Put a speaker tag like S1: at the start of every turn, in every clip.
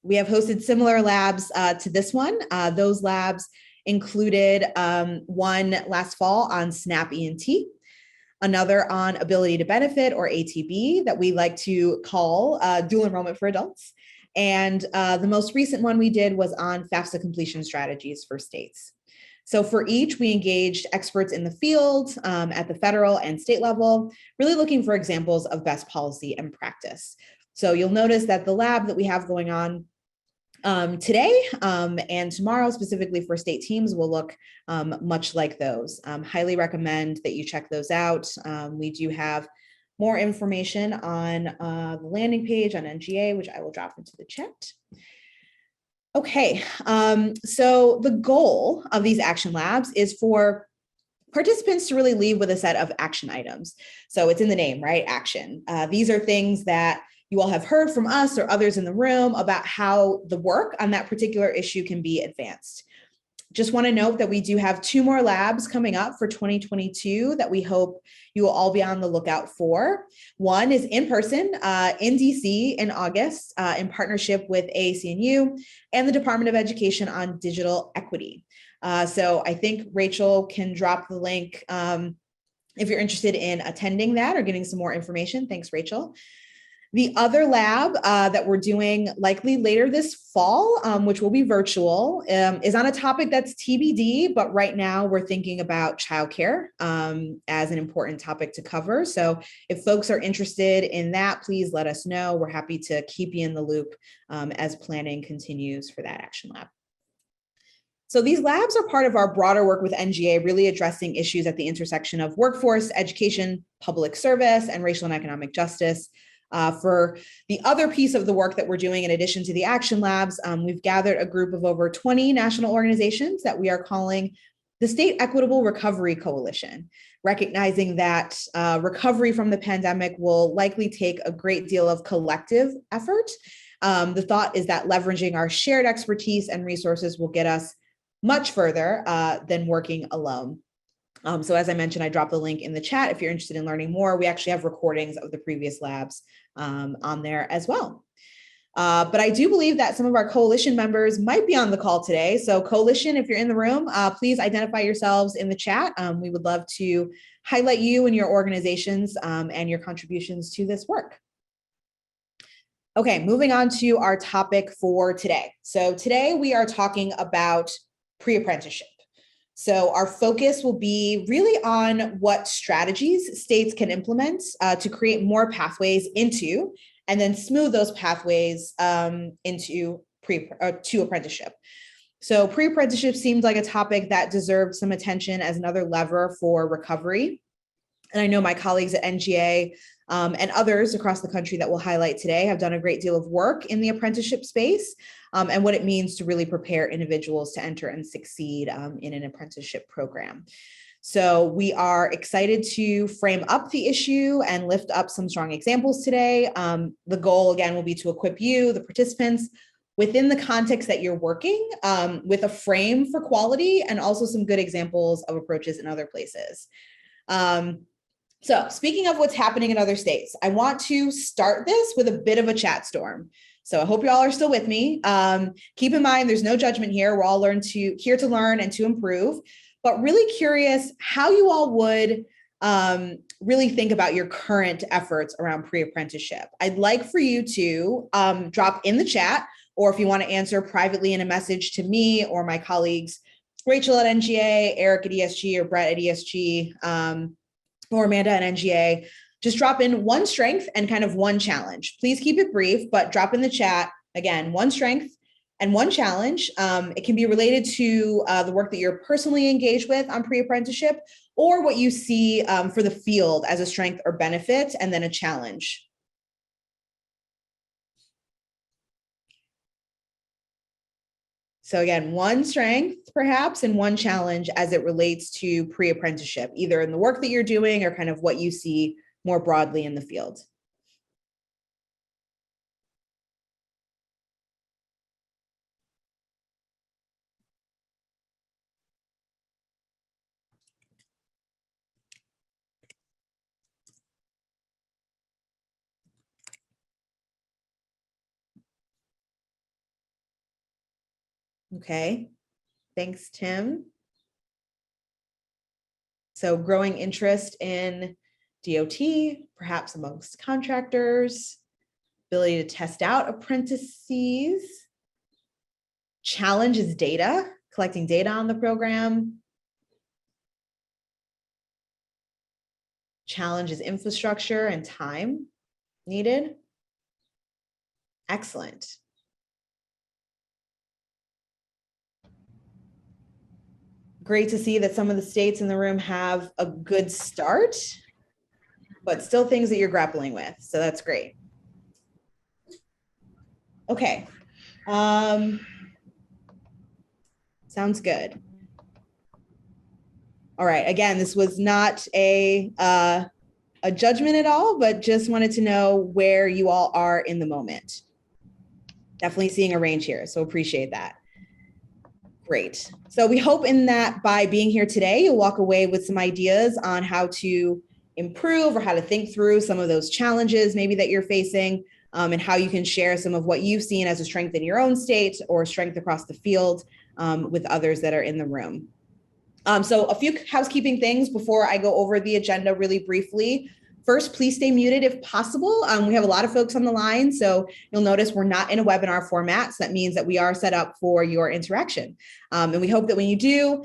S1: We have hosted similar labs to this one. Those labs included one last fall on SNAP ENT, another on ability to benefit, or ATB, that we like to call dual enrollment for adults. And the most recent one we did was on FAFSA completion strategies for states. So for each, we engaged experts in the field at the federal and state level, really looking for examples of best policy and practice. So you'll notice that the lab that we have going on today and tomorrow, specifically for state teams, will look much like those. Highly recommend that you check those out. We do have more information on the landing page on NGA, which I will drop into the chat. Okay, so the goal of these action labs is for participants to really leave with a set of action items. So it's in the name, right? Action. These are things that you all have heard from us or others in the room about how the work on that particular issue can be advanced. Just want to note that we do have 2 more labs coming up for 2022 that we hope you will all be on the lookout for. One is in person in DC in August in partnership with AAC&U and the Department of Education on digital equity. So I think Rachel can drop the link if you're interested in attending that or getting some more information. Thanks, Rachel. The other lab that we're doing likely later this fall, which will be virtual, is on a topic that's TBD, but right now we're thinking about childcare as an important topic to cover. So if folks are interested in that, please let us know. We're happy to keep you in the loop as planning continues for that action lab. So these labs are part of our broader work with NGA, really addressing issues at the intersection of workforce, education, public service, and racial and economic justice. For the other piece of the work that we're doing, in addition to the action labs, we've gathered a group of over 20 national organizations that we are calling the State Equitable Recovery Coalition, recognizing that recovery from the pandemic will likely take a great deal of collective effort. The thought is that leveraging our shared expertise and resources will get us much further than working alone. So as I mentioned, I dropped the link in the chat. If you're interested in learning more, we actually have recordings of the previous labs on there as well. But I do believe that some of our coalition members might be on the call today. So coalition, if you're in the room, please identify yourselves in the chat. We would love to highlight you and your organizations and your contributions to this work. Okay, moving on to our topic for today. So today we are talking about pre-apprenticeship. So our focus will be really on what strategies states can implement to create more pathways into, and then smooth those pathways into to apprenticeship. So pre-apprenticeship seemed like a topic that deserved some attention as another lever for recovery. And I know my colleagues at NGA and others across the country that we'll highlight today have done a great deal of work in the apprenticeship space and what it means to really prepare individuals to enter and succeed in an apprenticeship program. So we are excited to frame up the issue and lift up some strong examples today. The goal, again, will be to equip you, the participants, within the context that you're working with a frame for quality and also some good examples of approaches in other places. So speaking of what's happening in other states, I want to start this with a bit of a chat storm. So I hope you all are still with me. Keep in mind, there's no judgment here. We're all here to learn and to improve, but really curious how you all would really think about your current efforts around pre-apprenticeship. I'd like for you to drop in the chat, or if you want to answer privately in a message to me or my colleagues, Rachel at NGA, Eric at ESG, or Brett at ESG, or Amanda at NGA, just drop in one strength and kind of one challenge. Please keep it brief, but drop in the chat, again, one strength and one challenge. It can be related to the work that you're personally engaged with on pre-apprenticeship, or what you see for the field as a strength or benefit, and then a challenge. So again, one strength perhaps and one challenge as it relates to pre-apprenticeship, either in the work that you're doing or kind of what you see more broadly in the field. Okay, thanks, Tim. So growing interest in DOT, perhaps amongst contractors, ability to test out apprentices, challenge is data, collecting data on the program. Challenge is infrastructure and time needed. Excellent. Great to see that some of the states in the room have a good start, but still things that you're grappling with. So that's great. Okay. Sounds good. All right. Again, this was not a judgment at all, but just wanted to know where you all are in the moment. Definitely seeing a range here, so appreciate that. Great. So we hope in that by being here today, you'll walk away with some ideas on how to improve or how to think through some of those challenges maybe that you're facing, and how you can share some of what you've seen as a strength in your own state or strength across the field with others that are in the room. So a few housekeeping things before I go over the agenda really briefly. First, please stay muted if possible. We have a lot of folks on the line, so you'll notice we're not in a webinar format. So that means that we are set up for your interaction. And we hope that when you do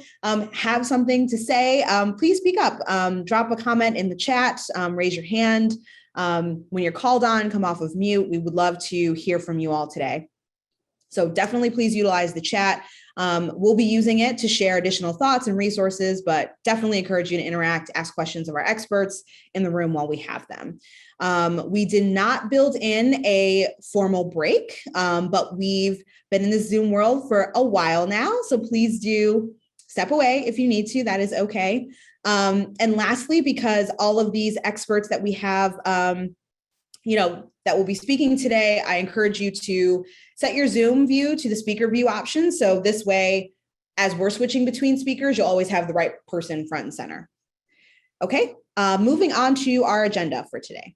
S1: have something to say, please speak up. Drop a comment in the chat, raise your hand. When you're called on, come off of mute. We would love to hear from you all today. So definitely please utilize the chat. We'll be using it to share additional thoughts and resources, but definitely encourage you to interact, ask questions of our experts in the room while we have them. We did not build in a formal break, but we've been in the Zoom world for a while now. So please do step away if you need to, that is okay. And lastly, because all of these experts that we have, that will be speaking today, I encourage you to set your Zoom view to the speaker view option. So this way, as we're switching between speakers, you'll always have the right person front and center. Okay, moving on to our agenda for today.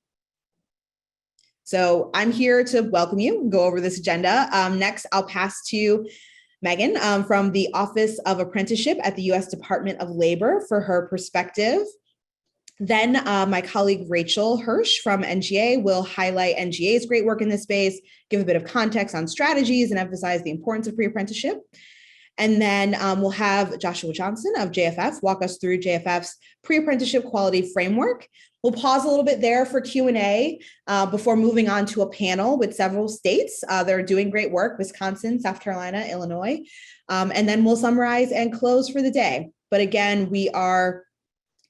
S1: So I'm here to welcome you and go over this agenda. Next, I'll pass to Megan from the Office of Apprenticeship at the U.S. Department of Labor for her perspective. Then my colleague Rachel Hirsch from NGA will highlight NGA's great work in this space, give a bit of context on strategies, and emphasize the importance of pre-apprenticeship. And then we'll have Joshua Johnson of JFF walk us through JFF's pre-apprenticeship quality framework. We'll pause a little bit there for Q&A before moving on to a panel with several states that are doing great work: Wisconsin, South Carolina, Illinois. And then we'll summarize and close for the day. But again, we are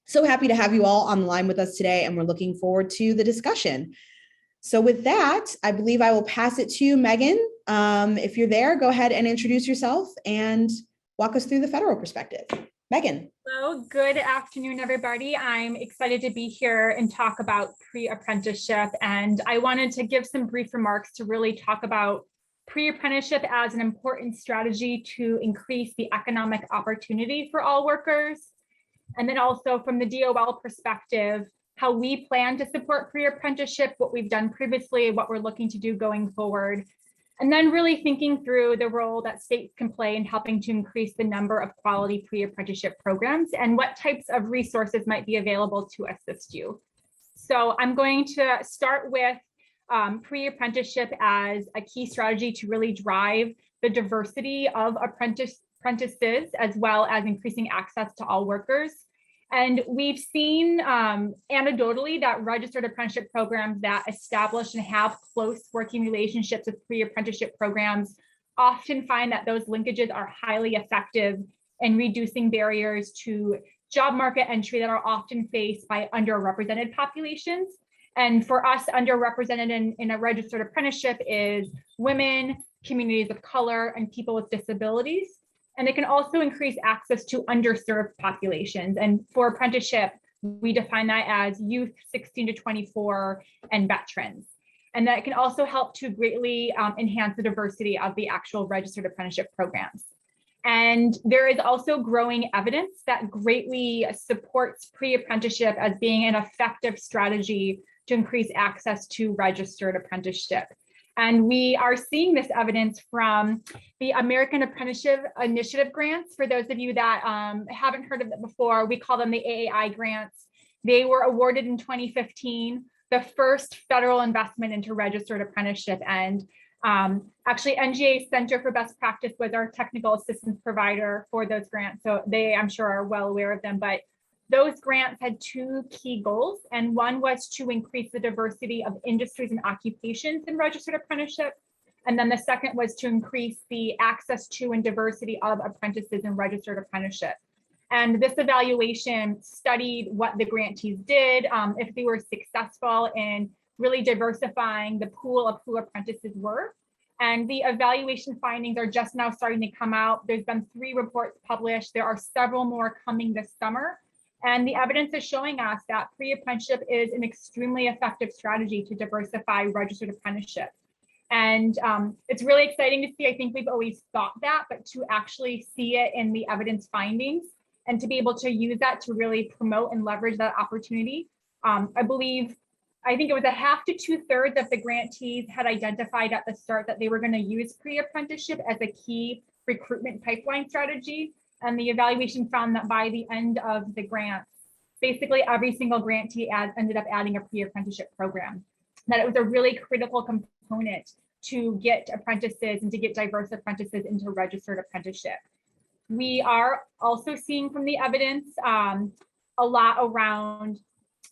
S1: so happy to have you all on the line with us today, and we're looking forward to the discussion. So with that, I believe I will pass it to Megan. If you're there, go ahead and introduce yourself and walk us through the federal perspective. Megan.
S2: Hello, good afternoon, everybody. I'm excited to be here and talk about pre-apprenticeship. And I wanted to give some brief remarks to really talk about pre-apprenticeship as an important strategy to increase the economic opportunity for all workers. And then also from the DOL perspective, how we plan to support pre-apprenticeship, what we've done previously, what we're looking to do going forward. And then really thinking through the role that states can play in helping to increase the number of quality pre-apprenticeship programs and what types of resources might be available to assist you. So I'm going to start with pre-apprenticeship as a key strategy to really drive the diversity of apprentices, as well as increasing access to all workers. And we've seen anecdotally that registered apprenticeship programs that establish and have close working relationships with pre-apprenticeship programs often find that those linkages are highly effective in reducing barriers to job market entry that are often faced by underrepresented populations. And for us, underrepresented in a registered apprenticeship is women, communities of color, and people with disabilities. And it can also increase access to underserved populations. And for apprenticeship, we define that as youth 16 to 24 and veterans. And that can also help to greatly enhance the diversity of the actual registered apprenticeship programs. And there is also growing evidence that greatly supports pre-apprenticeship as being an effective strategy to increase access to registered apprenticeship. And we are seeing this evidence from the American Apprenticeship Initiative grants. For those of you that haven't heard of it before, we call them the AAI grants. They were awarded in 2015, the first federal investment into registered apprenticeship. And actually, NGA Center for Best Practice was our technical assistance provider for those grants. So they, I'm sure, are well aware of them. But those grants had two key goals, and one was to increase the diversity of industries and occupations in registered apprenticeship. And then the second was to increase the access to and diversity of apprentices in registered apprenticeship. And this evaluation studied what the grantees did, if they were successful in really diversifying the pool of who apprentices were. And the evaluation findings are just now starting to come out. There's been 3 reports published. There are several more coming this summer. And the evidence is showing us that pre-apprenticeship is an extremely effective strategy to diversify registered apprenticeship. And it's really exciting to see. I think we've always thought that, but to actually see it in the evidence findings and to be able to use that to really promote and leverage that opportunity. I think it was 1/2 to 2/3 of the grantees had identified at the start that they were going to use pre-apprenticeship as a key recruitment pipeline strategy. And the evaluation found that by the end of the grants, basically every single grantee ended up adding a pre-apprenticeship program, that it was a really critical component to get apprentices and to get diverse apprentices into registered apprenticeship. We are also seeing from the evidence a lot around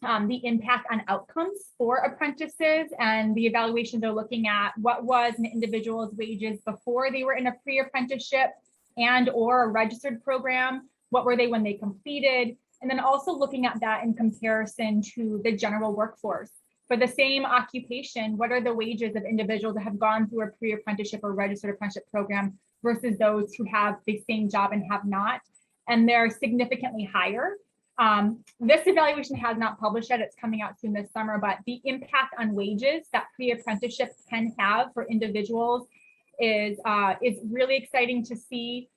S2: the impact on outcomes for apprentices, and the evaluations are looking at what was an individual's wages before they were in a pre-apprenticeship and or a registered program, what were they when they completed, and then also looking at that in comparison to the general workforce. For the same occupation, what are the wages of individuals that have gone through a pre-apprenticeship or registered apprenticeship program versus those who have the same job and have not? And they're significantly higher. This evaluation has not published yet, it's coming out soon this summer, but the impact on wages that pre-apprenticeship can have for individuals is really exciting to see.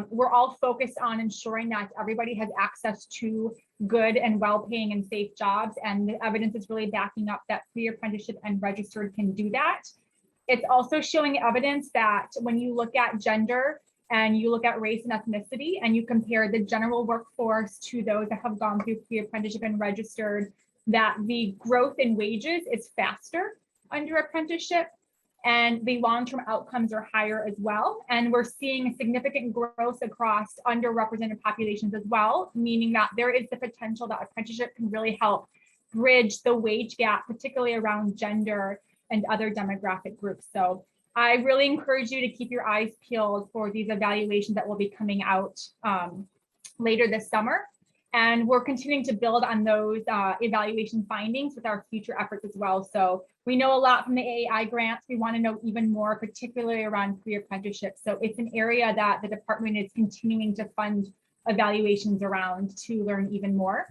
S2: We're all focused on ensuring that everybody has access to good and well-paying and safe jobs, and the evidence is really backing up that pre-apprenticeship and registered can do that. It's also showing evidence that when you look at gender and you look at race and ethnicity and you compare the general workforce to those that have gone through pre-apprenticeship and registered, that the growth in wages is faster under apprenticeship, and the long-term outcomes are higher as well. And we're seeing significant growth across underrepresented populations as well, meaning that there is the potential that apprenticeship can really help bridge the wage gap, particularly around gender and other demographic groups. So I really encourage you to keep your eyes peeled for these evaluations that will be coming out later this summer. And we're continuing to build on those evaluation findings with our future efforts as well. So we know a lot from the AAI grants. We want to know even more, particularly around pre-apprenticeship. So it's an area that the department is continuing to fund evaluations around to learn even more.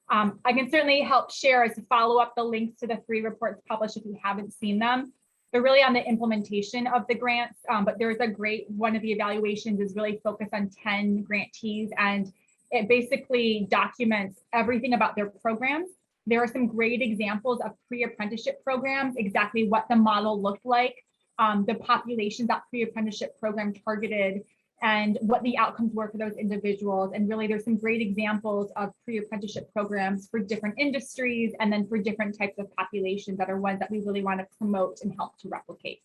S2: I can certainly help share as a follow-up the links to the 3 reports published if you haven't seen them. They're really on the implementation of the grants, but there's a great, one of the evaluations is really focused on 10 grantees, and it basically documents everything about their programs. There are some great examples of pre-apprenticeship programs, exactly what the model looked like, the populations that pre-apprenticeship program targeted, and what the outcomes were for those individuals. And really, there's some great examples of pre-apprenticeship programs for different industries and then for different types of populations that are ones that we really want to promote and help to replicate.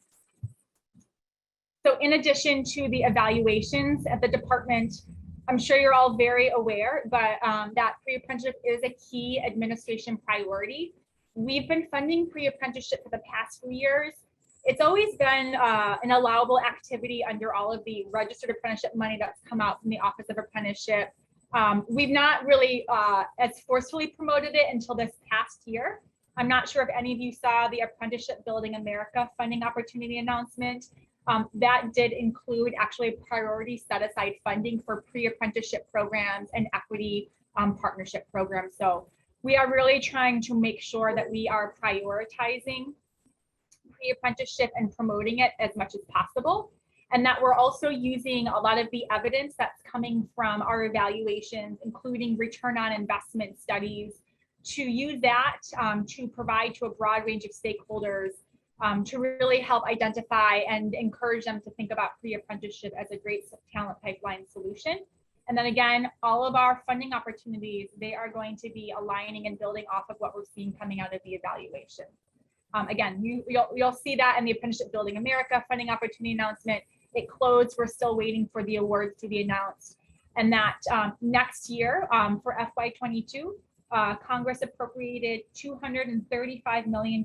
S2: So in addition to the evaluations at the department, I'm sure you're all very aware, but that pre-apprenticeship is a key administration priority. We've been funding pre-apprenticeship for the past few years. It's always been an allowable activity under all of the registered apprenticeship money that's come out from the Office of Apprenticeship. We've not really as forcefully promoted it until this past year. I'm not sure if any of you saw the Apprenticeship Building America funding opportunity announcement. That did include actually a priority set aside funding for pre-apprenticeship programs and equity partnership programs. So we are really trying to make sure that we are prioritizing pre-apprenticeship and promoting it as much as possible. And that we're also using a lot of the evidence that's coming from our evaluations, including return on investment studies, to use that to provide to a broad range of stakeholders to really help identify and encourage them to think about pre-apprenticeship as a great talent pipeline solution. And then again, all of our funding opportunities, they are going to be aligning and building off of what we're seeing coming out of the evaluation. Again, you'll see that in the Apprenticeship Building America funding opportunity announcement. It closed. We're still waiting for the awards to be announced. And that next year for FY22, Congress appropriated $235 million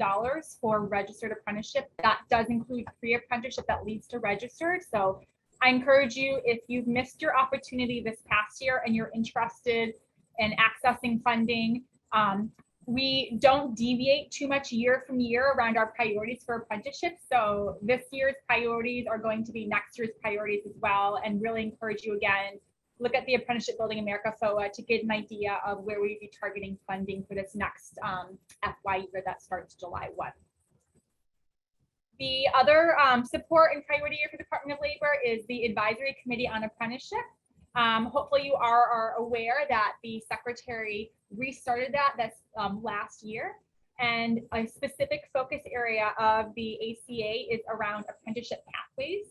S2: for registered apprenticeship. That does include pre-apprenticeship that leads to registered. So I encourage you, if you've missed your opportunity this past year and you're interested in accessing funding, we don't deviate too much year from year around our priorities for apprenticeships. So this year's priorities are going to be next year's priorities as well, and really encourage you again, look at the Apprenticeship Building America FOA to get an idea of where we'd be targeting funding for this next FY year that starts July 1. The other support and priority year for the Department of Labor is the Advisory Committee on Apprenticeship. Hopefully you are aware that the Secretary restarted that last year, and a specific focus area of the ACA is around apprenticeship pathways.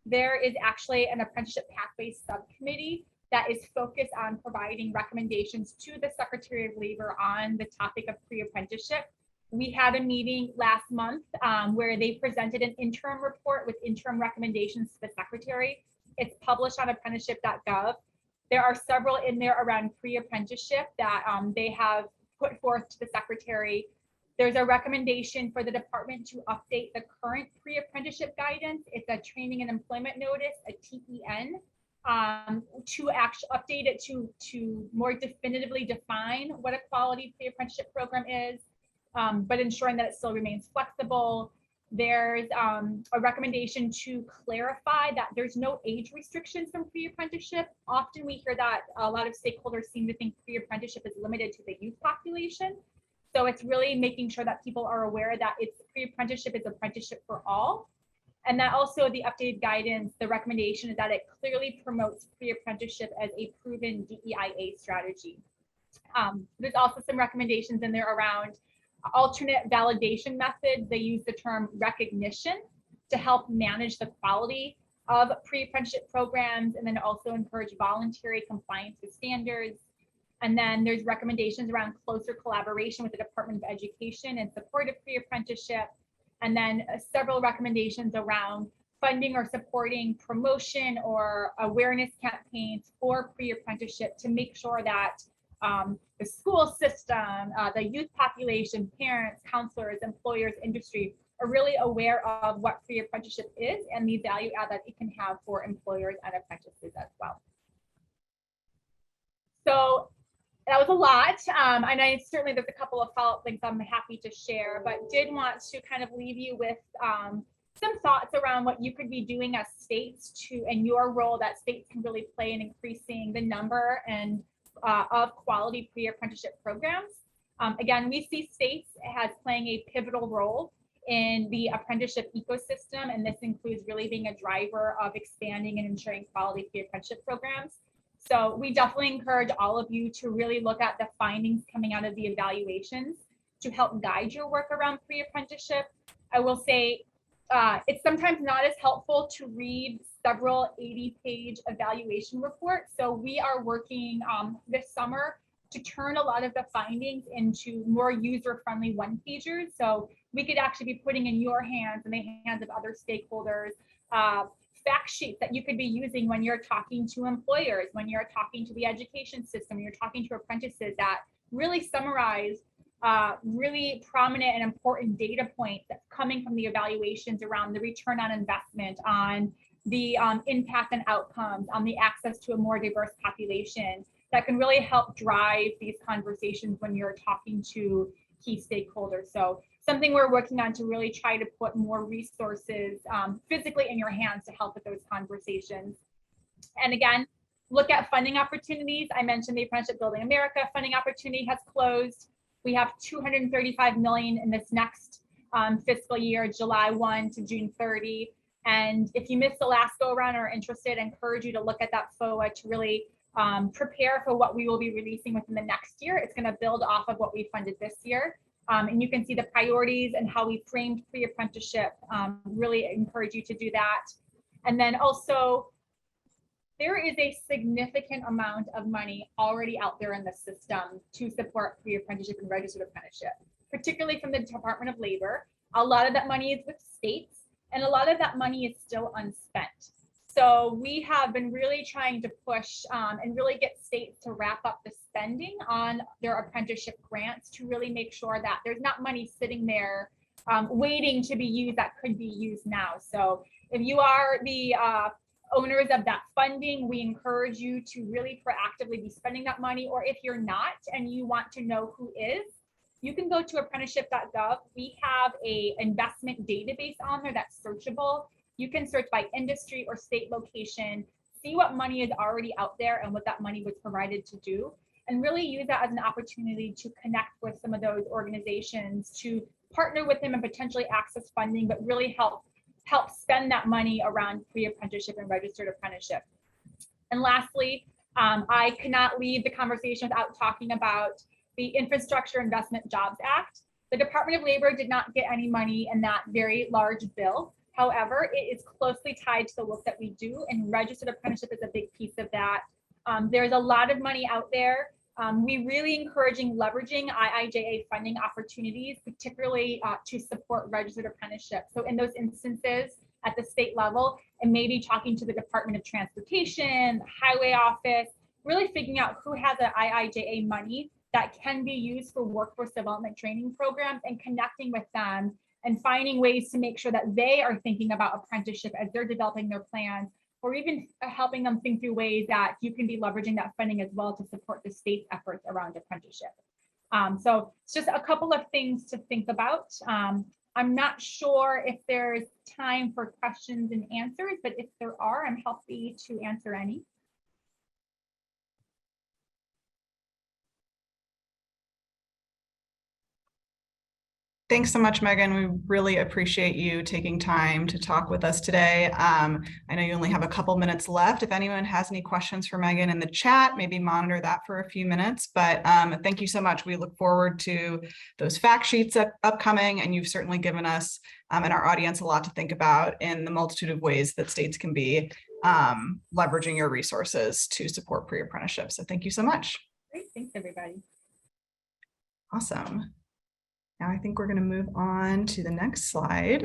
S2: There is actually an apprenticeship pathways subcommittee that is focused on providing recommendations to the Secretary of Labor on the topic of pre-apprenticeship. We had a meeting last month where they presented an interim report with interim recommendations to the Secretary. It's published on apprenticeship.gov. There are several in there around pre-apprenticeship that they have put forth to the Secretary. There's a recommendation for the department to update the current pre-apprenticeship guidance. It's a training and employment notice, a TEN, to actually update it to more definitively define what a quality pre-apprenticeship program is, but ensuring that it still remains flexible. There's a recommendation to clarify that there's no age restrictions from pre-apprenticeship. Often we hear that a lot of stakeholders seem to think pre-apprenticeship is limited to the youth population. So it's really making sure that people are aware that it's pre-apprenticeship is apprenticeship for all. And that also the updated guidance, the recommendation is that it clearly promotes pre-apprenticeship as a proven DEIA strategy. There's also some recommendations in there around alternate validation methods. They use the term recognition to help manage the quality of pre-apprenticeship programs, and then also encourage voluntary compliance with standards. And then there's recommendations around closer collaboration with the Department of Education in support of pre-apprenticeship. And then several recommendations around funding or supporting promotion or awareness campaigns for pre-apprenticeship to make sure that the school system, the youth population, parents, counselors, employers, industry are really aware of what pre-apprenticeship is and the value add that it can have for employers and apprentices as well. So that was a lot. And I certainly, there's a couple of follow-up things I'm happy to share, but did want to kind of leave you with some thoughts around what you could be doing as states and your role that states can really play in increasing the number and of quality pre-apprenticeship programs. Again, we see states as playing a pivotal role in the apprenticeship ecosystem, and this includes really being a driver of expanding and ensuring quality pre-apprenticeship programs. So we definitely encourage all of you to really look at the findings coming out of the evaluations to help guide your work around pre-apprenticeship. I will say it's sometimes not as helpful to read several 80-page evaluation reports. So we are working this summer to turn a lot of the findings into more user-friendly one-pagers. So we could actually be putting in your hands and the hands of other stakeholders fact sheets that you could be using when you're talking to employers, when you're talking to the education system, you're talking to apprentices, that really summarize really prominent and important data points that's coming from the evaluations around the return on investment, on the impact and outcomes, on the access to a more diverse population that can really help drive these conversations when you're talking to key stakeholders. So something we're working on to really try to put more resources physically in your hands to help with those conversations. And again, look at funding opportunities. I mentioned the Apprenticeship Building America funding opportunity has closed. We have $235 million in this next fiscal year, July 1 to June 30. And if you missed the last go around or are interested, I encourage you to look at that FOA to really prepare for what we will be releasing within the next year. It's going to build off of what we funded this year. And you can see the priorities and how we framed pre-apprenticeship. Really encourage you to do that. And then also, there is a significant amount of money already out there in the system to support pre-apprenticeship and registered apprenticeship, particularly from the Department of Labor. A lot of that money is with states, and a lot of that money is still unspent. So we have been really trying to push and really get states to wrap up the spending on their apprenticeship grants to really make sure that there's not money sitting there waiting to be used that could be used now. So if you are the owners of that funding, we encourage you to really proactively be spending that money. Or if you're not and you want to know who is, you can go to apprenticeship.gov. We have an investment database on there that's searchable. You can search by industry or state location, see what money is already out there and what that money was provided to do, and really use that as an opportunity to connect with some of those organizations, to partner with them and potentially access funding, but really help spend that money around pre-apprenticeship and registered apprenticeship. And lastly, I cannot leave the conversation without talking about the Infrastructure Investment Jobs Act. The Department of Labor did not get any money in that very large bill. However, it is closely tied to the work that we do, and registered apprenticeship is a big piece of that. There's a lot of money out there. We really encouraging leveraging IIJA funding opportunities, particularly to support registered apprenticeship. So in those instances at the state level, and maybe talking to the Department of Transportation, the Highway Office, really figuring out who has an IIJA money that can be used for workforce development training programs, and connecting with them and finding ways to make sure that they are thinking about apprenticeship as they're developing their plans, or even helping them think through ways that you can be leveraging that funding as well to support the state's efforts around apprenticeship. So it's just a couple of things to think about. I'm not sure if there's time for questions and answers, but if there are, I'm happy to answer any.
S3: Thanks so much, Megan. We really appreciate you taking time to talk with us today. I know you only have a couple minutes left. If anyone has any questions for Megan in the chat, maybe monitor that for a few minutes. But thank you so much. We look forward to those fact sheets upcoming, and you've certainly given us and our audience a lot to think about in the multitude of ways that states can be leveraging your resources to support pre-apprenticeship. So thank you so much.
S2: Great, thanks everybody.
S3: Awesome. Now I think we're going to move on to the next slide.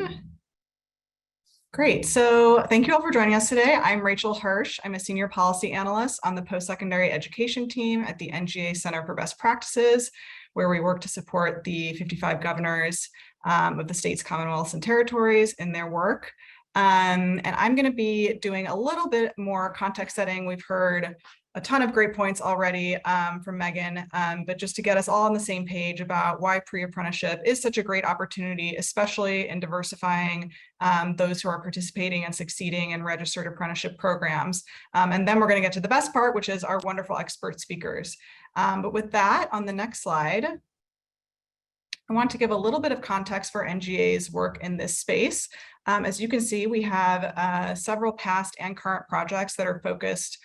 S3: Great. So thank you all for joining us today. I'm Rachel Hirsch. I'm a senior policy analyst on the post-secondary education team at the NGA Center for Best Practices, where we work to support the 55 governors of the states, commonwealths, and territories in their work. And I'm going to be doing a little bit more context setting. We've heard a ton of great points already from Megan, but just to get us all on the same page about why pre-apprenticeship is such a great opportunity, especially in diversifying those who are participating and succeeding in registered apprenticeship programs. And then we're going to get to the best part, which is our wonderful expert speakers. But with that, on the next slide, I want to give a little bit of context for NGA's work in this space. As you can see, we have several past and current projects that are focused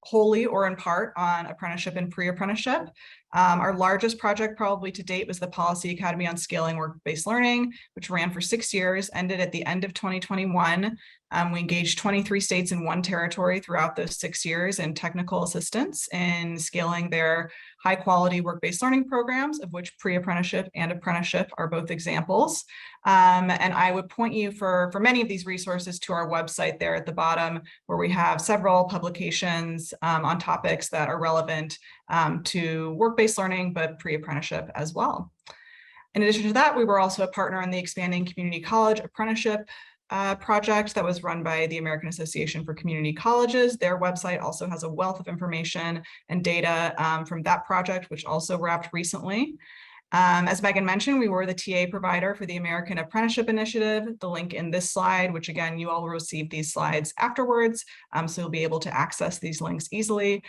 S3: wholly or in part on apprenticeship and pre-apprenticeship. Our largest project probably to date was the Policy Academy on Scaling Work-Based Learning, which ran for 6 years, ended at the end of 2021. We engaged 23 states and 1 territory throughout those 6 years in technical assistance in scaling their high-quality work-based learning programs, of which pre-apprenticeship and apprenticeship are both examples. And I would point you for many of these resources to our website there at the bottom, where we have several publications on topics that are relevant to work-based learning, but pre-apprenticeship as well. In addition to that, we were also a partner in the Expanding Community College Apprenticeship project that was run by the American Association for Community Colleges. Their website also has a wealth of information and data from that project, which also wrapped recently. As Megan mentioned, we were the TA provider for the American Apprenticeship Initiative, the link in this slide, which again, you all will receive these slides afterwards, so you'll be able to access these links easily.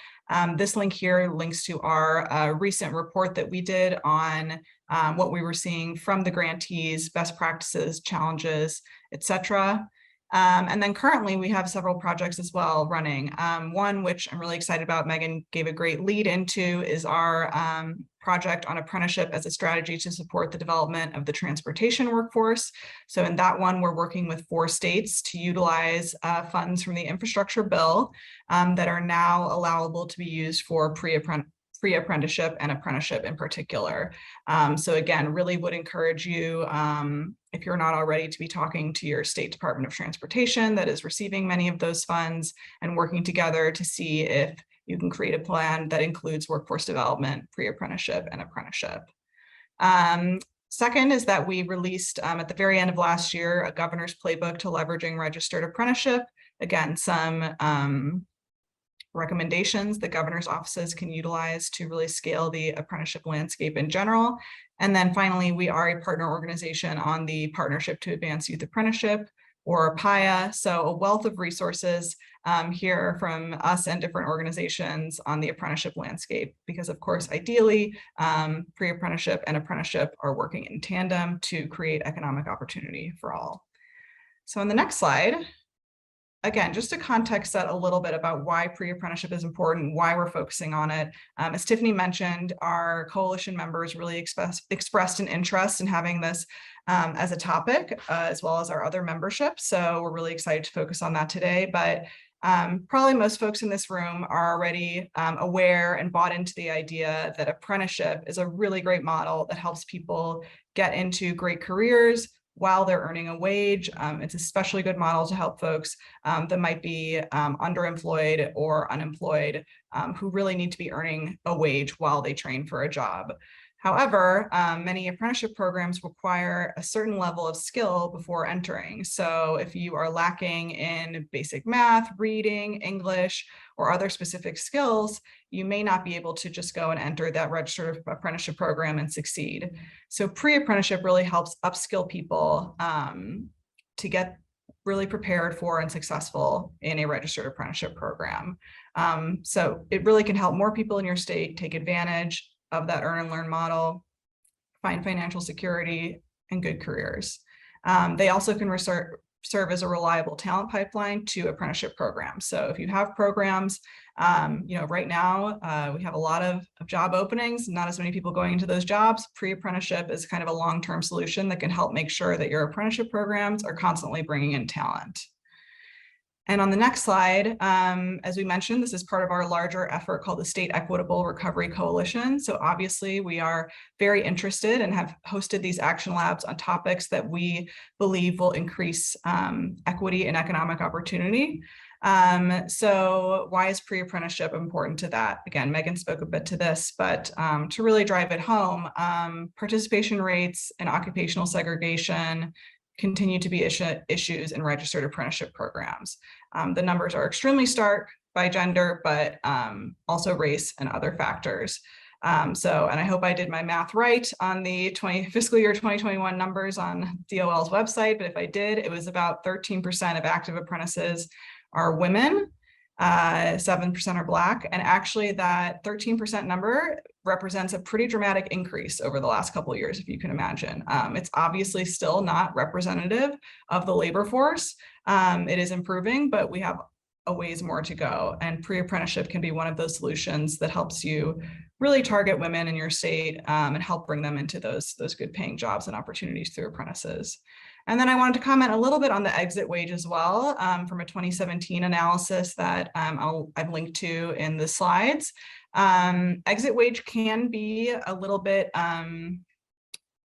S3: This link here links to our recent report that we did on what we were seeing from the grantees, best practices, challenges, etc. And then currently we have several projects as well running. One which I'm really excited about, Megan gave a great lead into, is our project on apprenticeship as a strategy to support the development of the transportation workforce. So in that one, we're working with 4 states to utilize funds from the infrastructure bill that are now allowable to be used for pre-apprenticeship and apprenticeship in particular. So again, really would encourage you, if you're not already, to be talking to your state Department of Transportation that is receiving many of those funds and working together to see if you can create a plan that includes workforce development, pre-apprenticeship, and apprenticeship. Second is that we released at the very end of last year a governor's playbook to leveraging registered apprenticeship. Again, some recommendations that governor's offices can utilize to really scale the apprenticeship landscape in general. And then finally, we are a partner organization on the Partnership to Advance Youth Apprenticeship, or PIA. So a wealth of resources here from us and different organizations on the apprenticeship landscape, because of course, ideally, pre-apprenticeship and apprenticeship are working in tandem to create economic opportunity for all. So on the next slide, again, just to context set a little bit about why pre-apprenticeship is important, why we're focusing on it. As Tiffany mentioned, our coalition members really expressed an interest in having this as a topic, as well as our other membership. So we're really excited to focus on that today. But probably most folks in this room are already aware and bought into the idea that apprenticeship is a really great model that helps people get into great careers while they're earning a wage. It's a especially good model to help folks that might be underemployed or unemployed, who really need to be earning a wage while they train for a job. However, many apprenticeship programs require a certain level of skill before entering. So if you are lacking in basic math, reading, English, or other specific skills, you may not be able to just go and enter that registered apprenticeship program and succeed. So pre-apprenticeship really helps upskill people to get really prepared for and successful in a registered apprenticeship program. So it really can help more people in your state take advantage of that earn and learn model, find financial security and good careers. They also can serve as a reliable talent pipeline to apprenticeship programs. So if you have programs, right now we have a lot of job openings, not as many people going into those jobs. Pre-apprenticeship is kind of a long-term solution that can help make sure that your apprenticeship programs are constantly bringing in talent. And on the next slide, as we mentioned, this is part of our larger effort called the State Equitable Recovery Coalition. So obviously we are very interested and have hosted these action labs on topics that we believe will increase equity and economic opportunity. So why is pre-apprenticeship important to that? Again, Megan spoke a bit to this, but to really drive it home, participation rates and occupational segregation continue to be issues in registered apprenticeship programs. The numbers are extremely stark by gender, but also race and other factors. And I hope I did my math right on the fiscal year 2021 numbers on DOL's website, but if I did, it was about 13% of active apprentices are women, 7% are Black, and actually that 13% number represents a pretty dramatic increase over the last couple of years, if you can imagine. It's obviously still not representative of the labor force. It is improving, but we have a ways more to go. And pre-apprenticeship can be one of those solutions that helps you really target women in your state and help bring them into those good paying jobs and opportunities through apprentices. And then I wanted to comment a little bit on the exit wage as well, from a 2017 analysis that I've linked to in the slides. Exit wage can be a little bit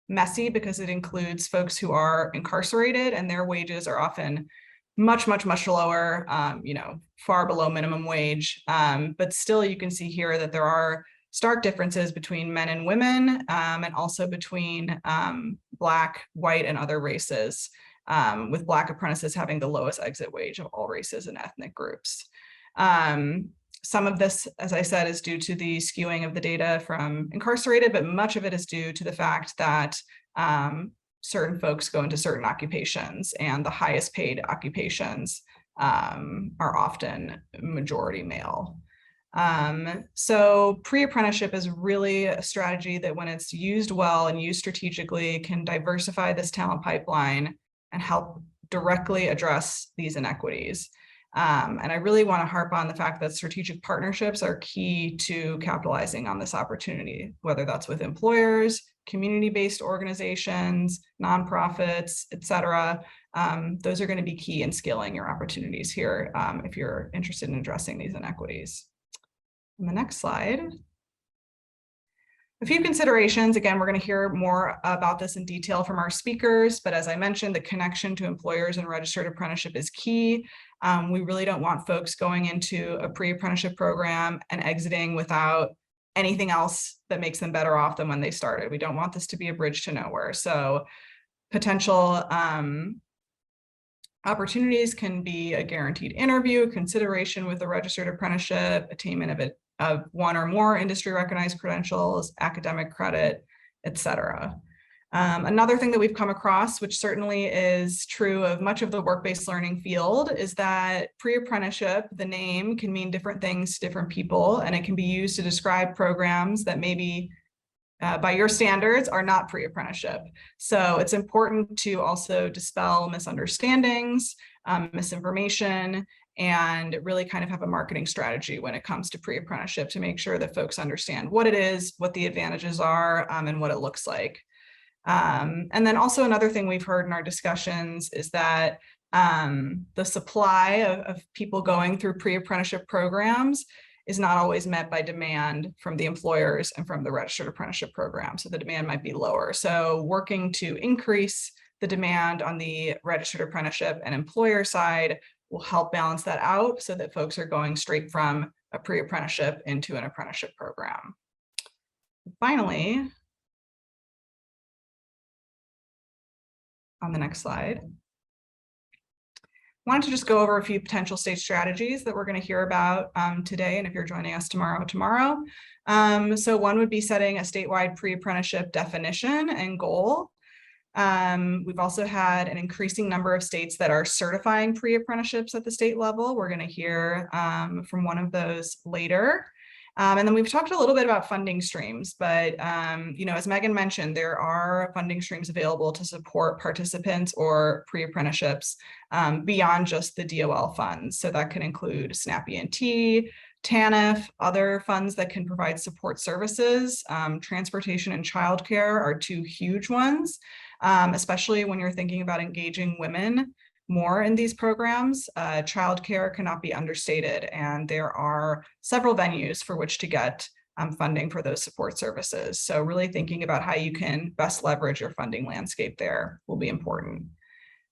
S3: messy because it includes folks who are incarcerated and their wages are often much lower, far below minimum wage. But still you can see here that there are stark differences between men and women, and also between Black, white, and other races, with Black apprentices having the lowest exit wage of all races and ethnic groups. Some of this, as I said, is due to the skewing of the data from incarcerated, but much of it is due to the fact that certain folks go into certain occupations, and the highest paid occupations are often majority male. So pre-apprenticeship is really a strategy that, when it's used well and used strategically, can diversify this talent pipeline and help directly address these inequities. And I really want to harp on the fact that strategic partnerships are key to capitalizing on this opportunity, whether that's with employers, community-based organizations, nonprofits, et cetera. Those are going to be key in scaling your opportunities here if you're interested in addressing these inequities. On the next slide. A few considerations. Again, we're going to hear more about this in detail from our speakers, but as I mentioned, the connection to employers and registered apprenticeship is key. We really don't want folks going into a pre-apprenticeship program and exiting without anything else that makes them better off than when they started. We don't want this to be a bridge to nowhere. So potential opportunities can be a guaranteed interview, consideration with a registered apprenticeship, attainment of one or more industry recognized credentials, academic credit, et cetera. Another thing that we've come across, which certainly is true of much of the work-based learning field, is that pre-apprenticeship, the name, can mean different things to different people, and it can be used to describe programs that maybe by your standards are not pre-apprenticeship. So it's important to also dispel misunderstandings, misinformation, and really kind of have a marketing strategy when it comes to pre-apprenticeship to make sure that folks understand what it is, what the advantages are, and what it looks like. And then also another thing we've heard in our discussions is that the supply of people going through pre-apprenticeship programs is not always met by demand from the employers and from the registered apprenticeship program. So the demand might be lower. So working to increase the demand on the registered apprenticeship and employer side will help balance that out so that folks are going straight from a pre-apprenticeship into an apprenticeship program. Finally, on the next slide, wanted to just go over a few potential state strategies that we're going to hear about today, and if you're joining us tomorrow. So one would be setting a statewide pre-apprenticeship definition and goal. We've also had an increasing number of states that are certifying pre-apprenticeships at the state level. We're going to hear from one of those later. And then we've talked a little bit about funding streams, but you know, as Megan mentioned, there are funding streams available to support participants or pre-apprenticeships beyond just the DOL funds. So that can include SNAP ENT, TANF, other funds that can provide support services. Transportation and childcare are two huge ones, especially when you're thinking about engaging women more in these programs. Childcare cannot be understated, and there are several venues for which to get funding for those support services. So really thinking about how you can best leverage your funding landscape there will be important.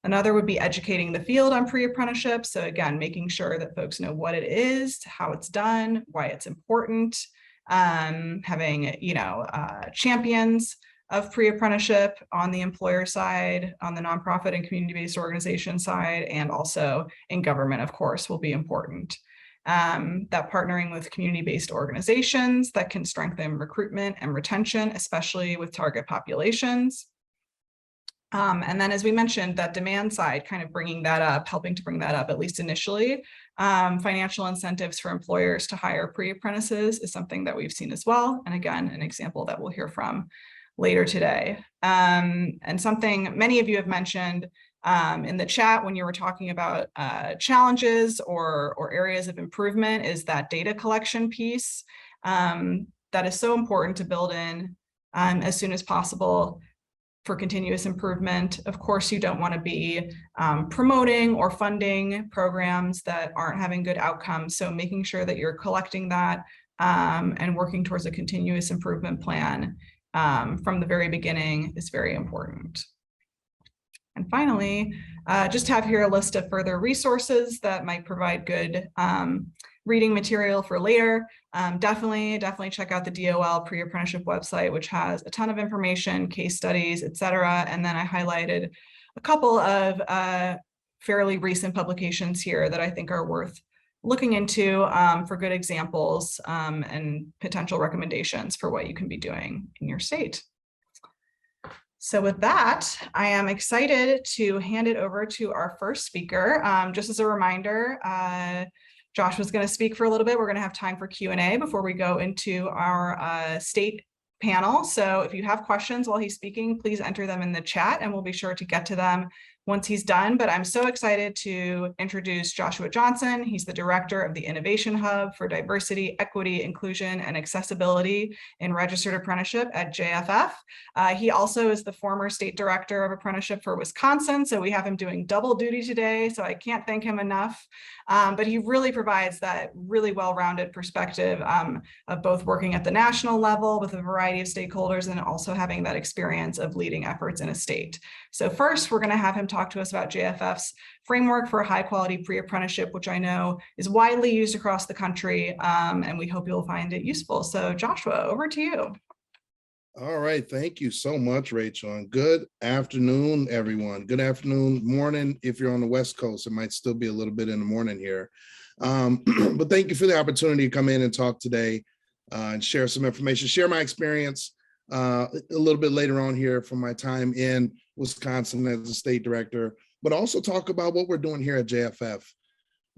S3: Another would be educating the field on pre-apprenticeship. So again, making sure that folks know what it is, how it's done, why it's important, having, you know, champions of pre-apprenticeship on the employer side, on the nonprofit and community-based organization side, and also in government, of course, will be important. That partnering with community-based organizations that can strengthen recruitment and retention, especially with target populations. And then, as we mentioned, that demand side, kind of bringing that up, helping to bring that up, at least initially. Financial incentives for employers to hire pre-apprentices is something that we've seen as well. And again, an example that we'll hear from later today. And something many of you have mentioned in the chat when you were talking about challenges or areas of improvement is that data collection piece that is so important to build in as soon as possible for continuous improvement. Of course, you don't want to be promoting or funding programs that aren't having good outcomes. So making sure that you're collecting that and working towards a continuous improvement plan from the very beginning is very important. And finally, just have here a list of further resources that might provide good reading material for later. Definitely check out the DOL pre-apprenticeship website, which has a ton of information, case studies, et cetera. And then I highlighted a couple of fairly recent publications here that I think are worth looking into for good examples and potential recommendations for what you can be doing in your state. So with that, I am excited to hand it over to our first speaker. Just as a reminder, Josh was going to speak for a little bit. We're going to have time for Q&A before we go into our state panel. So if you have questions while he's speaking, please enter them in the chat and we'll be sure to get to them once he's done, but I'm so excited to introduce Joshua Johnson. He's the director of the Innovation Hub for Diversity, Equity, Inclusion, and Accessibility in Registered Apprenticeship at JFF. He also is the former state director of apprenticeship for Wisconsin, so we have him doing double duty today, so I can't thank him enough. But he really provides that really well-rounded perspective of both working at the national level with a variety of stakeholders and also having that experience of leading efforts in a state. So first, we're going to have him talk to us about JFF's framework for high-quality pre-apprenticeship, which I know is widely used across the country, and we hope you'll find it useful. So Joshua, over to you.
S4: All right, thank you so much, Rachel, and good afternoon, everyone. Good afternoon, morning. If you're on the West Coast, it might still be a little bit in the morning here. But thank you for the opportunity to come in and talk today and share some information, share my experience a little bit later on here from my time in Wisconsin as a state director, but also talk about what we're doing here at JFF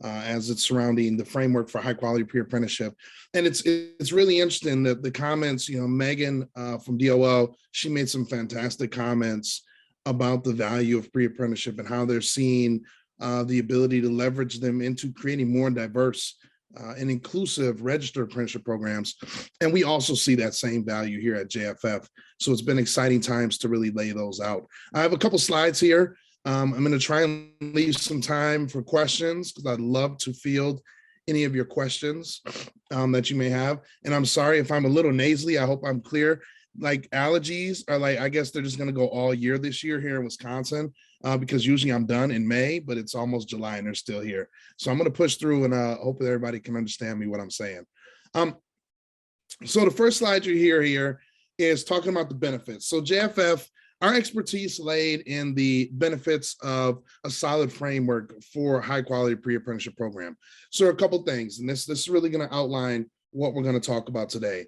S4: as it's surrounding the framework for high quality pre-apprenticeship. And it's really interesting that the comments, Megan from DOL, she made some fantastic comments about the value of pre-apprenticeship and how they're seeing the ability to leverage them into creating more diverse and inclusive registered apprenticeship programs. And we also see that same value here at JFF. So it's been exciting times to really lay those out. I have a couple slides here. I'm going to try and leave some time for questions because I'd love to field any of your questions that you may have. And I'm sorry if I'm a little nasally. I hope I'm clear. Like allergies are I guess they're just going to go all year this year here in Wisconsin because usually I'm done in May, but it's almost July and they're still here. So I'm going to push through and hope that everybody can understand me what I'm saying. So the first slide you hear here is talking about the benefits. So JFF, our expertise laid in the benefits of a solid framework for high quality pre-apprenticeship program. So a couple things, and this is really going to outline what we're going to talk about today.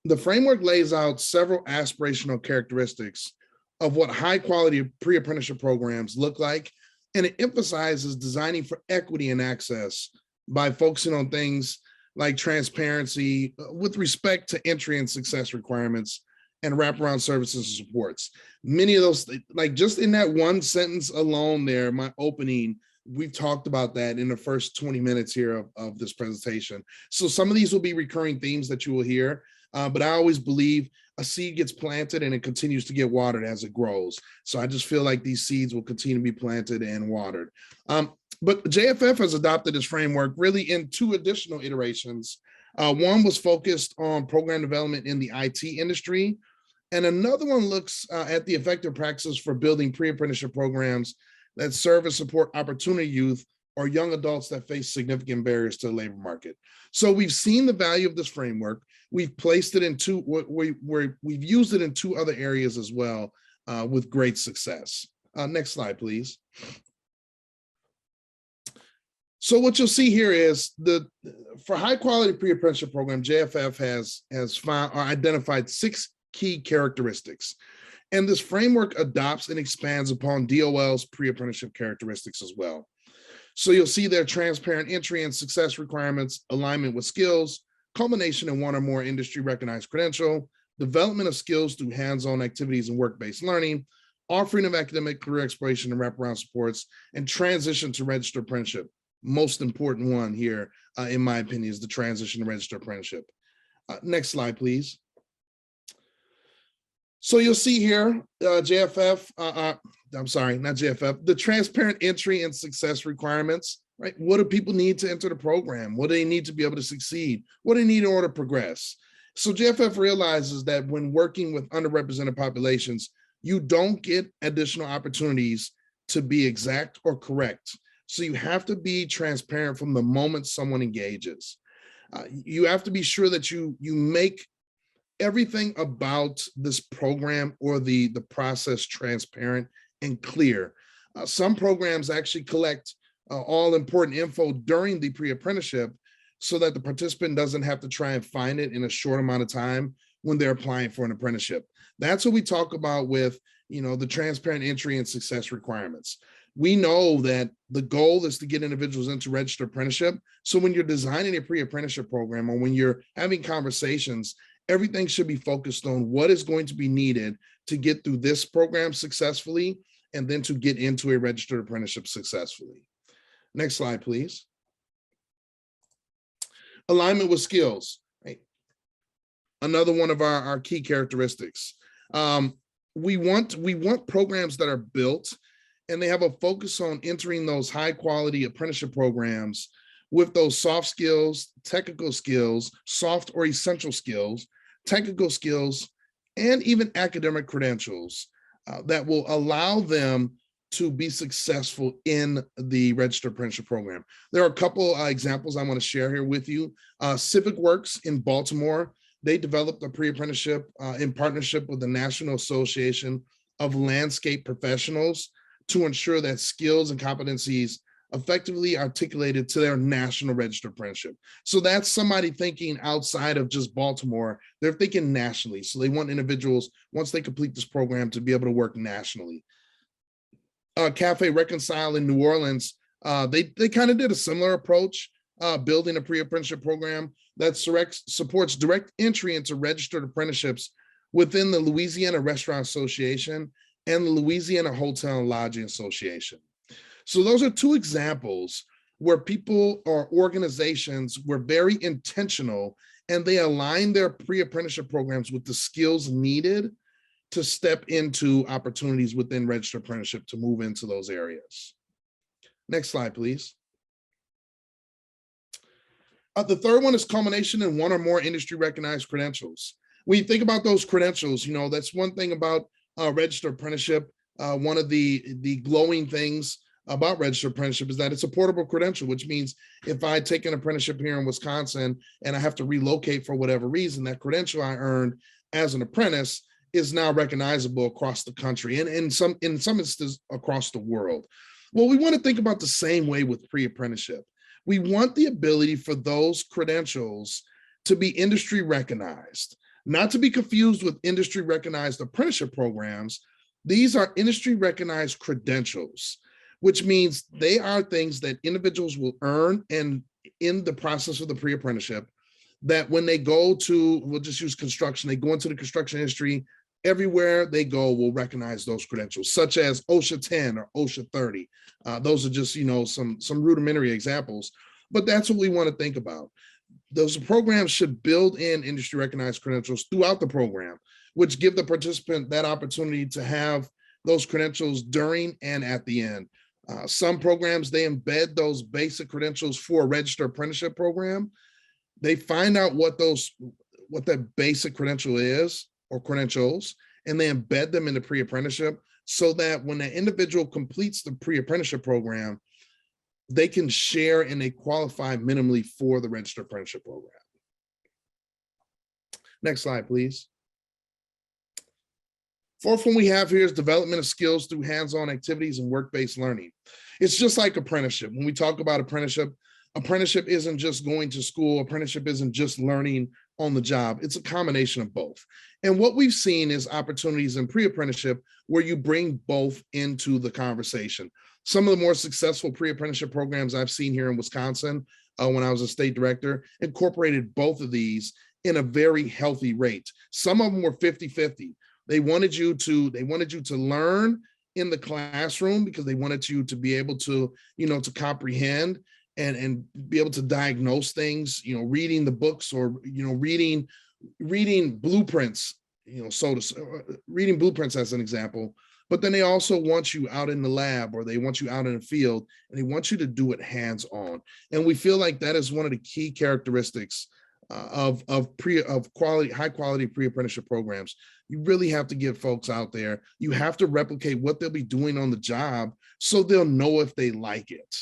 S4: The framework lays out several aspirational characteristics of what high quality pre-apprenticeship programs look like, and it emphasizes designing for equity and access by focusing on things like transparency with respect to entry and success requirements and wraparound services and supports. Many of those, like just in that one sentence alone there, my opening, we've talked about that in the first 20 minutes here of this presentation. So some of these will be recurring themes that you will hear, but I always believe a seed gets planted and it continues to get watered as it grows. So I just feel like these seeds will continue to be planted and watered. But JFF has adopted this framework really in two additional iterations. One was focused on program development in the IT industry, and another one looks at the effective practices for building pre-apprenticeship programs that serve and support opportunity youth or young adults that face significant barriers to the labor market. So we've seen the value of this framework. We've placed it in we've used it in two other areas as well with great success. Next slide, please. So what you'll see here is for high quality pre-apprenticeship program, JFF has found or identified 6 key characteristics. And this framework adopts and expands upon DOL's pre-apprenticeship characteristics as well. So you'll see their transparent entry and success requirements, alignment with skills, culmination in one or more industry recognized credential, development of skills through hands-on activities and work-based learning, offering of academic career exploration and wraparound supports, and transition to registered apprenticeship. Most important one here, in my opinion, is the transition to registered apprenticeship. Next slide, please. So you'll see here, JFF, I'm sorry, not JFF, the transparent entry and success requirements, right? What do people need to enter the program? What do they need to be able to succeed? What do they need in order to progress? So JFF realizes that when working with underrepresented populations, you don't get additional opportunities to be exact or correct. So you have to be transparent from the moment someone engages. You have to be sure that you make everything about this program or the process transparent and clear. Some programs actually collect all important info during the pre-apprenticeship so that the participant doesn't have to try and find it in a short amount of time when they're applying for an apprenticeship. That's what we talk about with, the transparent entry and success requirements. We know that the goal is to get individuals into registered apprenticeship. So when you're designing a pre-apprenticeship program or when you're having conversations, everything should be focused on what is going to be needed to get through this program successfully and then to get into a registered apprenticeship successfully. Next slide, please. Alignment with skills, right? Another one of our key characteristics. We want programs that are built and they have a focus on entering those high quality apprenticeship programs with those soft skills, technical skills, soft or essential skills, technical skills, and even academic credentials that will allow them to be successful in the registered apprenticeship program. There are a couple examples I want to share here with you. Civic Works in Baltimore, they developed a pre-apprenticeship in partnership with the National Association of Landscape Professionals to ensure that skills and competencies effectively articulated to their national registered apprenticeship. So that's somebody thinking outside of just Baltimore, they're thinking nationally. So they want individuals, once they complete this program, to be able to work nationally. Cafe Reconcile in New Orleans, they kind of did a similar approach, building a pre-apprenticeship program that supports direct entry into registered apprenticeships within the Louisiana Restaurant Association and the Louisiana Hotel and Lodging Association. So those are two examples where people or organizations were very intentional and they aligned their pre-apprenticeship programs with the skills needed to step into opportunities within registered apprenticeship to move into those areas. Next slide, please. The third one is culmination in one or more industry recognized credentials. When you think about those credentials, you know, that's one thing about registered apprenticeship. One of the glowing things about registered apprenticeship is that it's a portable credential, which means if I take an apprenticeship here in Wisconsin and I have to relocate for whatever reason, that credential I earned as an apprentice is now recognizable across the country and in some instances across the world. Well, we want to think about the same way with pre-apprenticeship. We want the ability for those credentials to be industry recognized, not to be confused with industry recognized apprenticeship programs. These are industry recognized credentials, which means they are things that individuals will earn and in the process of the pre-apprenticeship, that when they go to, we'll just use construction, they go into the construction industry, everywhere they go will recognize those credentials, such as OSHA 10 or OSHA 30. Those are just, you know, some rudimentary examples, but that's what we want to think about. Those programs should build in industry recognized credentials throughout the program, which give the participant that opportunity to have those credentials during and at the end. Some programs, they embed those basic credentials for a registered apprenticeship program. They find out what that basic credential is or credentials, and they embed them in the pre-apprenticeship so that when the individual completes the pre-apprenticeship program, they can share and they qualify minimally for the registered apprenticeship program. Next slide, please. Fourth one we have here is development of skills through hands-on activities and work-based learning. It's just like apprenticeship. When we talk about apprenticeship isn't just going to school. Apprenticeship isn't just learning on the job. It's a combination of both. And what we've seen is opportunities in pre-apprenticeship where you bring both into the conversation. Some of the more successful pre-apprenticeship programs I've seen here in Wisconsin when I was a state director incorporated both of these in a very healthy rate. Some of them were 50-50. They wanted you to learn in the classroom because they wanted you to be able to, you know, to comprehend and be able to diagnose things, you know, reading the books or, you know, reading blueprints, you know, reading blueprints as an example. But then they also want you out in the lab or they want you out in the field and they want you to do it hands-on. And we feel like that is one of the key characteristics of high quality pre-apprenticeship programs. You really have to get folks out there. You have to replicate what they'll be doing on the job so they'll know if they like it.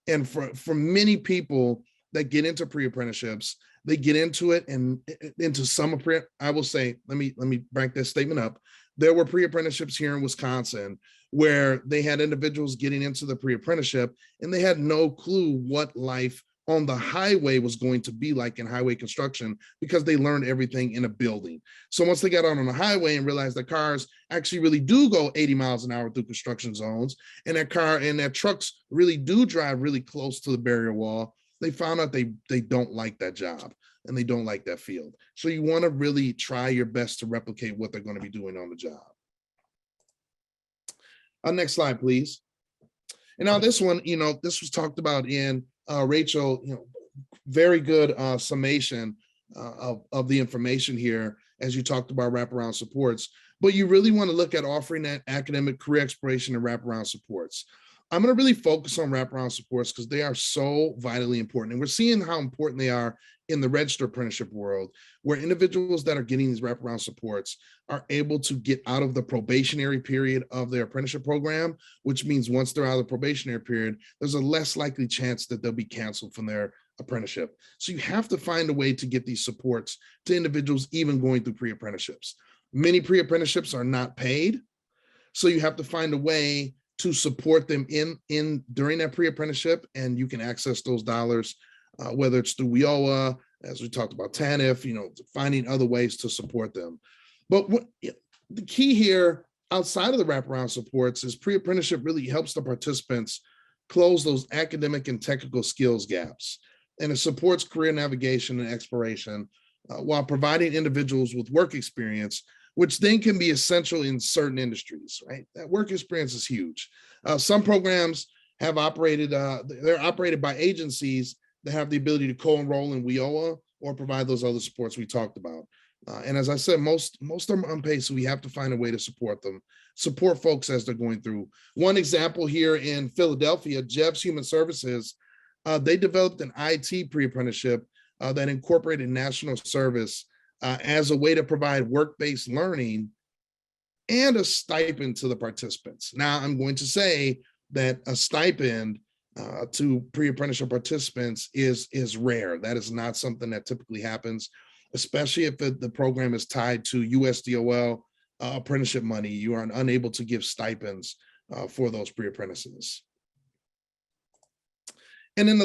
S4: And for many people that get into pre-apprenticeships, they get into it and into some, I will say, let me back this statement up. There were pre-apprenticeships here in Wisconsin where they had individuals getting into the pre-apprenticeship and they had no clue what life on the highway was going to be like in highway construction because they learned everything in a building. So once they got out on the highway and realized that cars actually really do go 80 miles an hour through construction zones and that trucks really do drive really close to the barrier wall, they found out they don't like that job and they don't like that field. So you want to really try your best to replicate what they're going to be doing on the job. Next slide, please. And now this one, this was talked about in Rachel, very good summation of the information here as you talked about wraparound supports. But you really want to look at offering that academic career exploration and wraparound supports. I'm going to really focus on wraparound supports because they are so vitally important. And we're seeing how important they are in the registered apprenticeship world, where individuals that are getting these wraparound supports are able to get out of the probationary period of their apprenticeship program, which means once they're out of the probationary period, there's a less likely chance that they'll be canceled from their apprenticeship. So you have to find a way to get these supports to individuals even going through pre-apprenticeships. Many pre-apprenticeships are not paid. So you have to find a way to support them during that pre-apprenticeship, and you can access those dollars, whether it's through WIOA, as we talked about TANF, finding other ways to support them. But the key here outside of the wraparound supports is pre-apprenticeship really helps the participants close those academic and technical skills gaps. And it supports career navigation and exploration while providing individuals with work experience, which then can be essential in certain industries, right? That work experience is huge. Some programs have operated, they're operated by agencies that have the ability to co-enroll in WIOA or provide those other supports we talked about. And as I said, most of them are unpaid, so we have to find a way to support them, support folks as they're going through. One example here in Philadelphia, Jeff's Human Services, they developed an IT pre-apprenticeship that incorporated national service as a way to provide work-based learning and a stipend to the participants. Now, I'm going to say that a stipend to pre-apprenticeship participants is rare. That is not something that typically happens, especially if the program is tied to USDOL apprenticeship money. You are unable to give stipends for those pre-apprentices. And then the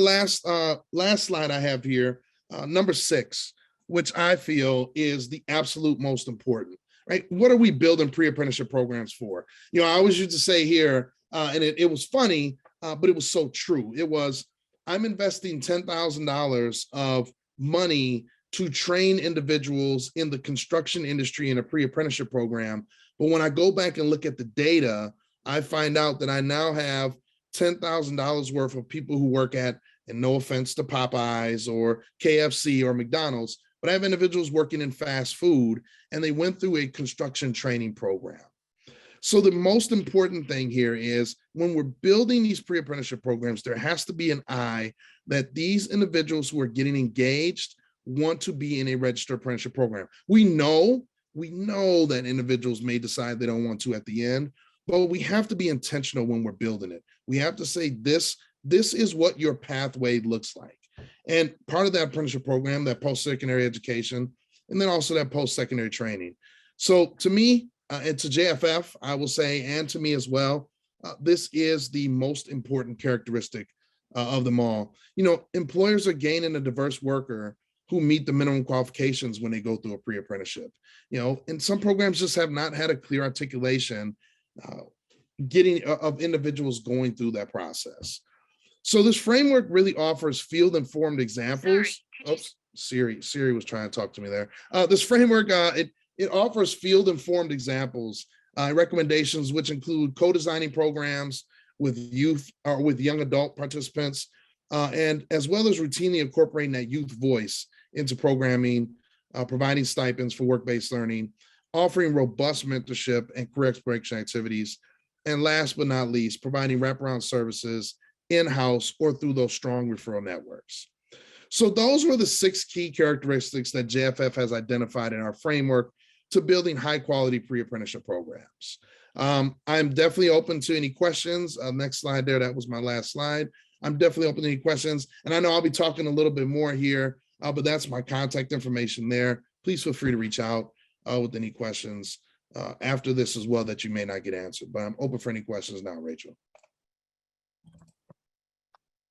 S4: last slide I have here, number 6, which I feel is the absolute most important, right? What are we building pre-apprenticeship programs for? I always used to say here, and it was funny, but it was so true. It was, I'm investing $10,000 of money to train individuals in the construction industry in a pre-apprenticeship program. But when I go back and look at the data, I find out that I now have $10,000 worth of people who work at, and no offense to Popeyes or KFC or McDonald's, but I have individuals working in fast food, and they went through a construction training program. So the most important thing here is when we're building these pre-apprenticeship programs, there has to be an eye that these individuals who are getting engaged want to be in a registered apprenticeship program. We know that individuals may decide they don't want to at the end, but we have to be intentional when we're building it. We have to say this is what your pathway looks like. And part of that apprenticeship program, that post-secondary education, and then also that post-secondary training. So to me, and to JFF, I will say, and to me as well, this is the most important characteristic of them all. Employers are gaining a diverse worker who meet the minimum qualifications when they go through a pre-apprenticeship. And some programs just have not had a clear articulation of individuals going through that process. So this framework really offers field-informed examples. Oops, Siri was trying to talk to me there. This framework, it offers field-informed examples, recommendations, which include co-designing programs with youth or with young adult participants, and as well as routinely incorporating that youth voice into programming, providing stipends for work-based learning, offering robust mentorship and career exploration activities, and last but not least, providing wraparound services in-house or through those strong referral networks. So those were the 6 key characteristics that JFF has identified in our framework to building high-quality pre-apprenticeship programs. I'm definitely open to any questions. Next slide there, that was my last slide. I'm definitely open to any questions. And I know I'll be talking a little bit more here, but that's my contact information there. Please feel free to reach out with any questions after this as well that you may not get answered. But I'm open for any questions now, Rachel.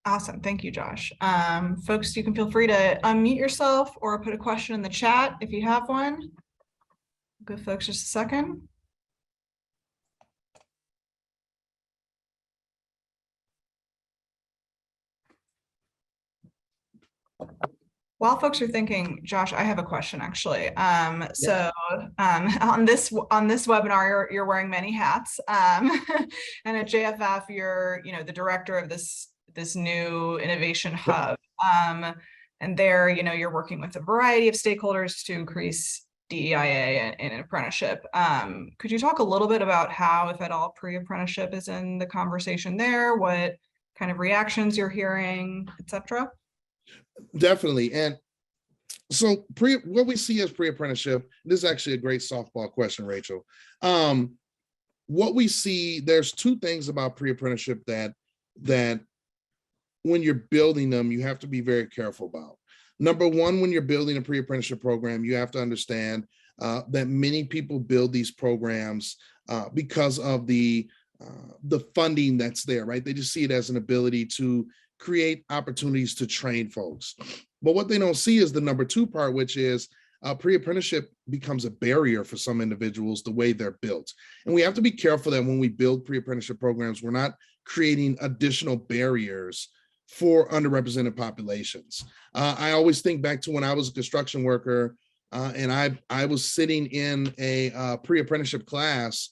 S3: Awesome. Thank you, Josh. Folks, you can feel free to unmute yourself or put a question in the chat if you have one. Give folks just a second. While folks are thinking, Josh, I have a question actually. So on this webinar, you're wearing many hats, and at JFF, you're the director of this new innovation hub, and there you're working with a variety of stakeholders to increase DEIA in apprenticeship. Could you talk a little bit about how, if at all, pre-apprenticeship is in the conversation there? What kind of reactions you're hearing, etc.?
S4: Definitely. And so what we see as pre-apprenticeship, this is actually a great softball question, Rachel. What we see, there's two things about pre-apprenticeship that when you're building them, you have to be very careful about. Number one, when you're building a pre-apprenticeship program, you have to understand that many people build these programs because of the funding that's there, right? They just see it as an ability to create opportunities to train folks. But what they don't see is the number two part, which is pre-apprenticeship becomes a barrier for some individuals the way they're built. And we have to be careful that when we build pre-apprenticeship programs, we're not creating additional barriers for underrepresented populations. I always think back to when I was a construction worker and I was sitting in a pre-apprenticeship class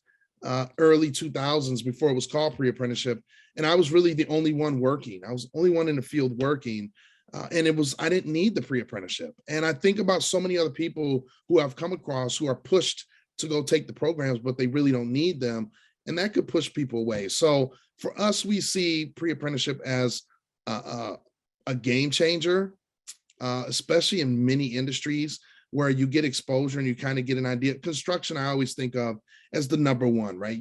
S4: early 2000s before it was called pre-apprenticeship. And I was really the only one working. I was the only one in the field working. And I didn't need the pre-apprenticeship. And I think about so many other people who I've come across who are pushed to go take the programs, but they really don't need them. And that could push people away. So for us, we see pre-apprenticeship as a game changer, especially in many industries where you get exposure and you kind of get an idea. Construction, I always think of as the number one, right?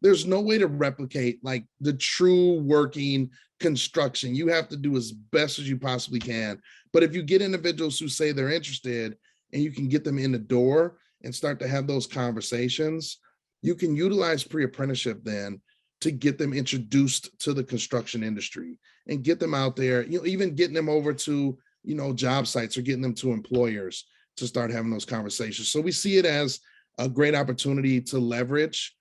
S4: There's no way to replicate like the true working construction. You have to do as best as you possibly can. But if you get individuals who say they're interested and you can get them in the door and start to have those conversations, you can utilize pre-apprenticeship then to get them introduced to the construction industry and get them out there, even getting them over to, job sites or getting them to employers to start having those conversations. So we see it as a great opportunity to leverage,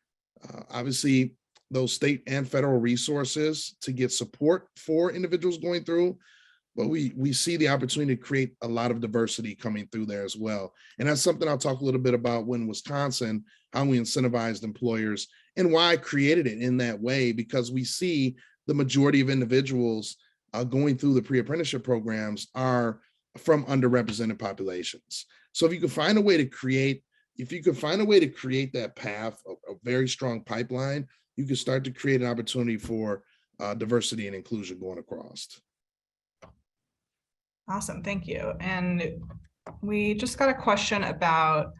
S4: obviously, those state and federal resources to get support for individuals going through. But we see the opportunity to create a lot of diversity coming through there as well. And that's something I'll talk a little bit about when Wisconsin, how we incentivized employers and why I created it in that way, because we see the majority of individuals going through the pre-apprenticeship programs are from underrepresented populations. So if you can find a way to create that path, a very strong pipeline, you can start to create an opportunity for diversity and inclusion going across.
S3: Awesome, thank you. And we just got a question about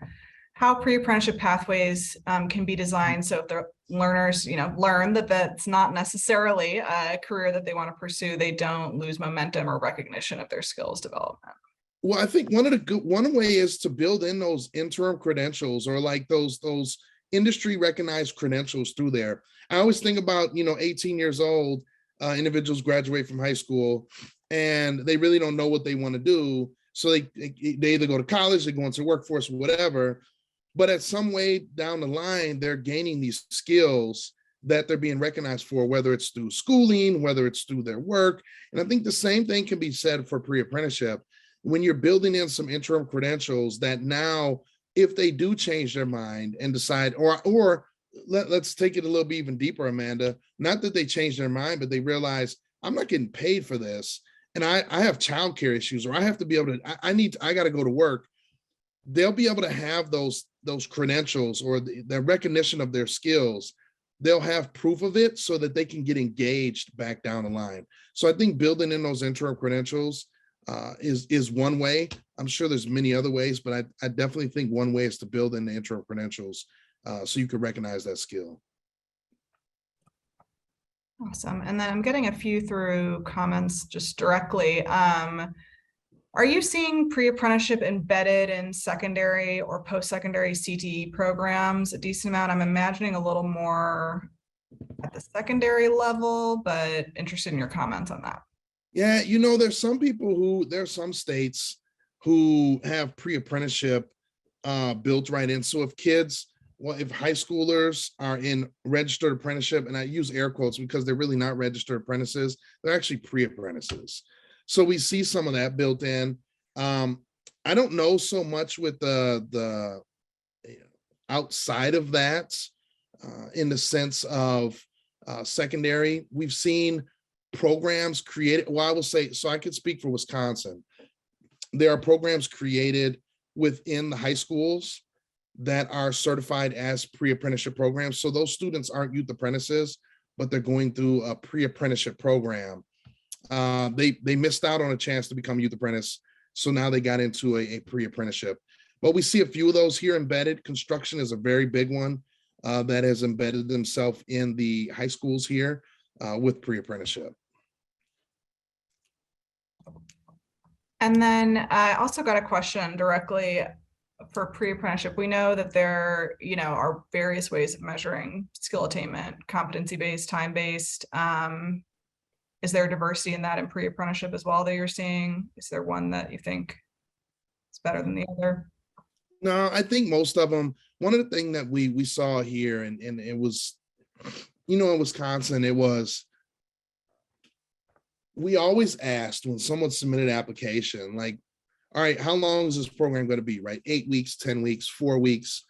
S3: how pre-apprenticeship pathways can be designed so if the learners, learn that that's not necessarily a career that they want to pursue, they don't lose momentum or recognition of their skills development.
S4: Well, I think one way is to build in those interim credentials or like those industry recognized credentials through there. I always think about, 18 years old, individuals graduate from high school and they really don't know what they want to do. So they either go to college, they go into the workforce, whatever, but at some way down the line, they're gaining these skills that they're being recognized for, whether it's through schooling, whether it's through their work. And I think the same thing can be said for pre-apprenticeship. When you're building in some interim credentials that now, if they do change their mind and decide, or let's take it a little bit even deeper, Amanda, not that they change their mind, but they realize I'm not getting paid for this. And I have childcare issues, or I have to be able to, I got to go to work. They'll be able to have those credentials or the recognition of their skills. They'll have proof of it so that they can get engaged back down the line. So I think building in those interim credentials is one way. I'm sure there's many other ways, but I definitely think one way is to build in the interim credentials so you can recognize that skill.
S3: Awesome. And then I'm getting a few through comments just directly. Are you seeing pre-apprenticeship embedded in secondary or post-secondary CTE programs a decent amount? I'm imagining a little more at the secondary level, but interested in your comments on that.
S4: Yeah, there's some states who have pre-apprenticeship built right in. So if high schoolers are in registered apprenticeship, and I use air quotes because they're really not registered apprentices, they're actually pre-apprentices. So we see some of that built in. I don't know so much with the outside of that, in the sense of secondary. We've seen programs created. Well, I will say, so I could speak for Wisconsin. There are programs created within the high schools that are certified as pre-apprenticeship programs. So those students aren't youth apprentices, but they're going through a pre-apprenticeship program. They missed out on a chance to become youth apprentice. So now they got into a pre-apprenticeship. But we see a few of those here embedded. Construction is a very big one that has embedded themselves in the high schools here with pre-apprenticeship.
S3: And then I also got a question directly for pre-apprenticeship. We know that there, are various ways of measuring skill attainment, competency-based, time-based. Is there diversity in that in pre-apprenticeship as well that you're seeing? Is there one that you think is better than the other?
S4: No, I think most of them. One of the things that we saw here, and it was, in Wisconsin, it was, we always asked when someone submitted an application, like, all right, how long is this program going to be, right? 8 weeks, 10 weeks, 4 weeks.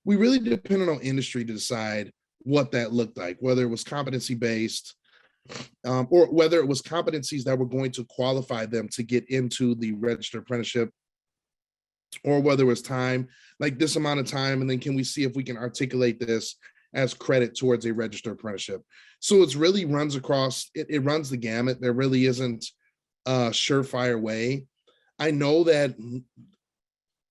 S4: We really depended on industry to decide what that looked like, whether it was competency-based, or whether it was competencies that were going to qualify them to get into the registered apprenticeship, or whether it was time, like this amount of time, and then can we see if we can articulate this as credit towards a registered apprenticeship. So it's really runs across, it runs the gamut. There really isn't a surefire way. I know that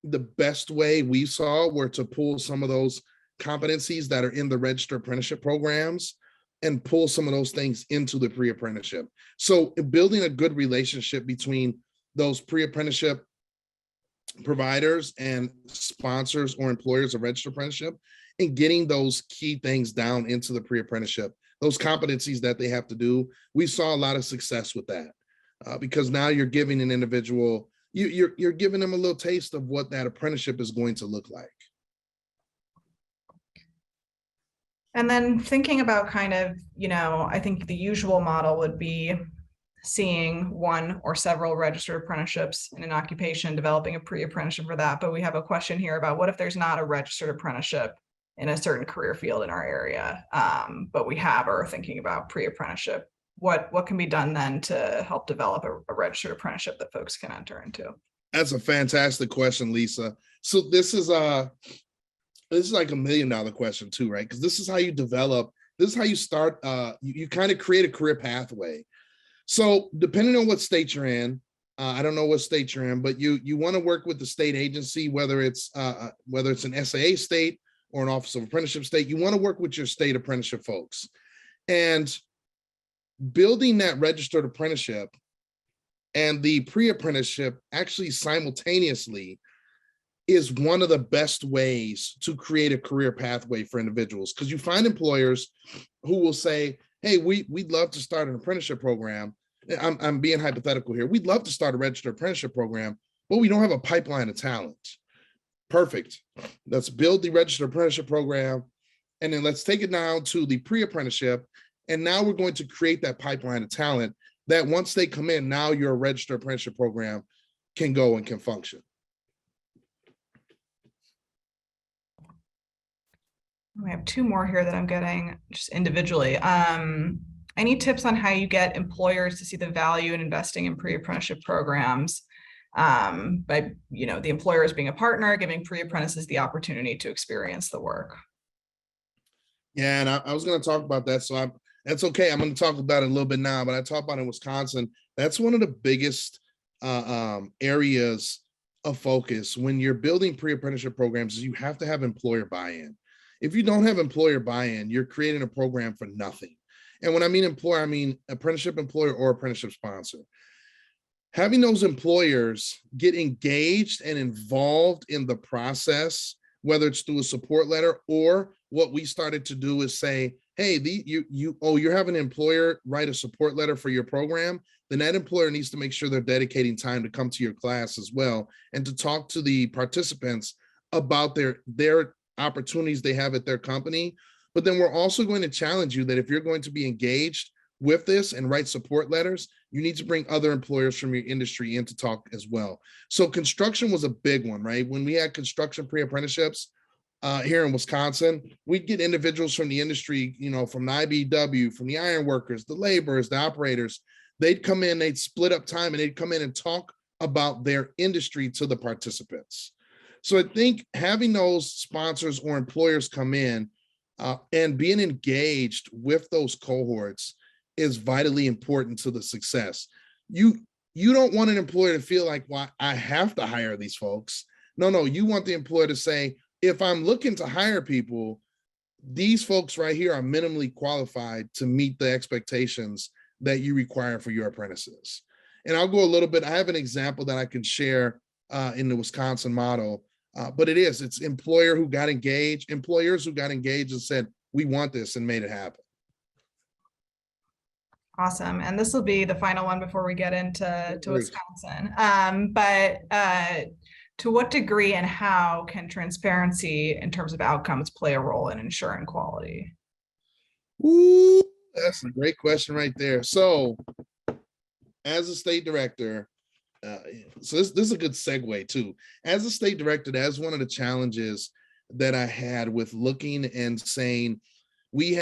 S4: the best way we saw were to pull some of those competencies that are in the registered apprenticeship programs and pull some of those things into the pre-apprenticeship. So building a good relationship between those pre-apprenticeship providers and sponsors or employers of registered apprenticeship, and getting those key things down into the pre-apprenticeship, those competencies that they have to do. We saw a lot of success with that because now you're giving an individual, you're giving them a little taste of what that apprenticeship is going to look like.
S3: And then thinking about kind of, I think the usual model would be seeing one or several registered apprenticeships in an occupation, developing a pre-apprenticeship for that. But we have a question here about what if there's not a registered apprenticeship in a certain career field in our area, but we are thinking about pre-apprenticeship. What can be done then to help develop a registered apprenticeship that folks can enter into?
S4: That's a fantastic question, Lisa. So this is like $1 million question too, right? Because this is how you develop, this is how you start, you kind of create a career pathway. So depending on what state you're in, I don't know what state you're in, but you want to work with the state agency, whether it's an SAA state or an Office of Apprenticeship state. You want to work with your state apprenticeship folks, and building that registered apprenticeship and the pre-apprenticeship actually simultaneously is one of the best ways to create a career pathway for individuals, because you find employers who will say, hey, we'd love to start an apprenticeship program. I'm being hypothetical here. We'd love to start a registered apprenticeship program, but we don't have a pipeline of talent. Perfect. Let's build the registered apprenticeship program, and then let's take it down to the pre-apprenticeship. And now we're going to create that pipeline of talent that once they come in, now your registered apprenticeship program can go and can function.
S3: We have 2 more here that I'm getting just individually. Any tips on how you get employers to see the value in investing in pre-apprenticeship programs by, the employers being a partner, giving pre-apprentices the opportunity to experience the work?
S4: Yeah, and I was going to talk about that. So that's okay. I'm going to talk about it a little bit now, but I talk about it in Wisconsin. That's one of the biggest areas of focus when you're building pre-apprenticeship programs is you have to have employer buy-in. If you don't have employer buy-in, you're creating a program for nothing. And when I mean employer, I mean apprenticeship employer or apprenticeship sponsor. Having those employers get engaged and involved in the process, whether it's through a support letter or what we started to do is say, hey, you're having an employer write a support letter for your program, then that employer needs to make sure they're dedicating time to come to your class as well and to talk to the participants about their opportunities they have at their company. But then we're also going to challenge you that if you're going to be engaged, with this and write support letters, you need to bring other employers from your industry in to talk as well. So construction was a big one, right? When we had construction pre-apprenticeships here in Wisconsin, we'd get individuals from the industry, from the IBEW, from the iron workers, the laborers, the operators. They'd come in, they'd split up time, and they'd come in and talk about their industry to the participants. So I think having those sponsors or employers come in and being engaged with those cohorts is vitally important to the success. You don't want an employer to feel like, well, I have to hire these folks. No, you want the employer to say, if I'm looking to hire people, these folks right here are minimally qualified to meet the expectations that you require for your apprentices. And I'll go a little bit, I have an example that I can share in the Wisconsin model, but it's employers who got engaged and said, we want this, and made it happen.
S3: Awesome. And this will be the final one before we get into Wisconsin. To what degree and how can transparency in terms of outcomes play a role in ensuring quality?
S4: Ooh, that's a great question right there. So as a state director, so this is a good segue too. As a state director, that's one of the challenges that I had with looking and saying, we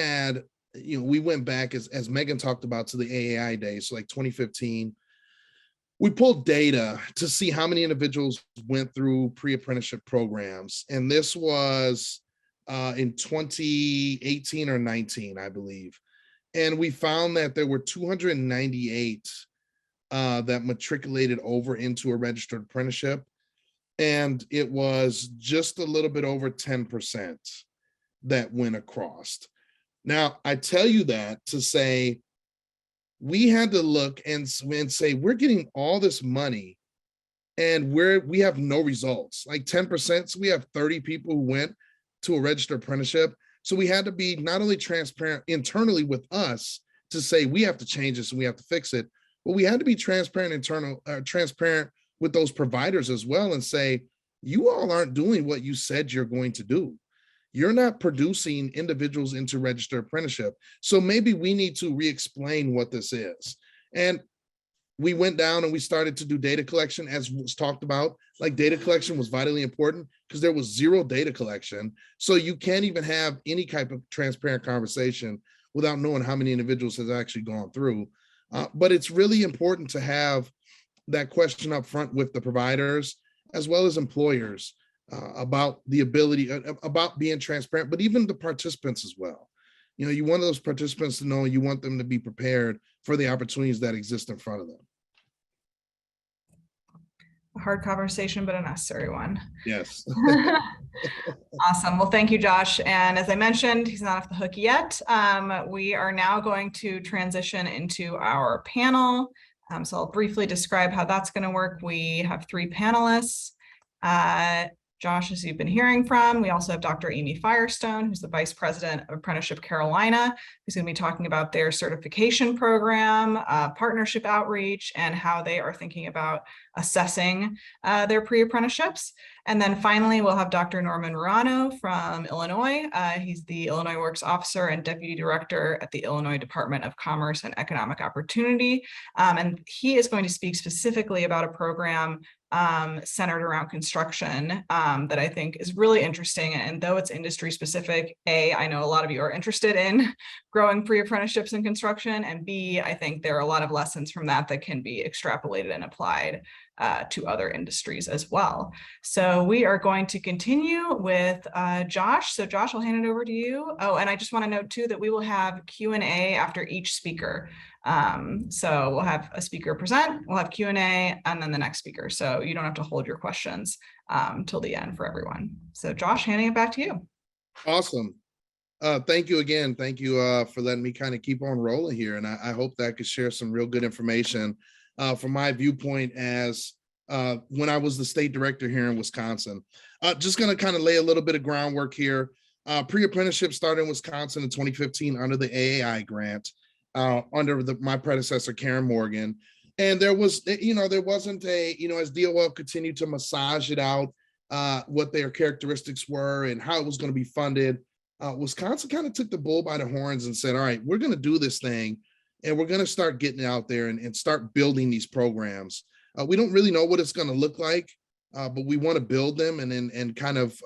S4: went back, as Megan talked about, to the AAI days, so like 2015. We pulled data to see how many individuals went through pre-apprenticeship programs. And this was in 2018 or 19, I believe. And we found that there were 298 that matriculated over into a registered apprenticeship. And it was just a little bit over 10% that went across. Now, I tell you that to say, we had to look and say, we're getting all this money and we have no results, like 10%. So we have 30 people who went to a registered apprenticeship. So we had to be not only transparent internally with us to say, we have to change this and we have to fix it, but we had to be transparent transparent with those providers as well and say, you all aren't doing what you said you're going to do. You're not producing individuals into registered apprenticeship. So maybe we need to re-explain what this is. And we went down and we started to do data collection, as was talked about. Like, data collection was vitally important because there was zero data collection. So you can't even have any type of transparent conversation without knowing how many individuals has actually gone through. But it's really important to have that question up front with the providers as well as employers. About the ability, about being transparent, but even the participants as well. You want those participants to know, you want them to be prepared for the opportunities that exist in front of them.
S3: A hard conversation, but a necessary one.
S4: Yes.
S3: Awesome. Well, thank you, Josh. And as I mentioned, he's not off the hook yet. We are now going to transition into our panel. So I'll briefly describe how that's going to work. We have 3 panelists. Josh, as you've been hearing from, we also have Dr. Amy Firestone, who's the Vice President of Apprenticeship Carolina, who's going to be talking about their certification program, partnership outreach, and how they are thinking about assessing their pre-apprenticeships. And then finally, we'll have Dr. Norman Murano from Illinois. He's the Illinois Works Officer and Deputy Director at the Illinois Department of Commerce and Economic Opportunity. And he is going to speak specifically about a program centered around construction that I think is really interesting. And though it's industry specific, A, I know a lot of you are interested in growing pre-apprenticeships in construction, and B, I think there are a lot of lessons from that that can be extrapolated and applied to other industries as well. So we are going to continue with Josh. So Josh, I'll hand it over to you. Oh, and I just want to note too that we will have Q&A after each speaker. So we'll have a speaker present, we'll have Q&A, and then the next speaker. So you don't have to hold your questions till the end for everyone. So Josh, handing it back to you.
S4: Awesome. Thank you again. Thank you for letting me kind of keep on rolling here. And I hope that I could share some real good information from my viewpoint as when I was the state director here in Wisconsin. Just going to kind of lay a little bit of groundwork here. Pre-apprenticeship started in Wisconsin in 2015 under the AAI grant. Under my predecessor, Karen Morgan. And there was, there wasn't a, as DOL continued to massage it out, what their characteristics were and how it was going to be funded, Wisconsin kind of took the bull by the horns and said, all right, we're going to do this thing. and we're going to start getting out there and start building these programs. We don't really know what it's going to look like, but we want to build them and kind of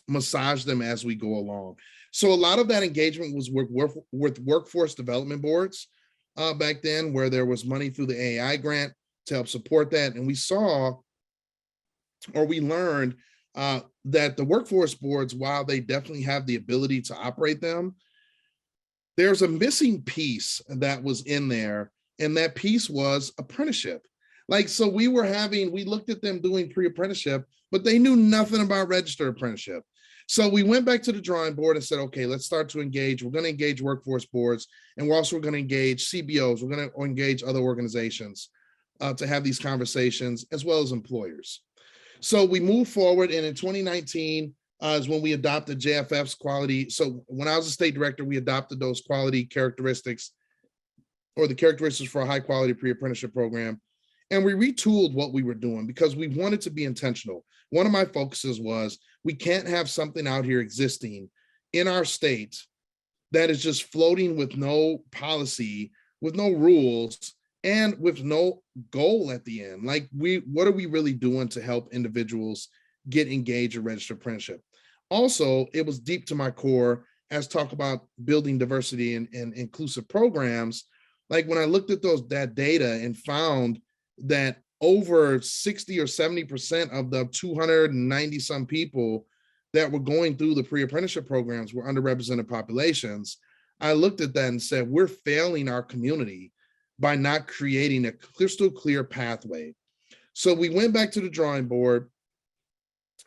S4: massage them as we go along. So a lot of that engagement was with workforce development boards back then, where there was money through the AI grant to help support that. And we saw, or we learned that the workforce boards, while they definitely have the ability to operate them, there's a missing piece that was in there, and that piece was apprenticeship. Like, so we looked at them doing pre-apprenticeship, but they knew nothing about registered apprenticeship. So we went back to the drawing board and said, okay, let's start to engage. We're going to engage workforce boards, and we're also going to engage CBOs. We're going to engage other organizations to have these conversations, as well as employers. So we moved forward, and in 2019 is when we adopted JFF's quality. So when I was a state director, we adopted those quality characteristics, or the characteristics for a high quality pre-apprenticeship program. And we retooled what we were doing because we wanted to be intentional. One of my focuses was, we can't have something out here existing in our state that is just floating with no policy, with no rules, and with no goal at the end. Like, what are we really doing to help individuals get engaged in registered apprenticeship? Also, it was deep to my core as talk about building diversity and inclusive programs. Like, when I looked at that data and found that over 60 or 70% of the 290 some people that were going through the pre-apprenticeship programs were underrepresented populations, I looked at that and said, we're failing our community by not creating a crystal clear pathway. So we went back to the drawing board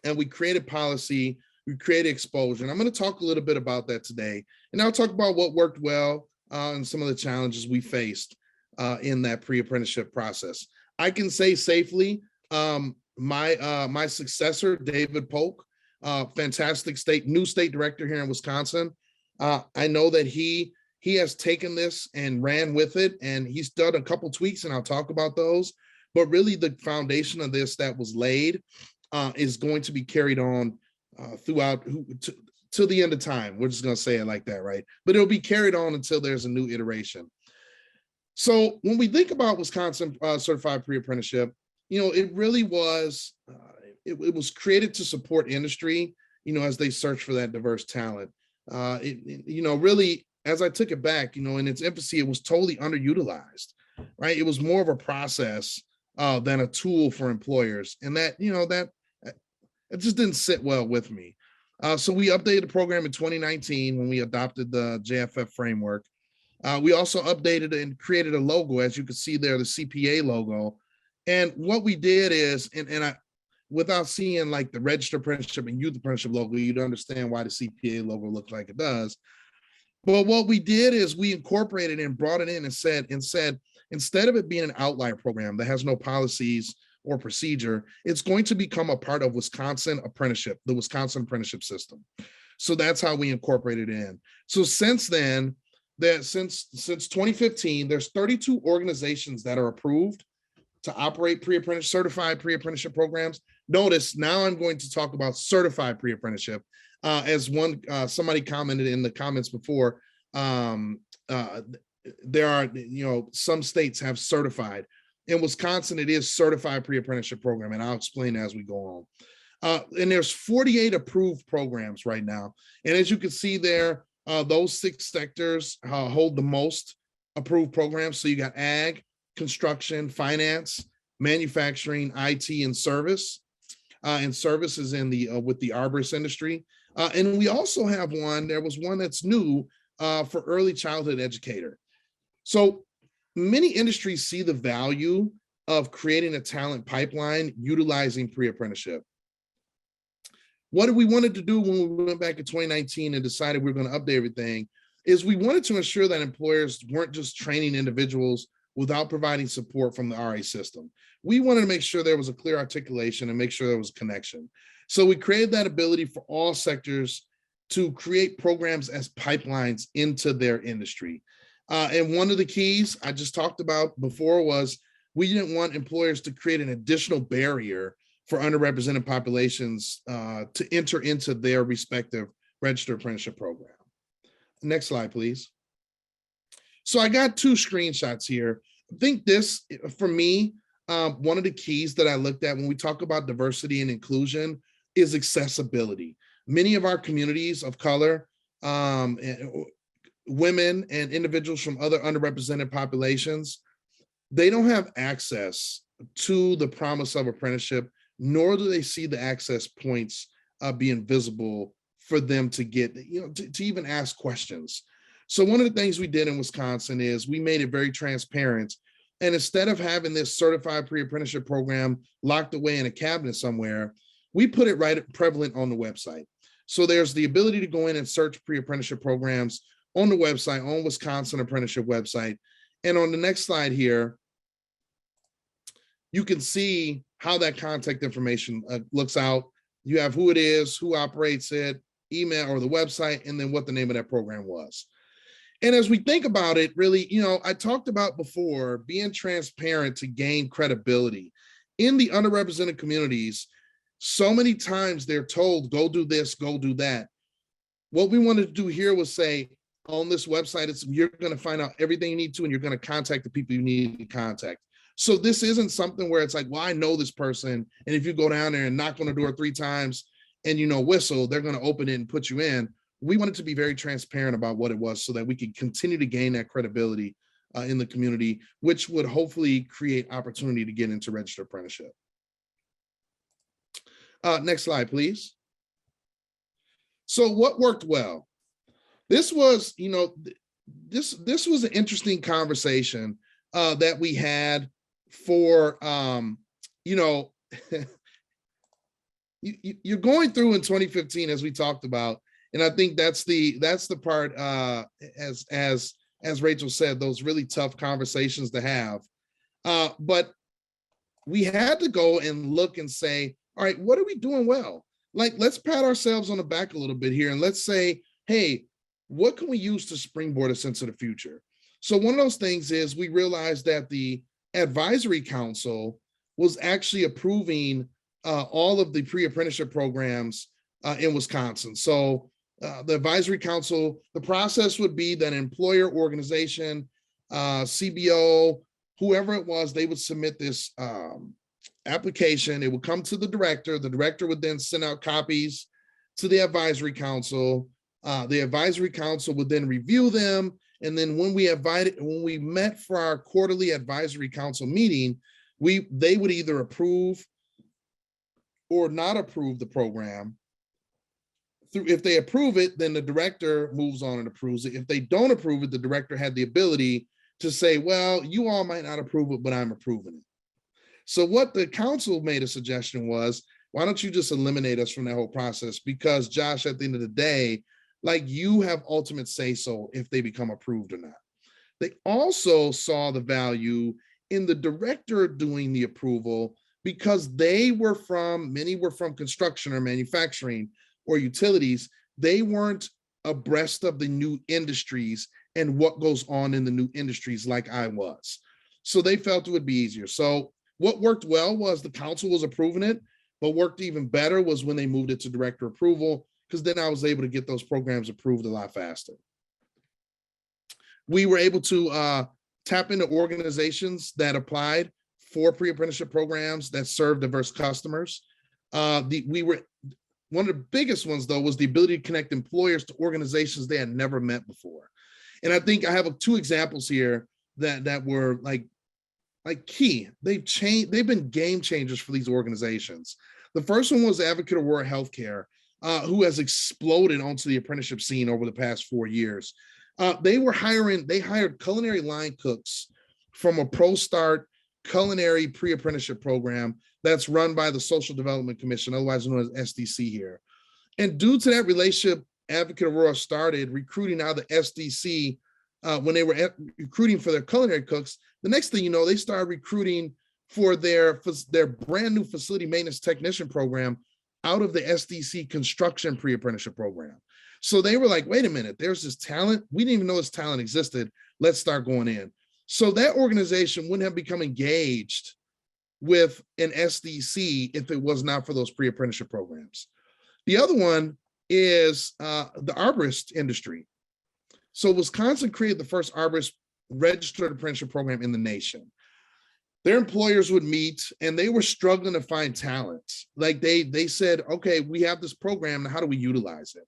S4: and we created policy, we created exposure. And I'm going to talk a little bit about that today. And I'll talk about what worked well and some of the challenges we faced in that pre-apprenticeship process. I can say safely, my successor, David Polk, fantastic new state director here in Wisconsin. I know that he has taken this and ran with it, and he's done a couple tweaks, and I'll talk about those. But really, the foundation of this that was laid is going to be carried on throughout till the end of time. We're just going to say it like that, right? But it'll be carried on until there's a new iteration. So when we think about Wisconsin certified pre-apprenticeship, it really was, it was created to support industry, as they search for that diverse talent. Really, as I took it back, in its infancy, it was totally underutilized, right? It was more of a process than a tool for employers. And that, it just didn't sit well with me. So we updated the program in 2019 when we adopted the JFF framework. We also updated and created a logo, as you can see there, the CPA logo. And what we did is, without seeing like the registered apprenticeship and youth apprenticeship logo, you'd understand why the CPA logo looks like it does. But what we did is we incorporated and brought it in and said, instead of it being an outlier program that has no policies or procedure, it's going to become a part of Wisconsin apprenticeship, the Wisconsin apprenticeship system. So that's how we incorporated it in. So since then, since 2015, there's 32 organizations that are approved to operate certified pre-apprenticeship programs. Notice now I'm going to talk about certified pre-apprenticeship. As somebody commented in the comments before, there are, some states have certified. In Wisconsin, it is certified pre-apprenticeship program, and I'll explain as we go on. And there's 48 approved programs right now. And as you can see there, those 6 sectors hold the most approved programs. So you got ag, construction, finance, manufacturing, IT, and service. And service is in the with the arborist industry. And we also have there was one that's new for early childhood educator. So many industries see the value of creating a talent pipeline utilizing pre-apprenticeship. What we wanted to do when we went back in 2019 and decided we were going to update everything is we wanted to ensure that employers weren't just training individuals without providing support from the RA system. We wanted to make sure there was a clear articulation and make sure there was a connection. So we created that ability for all sectors to create programs as pipelines into their industry. And one of the keys I just talked about before was we didn't want employers to create an additional barrier for underrepresented populations to enter into their respective registered apprenticeship program. Next slide, please. So I got two screenshots here. I think this, for me, one of the keys that I looked at when we talk about diversity and inclusion is accessibility. Many of our communities of color, women and individuals from other underrepresented populations, they don't have access to the promise of apprenticeship, nor do they see the access points being visible for them to get, to even ask questions. So one of the things we did in Wisconsin is we made it very transparent. And instead of having this certified pre-apprenticeship program locked away in a cabinet somewhere, we put it right prevalent on the website. So there's the ability to go in and search pre-apprenticeship programs on the website, on Wisconsin Apprenticeship website. And on the next slide here, you can see how that contact information looks out. You have who it is, who operates it, email or the website, and then what the name of that program was. And as we think about it, really, I talked about before being transparent to gain credibility. In the underrepresented communities, so many times they're told, go do this, go do that. What we wanted to do here was say, on this website, you're going to find out everything you need to, and you're going to contact the people you need to contact. So this isn't something where it's like, well, I know this person, and if you go down there and knock on the door 3 times and whistle, they're going to open it and put you in. We wanted to be very transparent about what it was so that we could continue to gain that credibility in the community, which would hopefully create opportunity to get into registered apprenticeship. Next slide, please. So what worked well? This was, this was an interesting conversation that we had for, you're going through in 2015, as we talked about. And I think that's the part, as Rachel said, those really tough conversations to have. But we had to go and look and say, all right, what are we doing well? Like, let's pat ourselves on the back a little bit here. And let's say, hey, what can we use to springboard us into the future? So one of those things is we realized that the advisory council was actually approving all of the pre-apprenticeship programs in Wisconsin. So the advisory council, the process would be that an employer organization, CBO, whoever it was, they would submit this application. It would come to the director. The director would then send out copies to the advisory council. The advisory council would then review them. And then when we met for our quarterly advisory council meeting, they would either approve or not approve the program. If they approve it, then the director moves on and approves it. If they don't approve it, the director had the ability to say, well, you all might not approve it, but I'm approving it. So what the council made a suggestion was, why don't you just eliminate us from that whole process? Because Josh, at the end of the day, like, you have ultimate say so if they become approved or not. They also saw the value in the director doing the approval because many were from construction or manufacturing or utilities. They weren't abreast of the new industries and what goes on in the new industries like I was. So they felt it would be easier. So what worked well was the council was approving it, but worked even better was when they moved it to director approval, because then I was able to get those programs approved a lot faster. We were able to tap into organizations that applied for pre-apprenticeship programs that serve diverse customers. One of the biggest ones, though, was the ability to connect employers to organizations they had never met before. And I think I have 2 examples here that were like key. They've been game changers for these organizations. The first one was Advocate Aurora Healthcare, who has exploded onto the apprenticeship scene over the past 4 years. They hired culinary line cooks from a ProStart culinary pre-apprenticeship program that's run by the Social Development Commission, otherwise known as SDC here. And due to that relationship, Advocate Aurora started recruiting out of the SDC when they were recruiting for their culinary cooks. The next thing you know, they started recruiting for their brand new facility maintenance technician program out of the SDC construction pre-apprenticeship program. So they were like, wait a minute, there's this talent. We didn't even know this talent existed. Let's start going in. So that organization wouldn't have become engaged with an SDC if it was not for those pre-apprenticeship programs. The other one is the arborist industry. So Wisconsin created the first arborist registered apprenticeship program in the nation. Their employers would meet and they were struggling to find talent. Like they said, okay, we have this program, now how do we utilize it?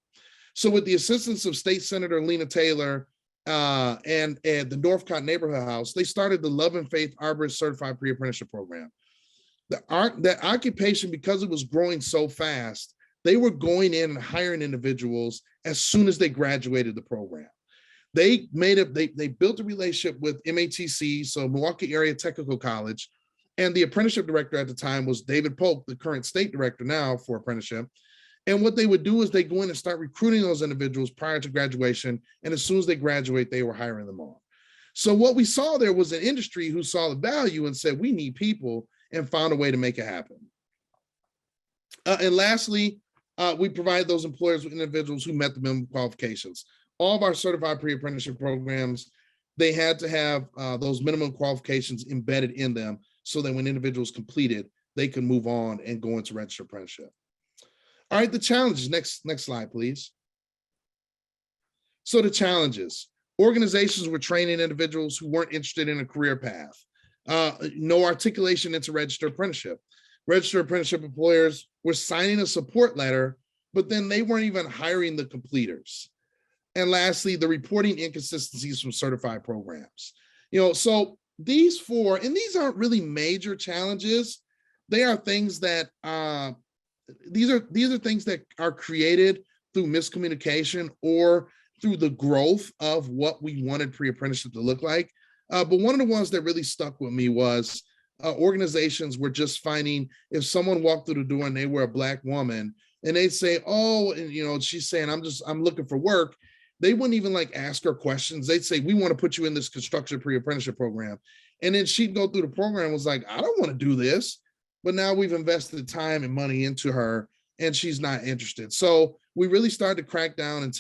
S4: So with the assistance of State Senator Lena Taylor and the Northcott Neighborhood House, they started the Love and Faith Arborist Certified Pre-Apprenticeship Program. That occupation, because it was growing so fast, they were going in and hiring individuals as soon as they graduated the program. They built a relationship with MATC, so Milwaukee Area Technical College, and the apprenticeship director at the time was David Polk, the current state director now for apprenticeship. And what they would do is they go in and start recruiting those individuals prior to graduation, and as soon as they graduate, they were hiring them on. So what we saw there was an industry who saw the value and said, we need people, and found a way to make it happen. And lastly, we provide those employers with individuals who met the minimum qualifications. All of our certified pre-apprenticeship programs, they had to have those minimum qualifications embedded in them so that when individuals completed, they could move on and go into registered apprenticeship. All right, the challenges. Next slide, please. So the challenges. Organizations were training individuals who weren't interested in a career path. No articulation into registered apprenticeship. Registered apprenticeship employers were signing a support letter, but then they weren't even hiring the completers. And lastly, the reporting inconsistencies from certified programs. So these four, and these aren't really major challenges. They are things that these are things that are created through miscommunication or through the growth of what we wanted pre-apprenticeship to look like. But one of the ones that really stuck with me was organizations were just finding if someone walked through the door and they were a Black woman and they'd say, oh, and she's saying, I'm looking for work. They wouldn't even ask her questions. They'd say, we want to put you in this construction pre-apprenticeship program. And then she'd go through the program and was like, I don't want to do this. But now we've invested time and money into her and she's not interested. So we really started to crack down and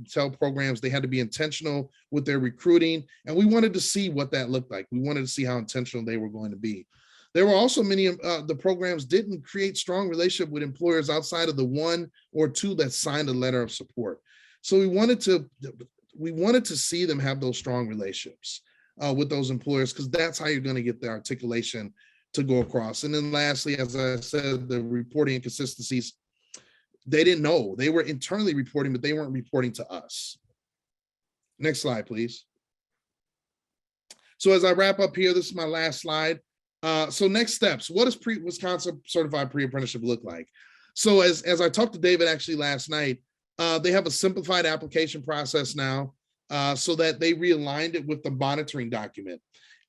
S4: tell programs they had to be intentional with their recruiting. And we wanted to see what that looked like. We wanted to see how intentional they were going to be. There were also many of the programs didn't create strong relationship with employers outside of the one or two that signed a letter of support. So we wanted to see them have those strong relationships with those employers, because that's how you're going to get the articulation to go across. And then lastly, as I said, the reporting inconsistencies, they didn't know. They were internally reporting, but they weren't reporting to us. Next slide, please. So as I wrap up here, this is my last slide. So next steps, what does Wisconsin Certified Pre-Apprenticeship look like? So as I talked to David actually last night, they have a simplified application process now so that they realigned it with the monitoring document.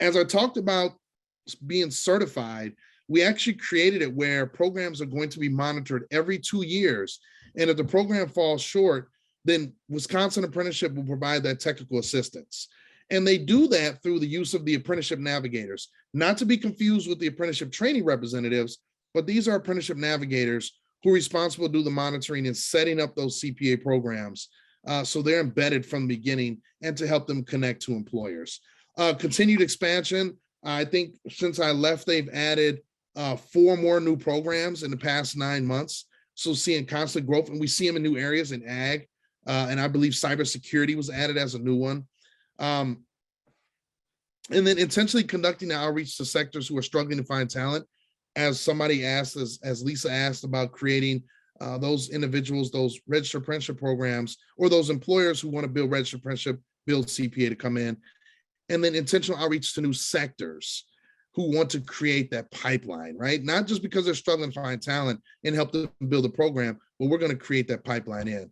S4: As I talked about being certified, we actually created it where programs are going to be monitored every 2 years. And if the program falls short, then Wisconsin Apprenticeship will provide that technical assistance. And they do that through the use of the apprenticeship navigators, not to be confused with the apprenticeship training representatives, but these are apprenticeship navigators who are responsible to do the monitoring and setting up those CPA programs. So they're embedded from the beginning and to help them connect to employers. Continued expansion. I think since I left, they've added 4 more new programs in the past 9 months. So seeing constant growth, and we see them in new areas in ag, and I believe cybersecurity was added as a new one. And then intentionally conducting the outreach to sectors who are struggling to find talent. As somebody asked, as Lisa asked about creating those individuals, those registered apprenticeship programs, or those employers who want to build registered apprenticeship, build CPA to come in. And then intentional outreach to new sectors who want to create that pipeline, right? Not just because they're struggling to find talent and help them build a program, but we're going to create that pipeline in.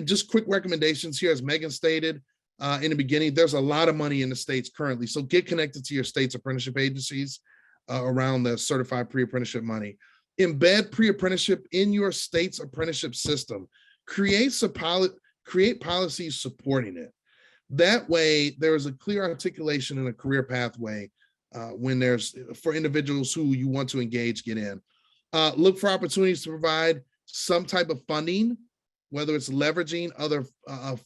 S4: Just quick recommendations here, as Megan stated in the beginning, there's a lot of money in the states currently. So get connected to your state's apprenticeship agencies around the certified pre-apprenticeship money. Embed pre-apprenticeship in your state's apprenticeship system. Create policies supporting it. That way, there is a clear articulation and a career pathway when there's for individuals who you want to engage, get in. Look for opportunities to provide some type of funding, whether it's leveraging other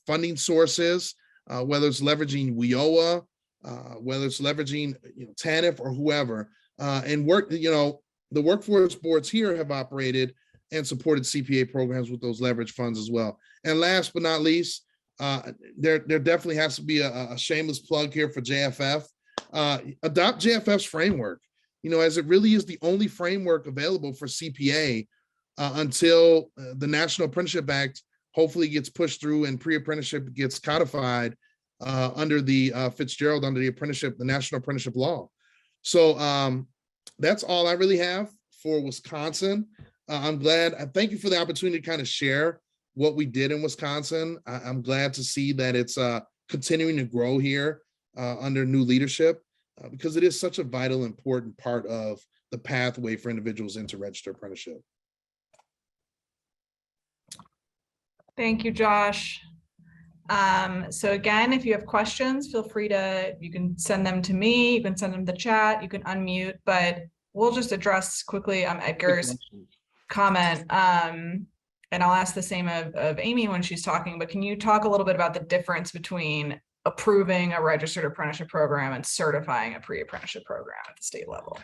S4: funding sources, whether it's leveraging WIOA, whether it's leveraging TANF or whoever, and work. The workforce boards here have operated and supported CPA programs with those leverage funds as well. And last but not least, There definitely has to be a shameless plug here for JFF. Adopt JFF's framework, as it really is the only framework available for CPA until the National Apprenticeship Act hopefully gets pushed through and pre-apprenticeship gets codified under the Fitzgerald, under the National Apprenticeship Law. So that's all I really have for Wisconsin. I'm glad. Thank you for the opportunity to kind of share what we did in Wisconsin. I'm glad to see that it's continuing to grow here under new leadership because it is such a vital, important part of the pathway for individuals into registered apprenticeship.
S3: Thank you, Josh. So again, if you have questions, feel free you can send them to me, you can send them to the chat, you can unmute, but we'll just address quickly Edgar's comment. And I'll ask the same of Amy when she's talking, but can you talk a little bit about the difference between approving a registered apprenticeship program and certifying a pre-apprenticeship program at the state level?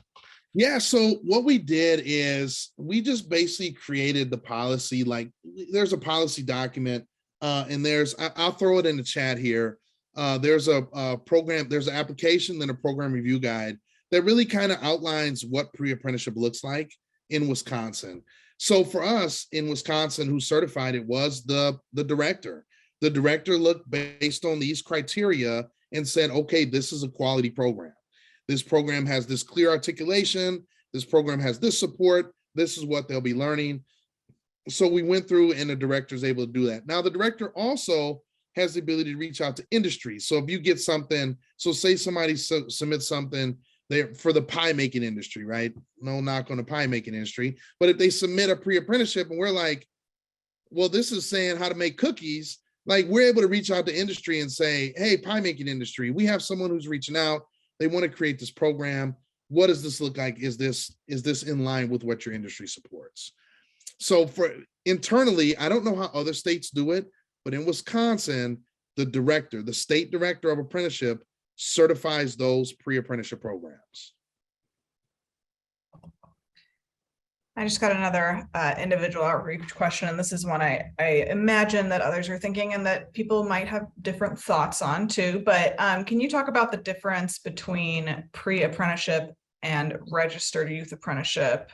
S4: Yeah, so what we did is we just basically created the policy, like there's a policy document and I'll throw it in the chat here. There's a program, there's an application, then a program review guide that really kind of outlines what pre-apprenticeship looks like in Wisconsin. So for us in Wisconsin, who certified it was the director. The director looked based on these criteria and said, okay, this is a quality program. This program has this clear articulation. This program has this support. This is what they'll be learning. So we went through and the director is able to do that. Now the director also has the ability to reach out to industry. So if you get something, so say somebody submits something there for the pie making industry, right? No knock on the pie making industry. But if they submit a pre-apprenticeship and we're like, well, this is saying how to make cookies, like we're able to reach out to industry and say, hey, pie making industry, we have someone who's reaching out. They want to create this program. What does this look like? Is this in line with what your industry supports? So for internally, I don't know how other states do it, but in Wisconsin, the state director of apprenticeship certifies those pre-apprenticeship programs.
S3: I just got another individual outreach question, and this is one I imagine that others are thinking and that people might have different thoughts on too, but can you talk about the difference between pre-apprenticeship and registered youth apprenticeship?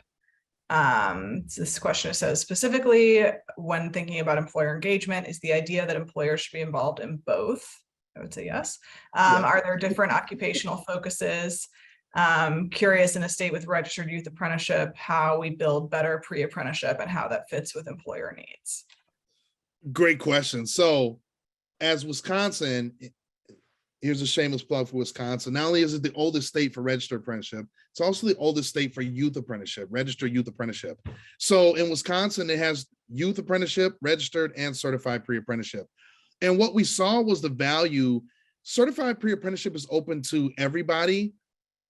S3: This question says, specifically when thinking about employer engagement, is the idea that employers should be involved in both? I would say yes.
S4: Yeah.
S3: Are there different occupational focuses? Curious in a state with registered youth apprenticeship, how we build better pre-apprenticeship and how that fits with employer needs.
S4: Great question. So as Wisconsin, here's a shameless plug for Wisconsin. Not only is it the oldest state for registered apprenticeship, it's also the oldest state for youth apprenticeship, registered youth apprenticeship. So in Wisconsin, it has youth apprenticeship, registered and certified pre-apprenticeship. And what we saw was the value. Certified pre-apprenticeship is open to everybody,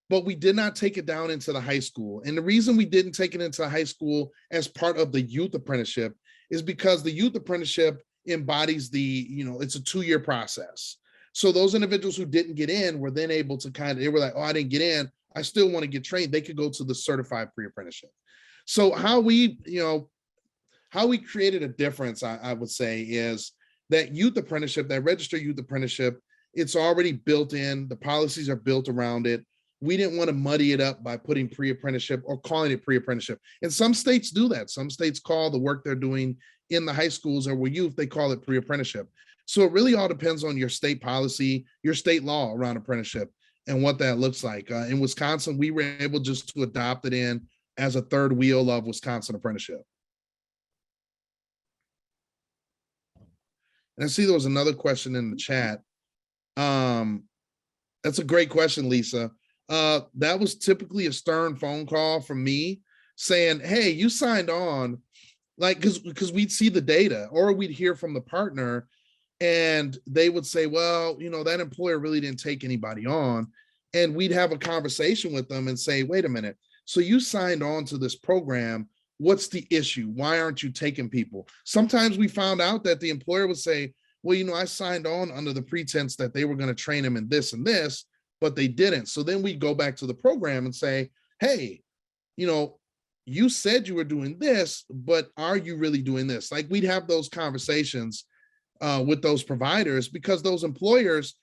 S4: but we did not take it down into the high school. And the reason we didn't take it into high school as part of the youth apprenticeship is because the youth apprenticeship embodies it's a 2-year process. So those individuals who didn't get in were then able to they were like, oh, I didn't get in, I still want to get trained. They could go to the certified pre-apprenticeship. So how we created a difference, I would say, is that youth apprenticeship, that registered youth apprenticeship, it's already built in, the policies are built around it. We didn't want to muddy it up by putting pre-apprenticeship or calling it pre-apprenticeship. And some states do that. Some states call the work they're doing in the high schools or with youth, they call it pre-apprenticeship. So it really all depends on your state policy, your state law around apprenticeship and what that looks like. In Wisconsin, we were able just to adopt it in as a third wheel of Wisconsin apprenticeship. And I see there was another question in the chat. That's a great question, Lisa. That was typically a stern phone call from me saying, hey, you signed on, like, because we'd see the data or we'd hear from the partner and they would say, well, that employer really didn't take anybody on. And we'd have a conversation with them and say, wait a minute, so you signed on to this program. What's the issue? Why aren't you taking people? Sometimes we found out that the employer would say, well, I signed on under the pretense that they were going to train them in this and this, but they didn't. So then we go back to the program and say, hey, you said you were doing this, but are you really doing this? Like we'd have those conversations with those providers, because those employers,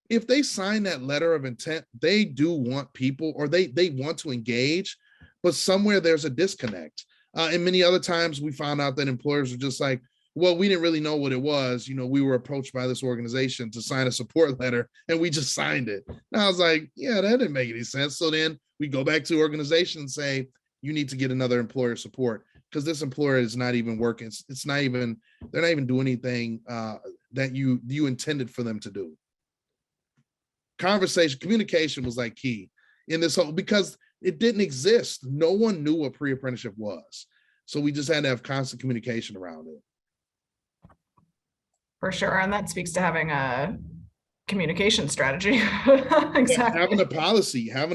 S4: if they sign that letter of intent, they do want people, or they want to engage, but somewhere there's a disconnect. And many other times we found out that employers are just like, well, we didn't really know what it was. You know, we were approached by this organization to sign a support letter and we just signed it. And I was like, yeah, that didn't make any sense. So then we go back to the organization and say, you need to get another employer support, because this employer is not even working. It's not even, they're not even doing anything that you intended for them to do. Communication was like key in this whole, because it didn't exist. No one knew what pre-apprenticeship was. So we just had to have constant communication around it.
S3: For sure. And that speaks to having a communication strategy. Exactly.
S4: Having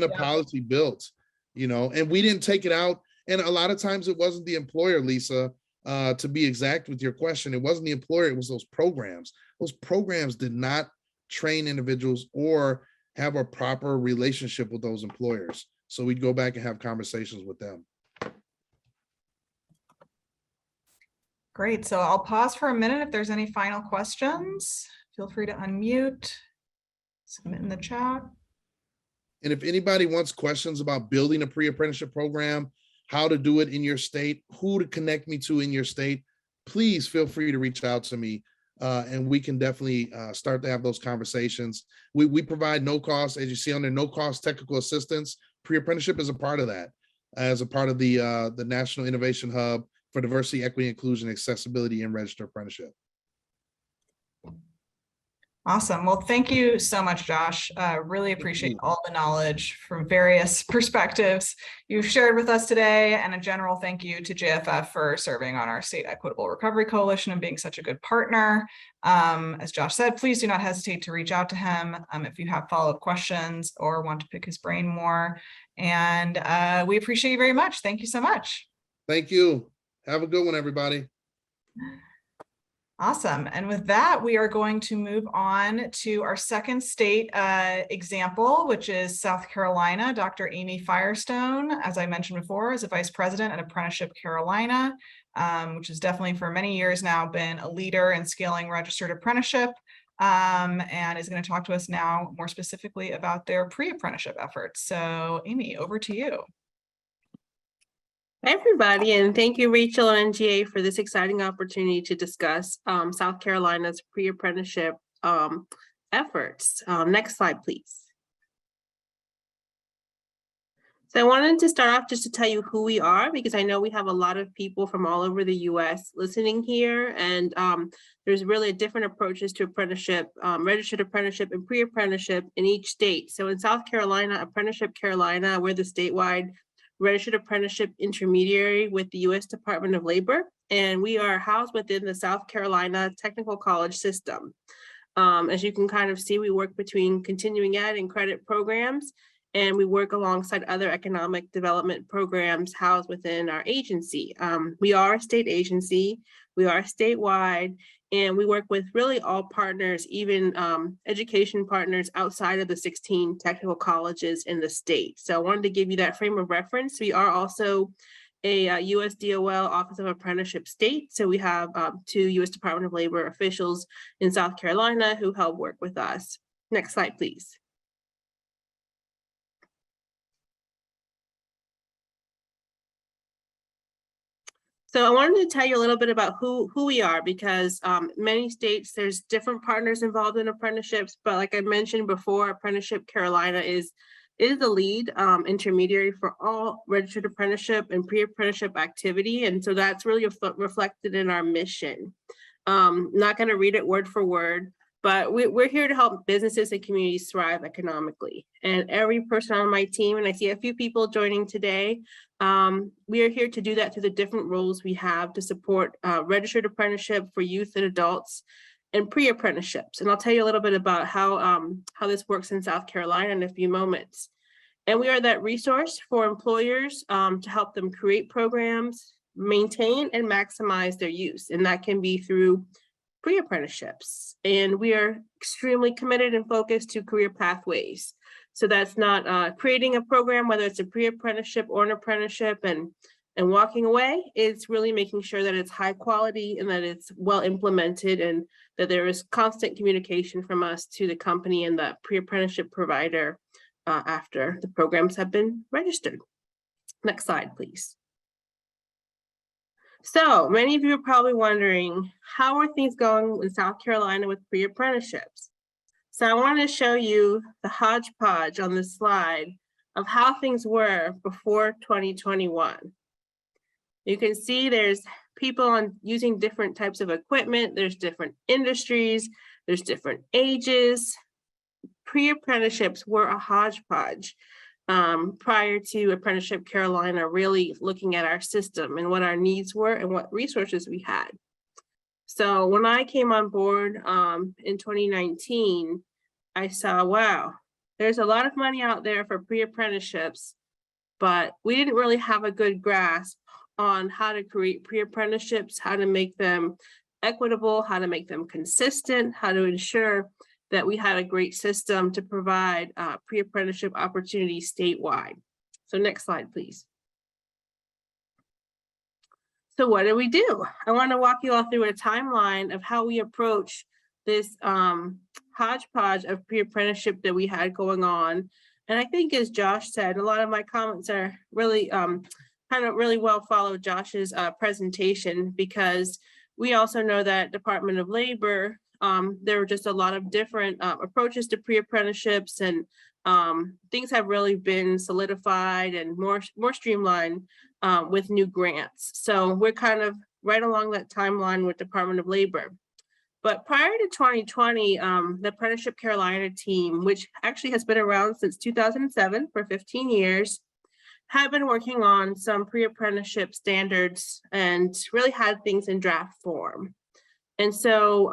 S4: a policy built, you know, and we didn't take it out. And a lot of times it wasn't the employer, Lisa, to be exact with your question. It wasn't the employer, it was those programs. Those programs did not train individuals or have a proper relationship with those employers. So we'd go back and have conversations with them.
S3: Great. So I'll pause for a minute. If there's any final questions, feel free to unmute, submit in the chat.
S4: And if anybody wants questions about building a pre-apprenticeship program, how to do it in your state, who to connect me to in your state, please feel free to reach out to me. And we can definitely start to have those conversations. We provide no cost, as you see under no cost technical assistance. Pre-apprenticeship is a part of that, as a part of the National Innovation Hub for Diversity, Equity, Inclusion, Accessibility, and Registered Apprenticeship.
S3: Awesome. Well, thank you so much, Josh. Really appreciate all the knowledge from various perspectives you've shared with us today, and a general thank you to JFF for serving on our State Equitable Recovery Coalition and being such a good partner. As Josh said, please do not hesitate to reach out to him if you have follow-up questions or want to pick his brain more. And we appreciate you very much. Thank you so much.
S4: Thank you. Have a good one, everybody.
S3: Awesome. And with that, we are going to move on to our second state example, which is South Carolina. Dr. Amy Firestone, as I mentioned before, is a vice president at Apprenticeship Carolina, which has definitely for many years now been a leader in scaling registered apprenticeship, and is going to talk to us now more specifically about their pre-apprenticeship efforts. So Amy, over to you.
S5: Hi, everybody, and thank you, Rachel and NGA, for this exciting opportunity to discuss South Carolina's pre-apprenticeship efforts. Next slide, please. So I wanted to start off just to tell you who we are, because I know we have a lot of people from all over the U.S. listening here, and there's really different approaches to apprenticeship, registered apprenticeship and pre-apprenticeship in each state. So in South Carolina, Apprenticeship Carolina, we're the statewide registered apprenticeship intermediary with the U.S. Department of Labor, and we are housed within the South Carolina Technical College system. As you can kind of see, we work between continuing ed and credit programs, and we work alongside other economic development programs housed within our agency. We are a state agency, we are statewide, and we work with really all partners, even education partners outside of the 16 technical colleges in the state. So I wanted to give you that frame of reference. We are also a USDOL Office of Apprenticeship state. So we have 2 U.S. Department of Labor officials in South Carolina who help work with us. Next slide, please. So I wanted to tell you a little bit about who we are, because many states, there's different partners involved in apprenticeships, but like I mentioned before, Apprenticeship Carolina is the lead intermediary for all registered apprenticeship and pre-apprenticeship activity. And so that's really reflected in our mission. Not going to read it word for word, but we're here to help businesses and communities thrive economically. And every person on my team, and I see a few people joining today, we are here to do that through the different roles we have to support registered apprenticeship for youth and adults and pre-apprenticeships. And I'll tell you a little bit about how this works in South Carolina in a few moments. And we are that resource for employers to help them create programs, maintain and maximize their use. And that can be through pre-apprenticeships. And we are extremely committed and focused to career pathways. So that's not creating a program, whether it's a pre-apprenticeship or an apprenticeship, and And walking away is really making sure that it's high quality and that it's well implemented and that there is constant communication from us to the company and the pre-apprenticeship provider after the programs have been registered. Next slide, please. So many of you are probably wondering, how are things going in South Carolina with pre-apprenticeships? So I want to show you the hodgepodge on this slide of how things were before 2021. You can see there's people using different types of equipment, there's different industries, there's different ages. Pre-apprenticeships were a hodgepodge prior to Apprenticeship Carolina really looking at our system and what our needs were and what resources we had. So when I came on board in 2019, I saw, wow, there's a lot of money out there for pre-apprenticeships, but we didn't really have a good grasp on how to create pre-apprenticeships, how to make them equitable, how to make them consistent, how to ensure that we had a great system to provide pre-apprenticeship opportunities statewide. So next slide, please. So what do? I want to walk you all through a timeline of how we approach this hodgepodge of pre-apprenticeship that we had going on. And I think, as Josh said, a lot of my comments are really kind of really well followed Josh's presentation, because we also know that Department of Labor, there were just a lot of different approaches to pre-apprenticeships, and things have really been solidified and more streamlined with new grants. So we're kind of right along that timeline with Department of Labor. But prior to 2020, the Apprenticeship Carolina team, which actually has been around since 2007 for 15 years, have been working on some pre-apprenticeship standards and really had things in draft form. And so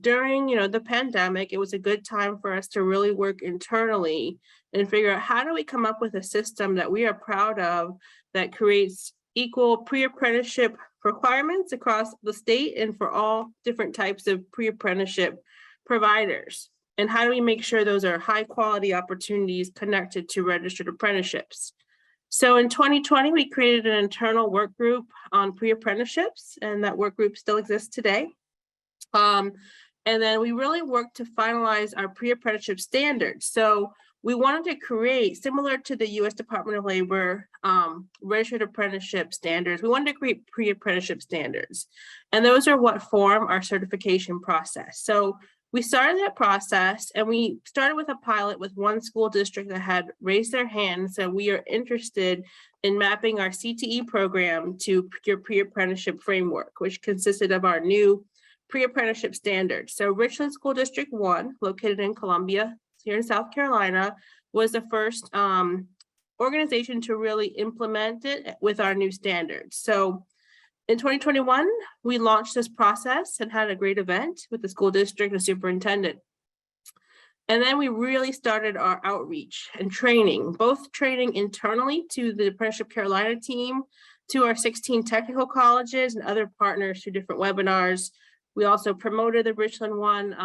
S5: during the pandemic, it was a good time for us to really work internally and figure out, how do we come up with a system that we are proud of that creates equal pre-apprenticeship requirements across the state and for all different types of pre-apprenticeship providers? And how do we make sure those are high quality opportunities connected to registered apprenticeships? So in 2020, we created an internal work group on pre-apprenticeships, and that work group still exists today. And then we really worked to finalize our pre-apprenticeship standards. So we wanted to create, similar to the U.S. Department of Labor registered apprenticeship standards, we wanted to create pre-apprenticeship standards. And those are what form our certification process. So we started that process, and we started with a pilot with one school district that had raised their hand and said, we are interested in mapping our CTE program to your pre-apprenticeship framework, which consisted of our new pre-apprenticeship standards. So Richland School District 1, located in Columbia, here in South Carolina, was the first organization to really implement it with our new standards. So in 2021, we launched this process and had a great event with the school district and superintendent. And then we really started our outreach and training, both training internally to the Apprenticeship Carolina team, to our 16 technical colleges and other partners through different webinars. We also promoted the Richland One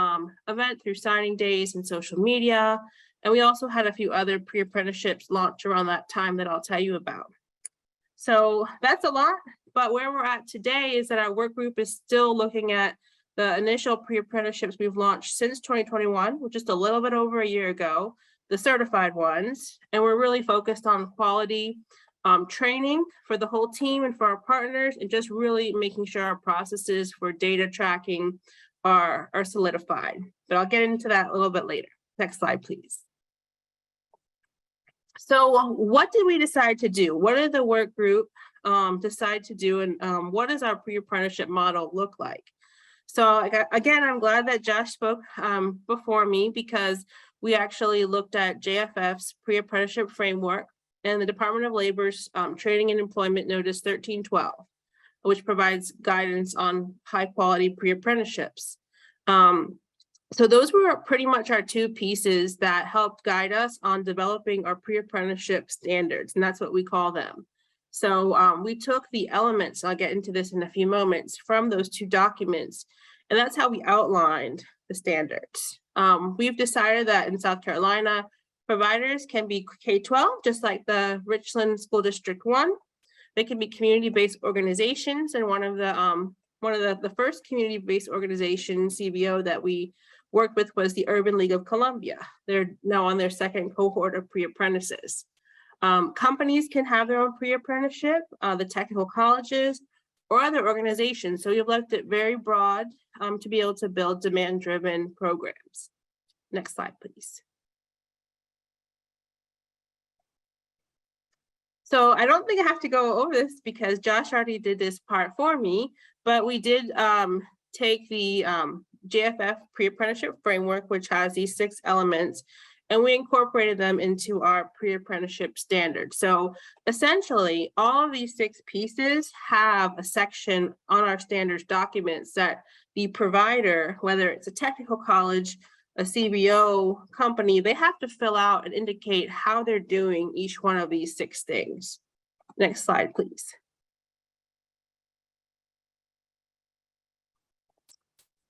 S5: event through signing days and social media. And we also had a few other pre-apprenticeships launch around that time that I'll tell you about. So that's a lot, but where we're at today is that our work group is still looking at the initial pre-apprenticeships we've launched since 2021, which is just a little bit over a year ago, the certified ones. And we're really focused on quality training for the whole team and for our partners, and just really making sure our processes for data tracking are solidified. But I'll get into that a little bit later. Next slide, please. So what did we decide to do? What did the work group decide to do? And what does our pre-apprenticeship model look like? So again, I'm glad that Josh spoke before me, because we actually looked at JFF's pre-apprenticeship framework and the Department of Labor's Training and Employment Notice 1312, which provides guidance on high quality pre-apprenticeships. So those were pretty much our two pieces that helped guide us on developing our pre-apprenticeship standards, and that's what we call them. So we took the elements, I'll get into this in a few moments, from those two documents, and that's how we outlined the standards. We've decided that in South Carolina, providers can be K-12, just like the Richland School District 1. They can be community-based organizations, and one of the first community-based organization CBO that we worked with was the Urban League of Columbia. They're now on their second cohort of pre-apprentices. Companies can have their own pre-apprenticeship, the technical colleges, or other organizations. So you've left it very broad to be able to build demand-driven programs. Next slide, please. So I don't think I have to go over this because Josh already did this part for me, but we did take the JFF pre-apprenticeship framework, which has these 6 elements, and we incorporated them into our pre-apprenticeship standard. So essentially, all of these 6 pieces have a section on our standards documents that the provider, whether it's a technical college, a CBO company, they have to fill out and indicate how they're doing each one of these 6 things. Next slide, please.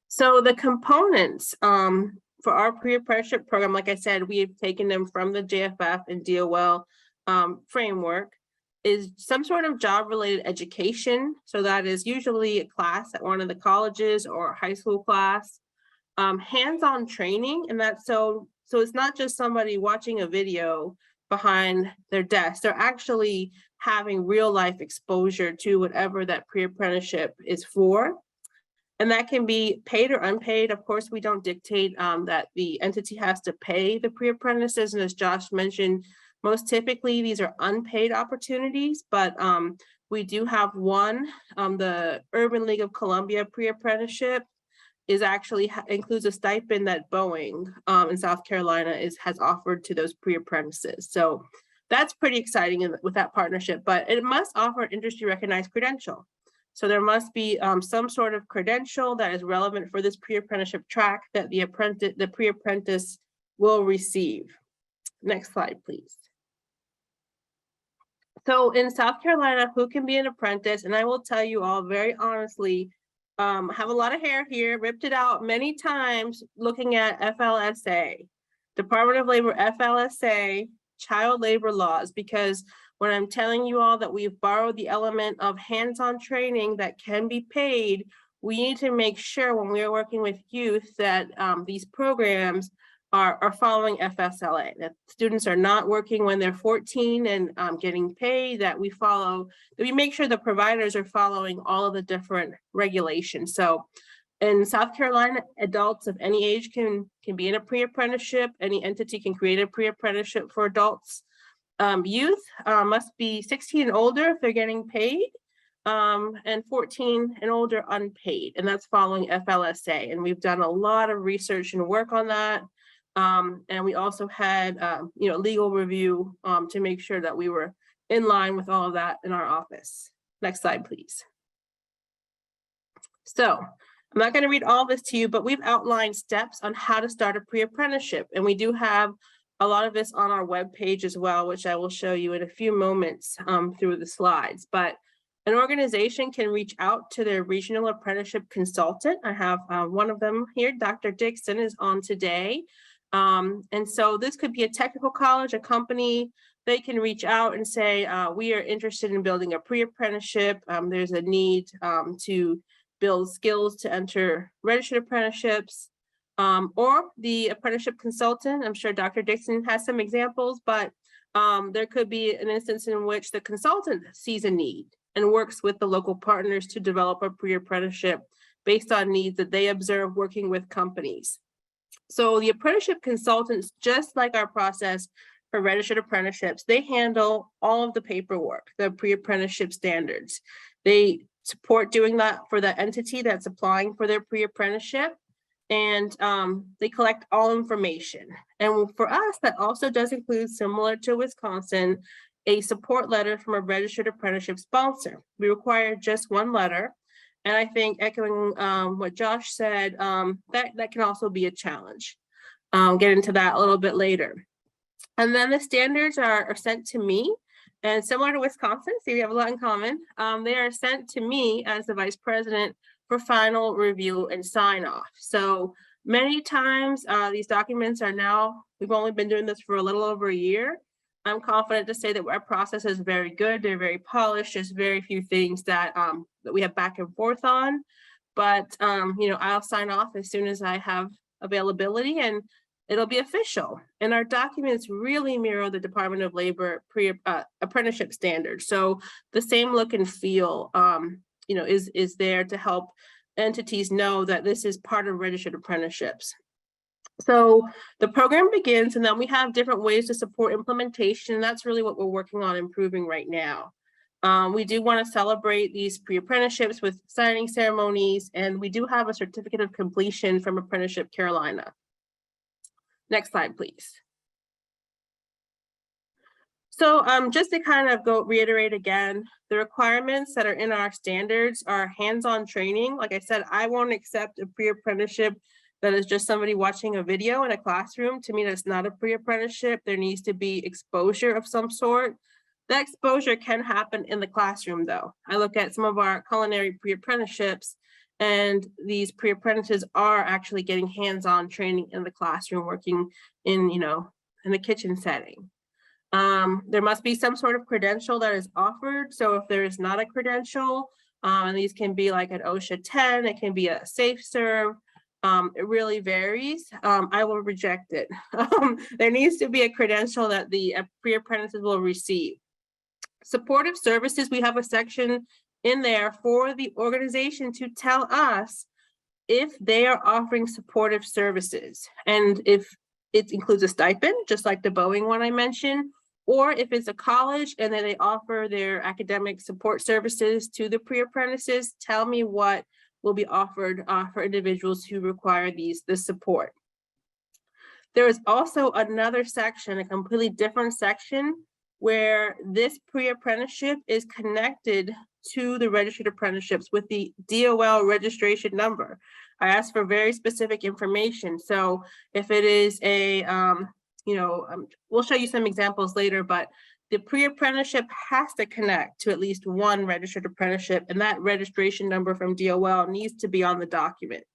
S5: So the components for our pre-apprenticeship program, like I said, we have taken them from the JFF and DOL framework, is some sort of job-related education. So that is usually a class at one of the colleges or a high school class. Hands-on training, and that's so it's not just somebody watching a video behind their desk. They're actually having real-life exposure to whatever that pre-apprenticeship is for. And that can be paid or unpaid. Of course, we don't dictate that the entity has to pay the pre-apprentices. And as Josh mentioned, most typically these are unpaid opportunities, but we do have one, the Urban League of Columbia pre-apprenticeship is actually includes a stipend that Boeing in South Carolina has offered to those pre-apprentices. So that's pretty exciting with that partnership, but it must offer an industry recognized credential. So there must be some sort of credential that is relevant for this pre-apprenticeship track that the pre-apprentice will receive. Next slide, please. So in South Carolina, who can be an apprentice? And I will tell you all very honestly, have a lot of hair here, ripped it out many times looking at FLSA, Department of Labor, FLSA, child labor laws, because when I'm telling you all that we've borrowed the element of hands-on training that can be paid, we need to make sure when we are working with youth that these programs are following FSLA, that students are not working when they're 14 and getting paid, that we make sure the providers are following all of the different regulations. So in South Carolina, adults of any age can be in a pre-apprenticeship. Any entity can create a pre-apprenticeship for adults. Youth must be 16 and older if they're getting paid, and 14 and older unpaid, and that's following FLSA. And we've done a lot of research and work on that. And we also had legal review to make sure that we were in line with all of that in our office. Next slide, please. So I'm not going to read all this to you, but we've outlined steps on how to start a pre-apprenticeship, and we do have a lot of this on our webpage as well, which I will show you in a few moments through the slides. But an organization can reach out to their regional apprenticeship consultant. I have one of them here. Dr. Dixon is on today. And so this could be a technical college, a company. They can reach out and say, we are interested in building a pre-apprenticeship. There's a need to build skills to enter registered apprenticeships. Or the apprenticeship consultant. I'm sure Dr. Dixon has some examples, but there could be an instance in which the consultant sees a need and works with the local partners to develop a pre-apprenticeship based on needs that they observe working with companies. So the apprenticeship consultants, just like our process for registered apprenticeships, they handle all of the paperwork, the pre-apprenticeship standards. They support doing that for the entity that's applying for their pre-apprenticeship. And they collect all information. And for us, that also does include, similar to Wisconsin, a support letter from a registered apprenticeship sponsor. We require just one letter. And I think echoing what Josh said, that can also be a challenge. I'll get into that a little bit later. And then the standards are sent to me. And similar to Wisconsin, see, we have a lot in common. They are sent to me as the vice president for final review and sign off. So many times these documents are now, we've only been doing this for a little over a year, I'm confident to say that our process is very good. They're very polished. There's very few things that that we have back and forth on. But I'll sign off as soon as I have availability, and it'll be official. And our documents really mirror the Department of Labor apprenticeship standards. So the same look and feel, is there to help entities know that this is part of registered apprenticeships. So the program begins, and then we have different ways to support implementation. And that's really what we're working on improving right now. We do want to celebrate these pre-apprenticeships with signing ceremonies, and we do have a certificate of completion from Apprenticeship Carolina. Next slide, please. So just to kind of reiterate again, the requirements that are in our standards are hands-on training. Like I said, I won't accept a pre-apprenticeship that is just somebody watching a video in a classroom. To me, that's not a pre-apprenticeship. There needs to be exposure of some sort. That exposure can happen in the classroom, though. I look at some of our culinary pre-apprenticeships, and these pre-apprentices are actually getting hands-on training in the classroom, working in, in the kitchen setting. There must be some sort of credential that is offered. So if there is not a credential, and these can be like an OSHA 10, it can be a safe serve. It really varies. I will reject it. There needs to be a credential that the pre-apprentices will receive. Supportive services, we have a section in there for the organization to tell us if they are offering supportive services, and if it includes a stipend, just like the Boeing one I mentioned, or if it's a college and then they offer their academic support services to the pre-apprentices. Tell me what will be offered for individuals who require this support. There is also another section, a completely different section, where this pre-apprenticeship is connected to the registered apprenticeships with the DOL registration number. I asked for very specific information. So if it is a, we'll show you some examples later, but the pre-apprenticeship has to connect to at least one registered apprenticeship, and that registration number from DOL needs to be on the document.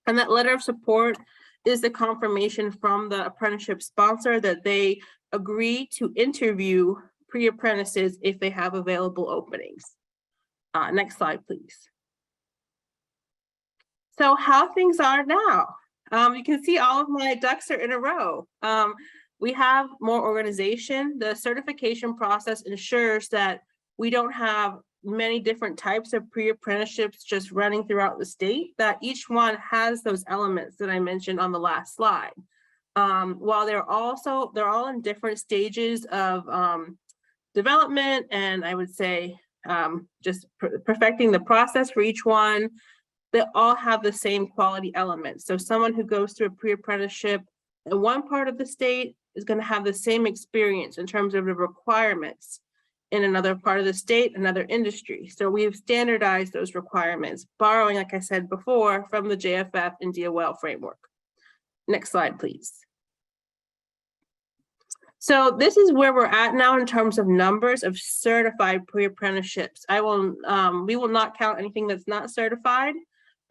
S5: And that letter of support is the confirmation from the apprenticeship sponsor that they agree to interview pre-apprentices if they have available openings. Next slide, please. So how things are now. You can see all of my ducks are in a row. We have more organization. The certification process ensures that we don't have many different types of pre-apprenticeships just running throughout the state, that each one has those elements that I mentioned on the last slide. While they're all in different stages of development, and I would say just perfecting the process for each one, they all have the same quality elements. So someone who goes through a pre-apprenticeship in one part of the state is going to have the same experience in terms of the requirements in another part of the state, another industry. So we've standardized those requirements, borrowing, like I said before, from the JFF and DOL framework. Next slide, please. So this is where we're at now in terms of numbers of certified pre-apprenticeships. We will not count anything that's not certified.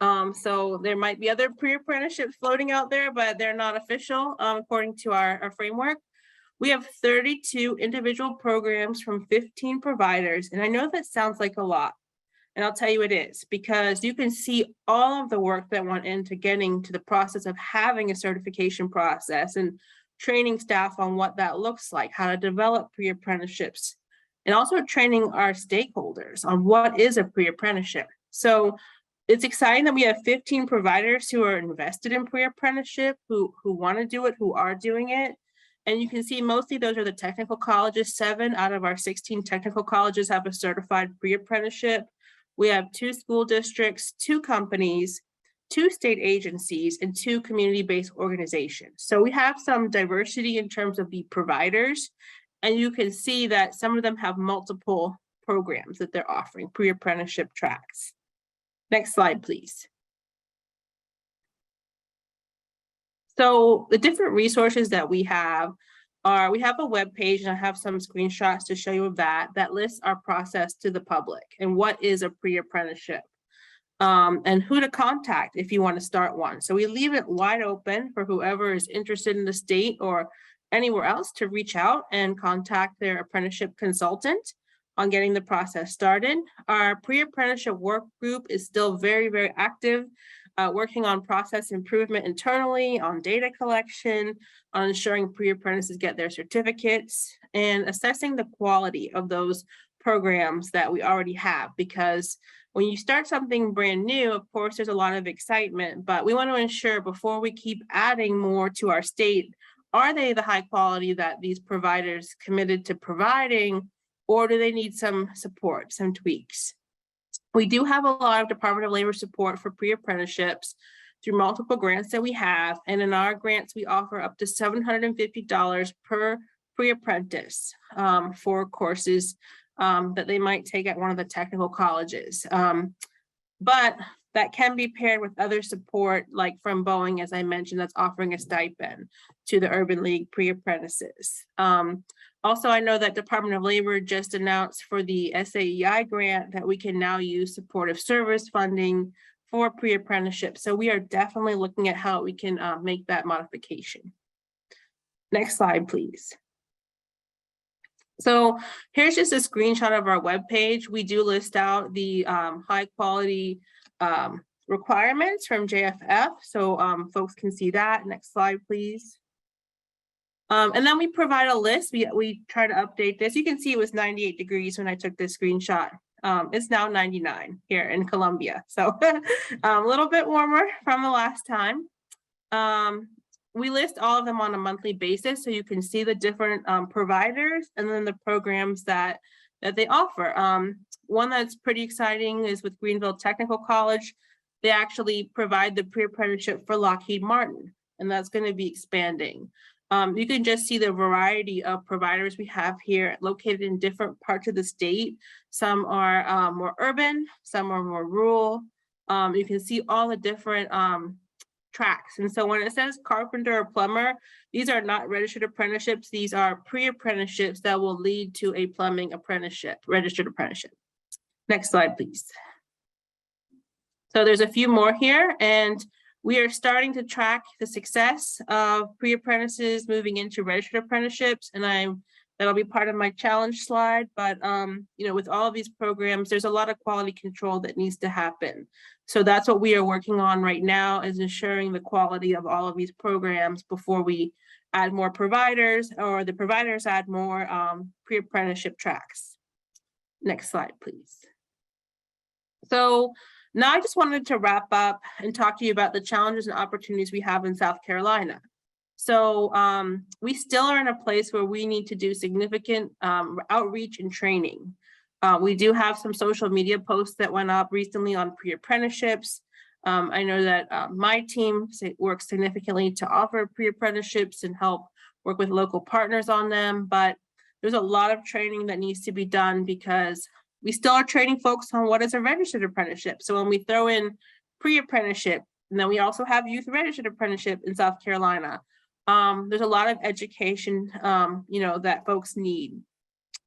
S5: So there might be other pre-apprenticeships floating out there, but they're not official according to our framework. We have 32 individual programs from 15 providers. And I know that sounds like a lot. And I'll tell you it is, because you can see all of the work that went into getting to the process of having a certification process and training staff on what that looks like, how to develop pre-apprenticeships, and also training our stakeholders on what is a pre-apprenticeship. So it's exciting that we have 15 providers who are invested in pre-apprenticeship, who want to do it, who are doing it. And you can see mostly those are the technical colleges. 7 out of our 16 technical colleges have a certified pre-apprenticeship. We have 2 school districts, 2 companies, 2 state agencies, and 2 community-based organizations. So we have some diversity in terms of the providers, and you can see that some of them have multiple programs that they're offering, pre-apprenticeship tracks. Next slide, please. So the different resources that we have are, we have a web page, and I have some screenshots to show you of that lists our process to the public and what is a pre-apprenticeship. And who to contact if you want to start one. So we leave it wide open for whoever is interested in the state or anywhere else to reach out and contact their apprenticeship consultant on getting the process started. Our pre-apprenticeship work group is still very, very active, working on process improvement internally, on data collection, on ensuring pre-apprentices get their certificates, and assessing the quality of those programs that we already have. Because when you start something brand new, of course, there's a lot of excitement, but we want to ensure before we keep adding more to our state, are they the high quality that these providers committed to providing, or do they need some support, some tweaks? We do have a lot of Department of Labor support for pre-apprenticeships through multiple grants that we have. And in our grants, we offer up to $750 per pre-apprentice for courses that they might take at one of the technical colleges. But that can be paired with other support, like from Boeing, as I mentioned, that's offering a stipend to the Urban League pre-apprentices. Also, I know that Department of Labor just announced for the SAEI grant that we can now use supportive service funding for pre-apprenticeship. So we are definitely looking at how we can make that modification. Next slide, please. So here's just a screenshot of our webpage. We do list out the high quality requirements from JFF. So folks can see that. Next slide, please. And then we provide a list. We try to update this. You can see it was 98 degrees when I took this screenshot. It's now 99 here in Columbia. So a little bit warmer from the last time. We list all of them on a monthly basis, so you can see the different providers and then the programs that they offer. One that's pretty exciting is with Greenville Technical College. They actually provide the pre-apprenticeship for Lockheed Martin, and that's going to be expanding. You can just see the variety of providers we have here located in different parts of the state. Some are more urban, some are more rural. You can see all the different tracks. And so when it says carpenter or plumber, these are not registered apprenticeships. These are pre-apprenticeships that will lead to a plumbing apprenticeship, registered apprenticeship. Next slide, please. So there's a few more here, and we are starting to track the success of pre-apprentices moving into registered apprenticeships, and that'll be part of my challenge slide. But you know, with all of these programs, there's a lot of quality control that needs to happen. So that's what we are working on right now, is ensuring the quality of all of these programs before we add more providers, or the providers add more pre-apprenticeship tracks. Next slide, please. So now I just wanted to wrap up and talk to you about the challenges and opportunities we have in South Carolina. So we still are in a place where we need to do significant outreach and training. We do have some social media posts that went up recently on pre-apprenticeships. I know that my team works significantly to offer pre-apprenticeships and help work with local partners on them, but there's a lot of training that needs to be done because we still are training folks on what is a registered apprenticeship. So when we throw in pre-apprenticeship, and then we also have youth registered apprenticeship in South Carolina, there's a lot of education, you know, that folks need,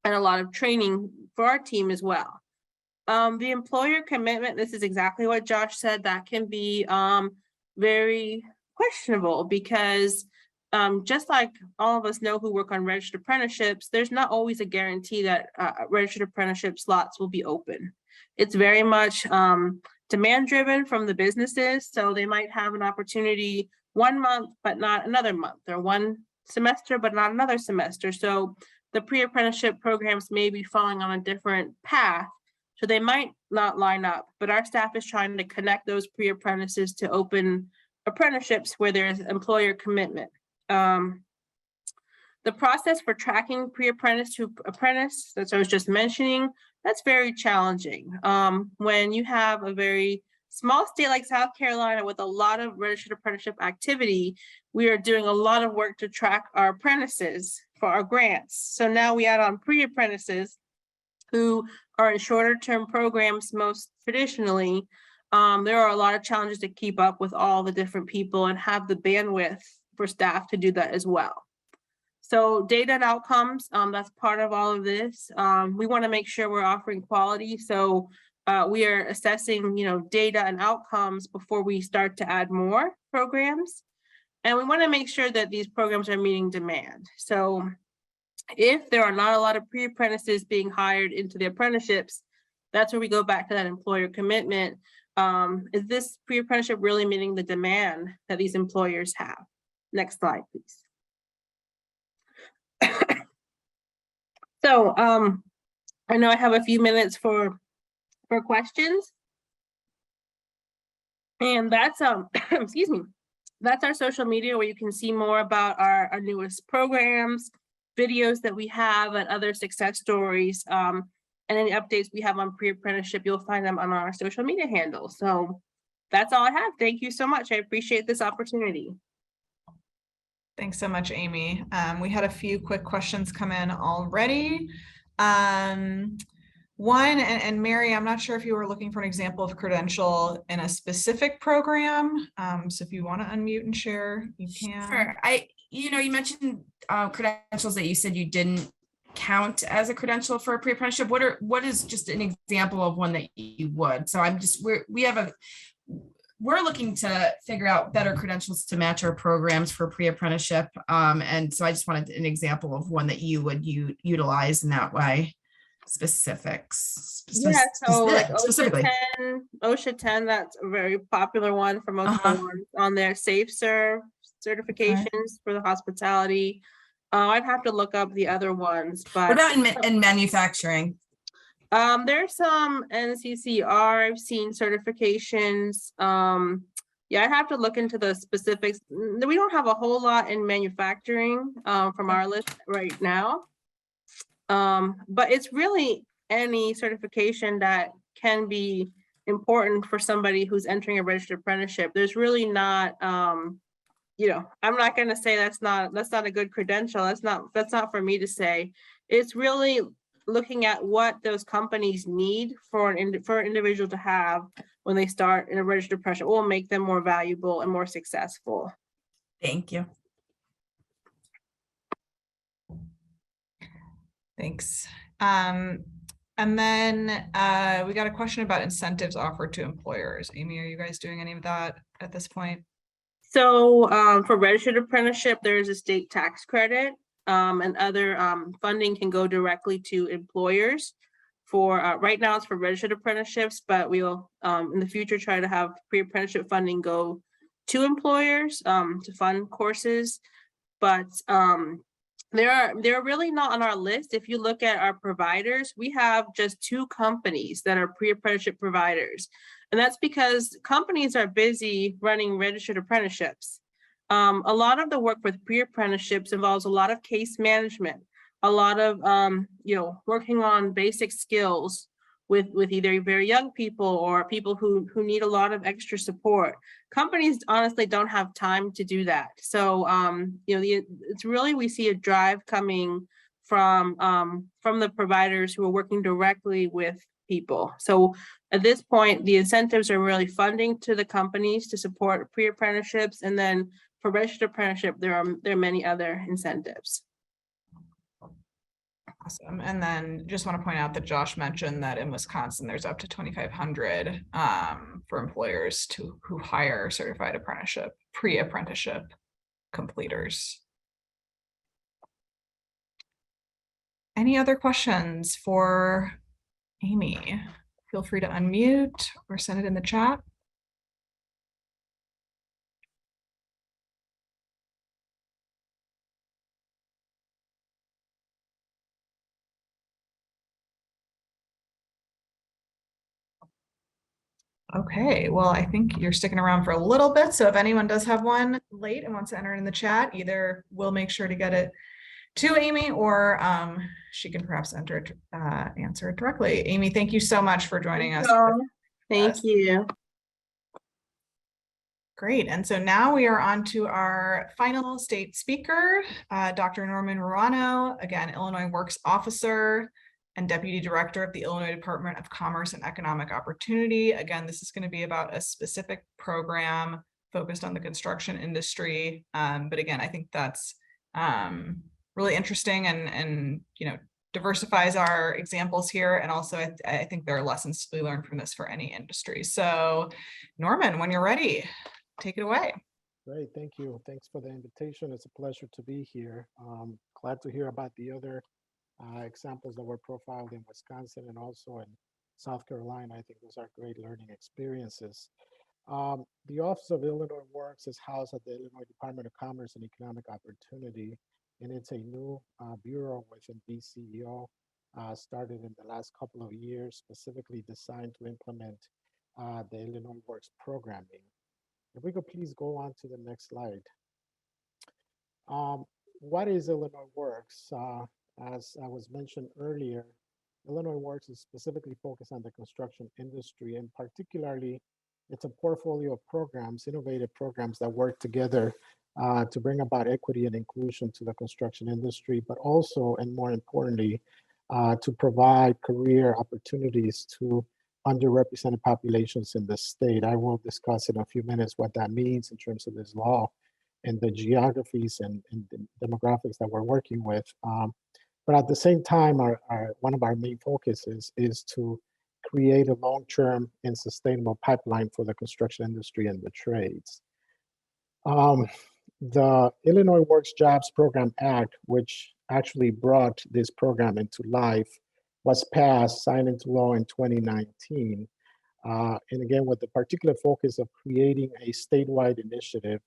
S5: and a lot of training for our team as well. The employer commitment, this is exactly what Josh said, that can be very questionable because just like all of us know who work on registered apprenticeships, there's not always a guarantee that registered apprenticeship slots will be open. It's very much demand driven from the businesses. So they might have an opportunity 1 month, but not another month, or one semester, but not another semester. So the pre-apprenticeship programs may be falling on a different path. So they might not line up, but our staff is trying to connect those pre-apprentices to open apprenticeships where there's employer commitment. The process for tracking pre-apprentice to apprentice, that's what I was just mentioning, that's very challenging. When you have a very small state like South Carolina with a lot of registered apprenticeship activity, we are doing a lot of work to track our apprentices for our grants. So now we add on pre-apprentices who are in shorter term programs most traditionally. There are a lot of challenges to keep up with all the different people and have the bandwidth for staff to do that as well. So data and outcomes, that's part of all of this. We want to make sure we're offering quality. So we are assessing, you know, data and outcomes before we start to add more programs. And we want to make sure that these programs are meeting demand. So if there are not a lot of pre-apprentices being hired into the apprenticeships, that's where we go back to that employer commitment. Is this pre-apprenticeship really meeting the demand that these employers have? Next slide, please. So I know I have a few minutes for questions. And that's excuse me, that's our social media where you can see more about our newest programs, videos that we have, and other success stories. And any updates we have on pre-apprenticeship, you'll find them on our social media handles. So that's all I have. Thank you so much. I appreciate this opportunity.
S3: Thanks so much, Amy. We had a few quick questions come in already. One, and Mary, I'm not sure if you were looking for an example of credential in a specific program. So if you want to unmute and share, you can.
S6: Sure. You mentioned credentials that you said you didn't count as a credential for a pre-apprenticeship. What is just an example of one that you would? So we're looking to figure out better credentials to match our programs for pre-apprenticeship. And so I just wanted an example of one that you would utilize in that way. Specifics.
S5: Yeah, so like
S6: specifically.
S5: OSHA 10, that's a very popular one for most of the ones on their Safe Serve certifications for the hospitality. I'd have to look up the other ones, but
S6: what about in manufacturing?
S5: There's some NCCR, I've seen certifications. Yeah, I'd have to look into the specifics. We don't have a whole lot in manufacturing from our list right now. But it's really any certification that can be important for somebody who's entering a registered apprenticeship. There's really not, I'm not going to say that's not a good credential. That's not for me to say. It's really looking at what those companies need for an individual to have when they start in a registered apprenticeship will make them more valuable and more successful.
S6: Thank you.
S3: Thanks. And then we got a question about incentives offered to employers. Amy, are you guys doing any of that at this point?
S5: So for registered apprenticeship, there's a state tax credit and other funding can go directly to employers. For right now, it's for registered apprenticeships, but we'll in the future try to have pre-apprenticeship funding go to employers to fund courses. But they're really not on our list. If you look at our providers, we have just 2 companies that are pre-apprenticeship providers. And that's because companies are busy running registered apprenticeships. A lot of the work with pre-apprenticeships involves a lot of case management, a lot of, working on basic skills with either very young people or people who need a lot of extra support. Companies honestly don't have time to do that. So, it's really, we see a drive coming from the providers who are working directly with people. So at this point, the incentives are really funding to the companies to support pre-apprenticeships. And then for registered apprenticeship, there are many other incentives.
S3: Awesome. And then just want to point out that Josh mentioned that in Wisconsin, there's up to 2,500 for employers who hire certified pre-apprenticeship completers. Any other questions for Amy? Feel free to unmute or send it in the chat. Okay, well, I think you're sticking around for a little bit. So if anyone does have one late and wants to enter in the chat, either we'll make sure to get it to Amy or she can perhaps answer it directly. Amy, thank you so much for joining us.
S5: Thank you.
S3: Great. And so now we are on to our final state speaker, Dr. Norman Murano, again, Illinois Works Officer and Deputy Director of the Illinois Department of Commerce and Economic Opportunity. Again, this is going to be about a specific program focused on the construction industry. But again, I think that's really interesting and diversifies our examples here. And also, I think there are lessons to be learned from this for any industry. So Norman, when you're ready, take it away.
S7: Great, thank you. Thanks for the invitation. It's a pleasure to be here. Glad to hear about the other examples that were profiled in Wisconsin and also in South Carolina. I think those are great learning experiences. The Office of Illinois Works is housed at the Illinois Department of Commerce and Economic Opportunity, and it's a new bureau within DCEO, started in the last couple of years, specifically designed to implement the Illinois Works programming. If we could please go on to the next slide. What is Illinois Works? As I was mentioned earlier, Illinois Works is specifically focused on the construction industry, and particularly it's a portfolio of programs, innovative programs that work together to bring about equity and inclusion to the construction industry, but also, and more importantly, to provide career opportunities to underrepresented populations in the state. I will discuss in a few minutes what that means in terms of this law and the geographies and the demographics that we're working with. But at the same time, one of our main focuses is to create a long-term and sustainable pipeline for the construction industry and the trades. The Illinois Works Jobs Program Act, which actually brought this program into life, was passed, signed into law in 2019. And again, with the particular focus of creating a statewide initiative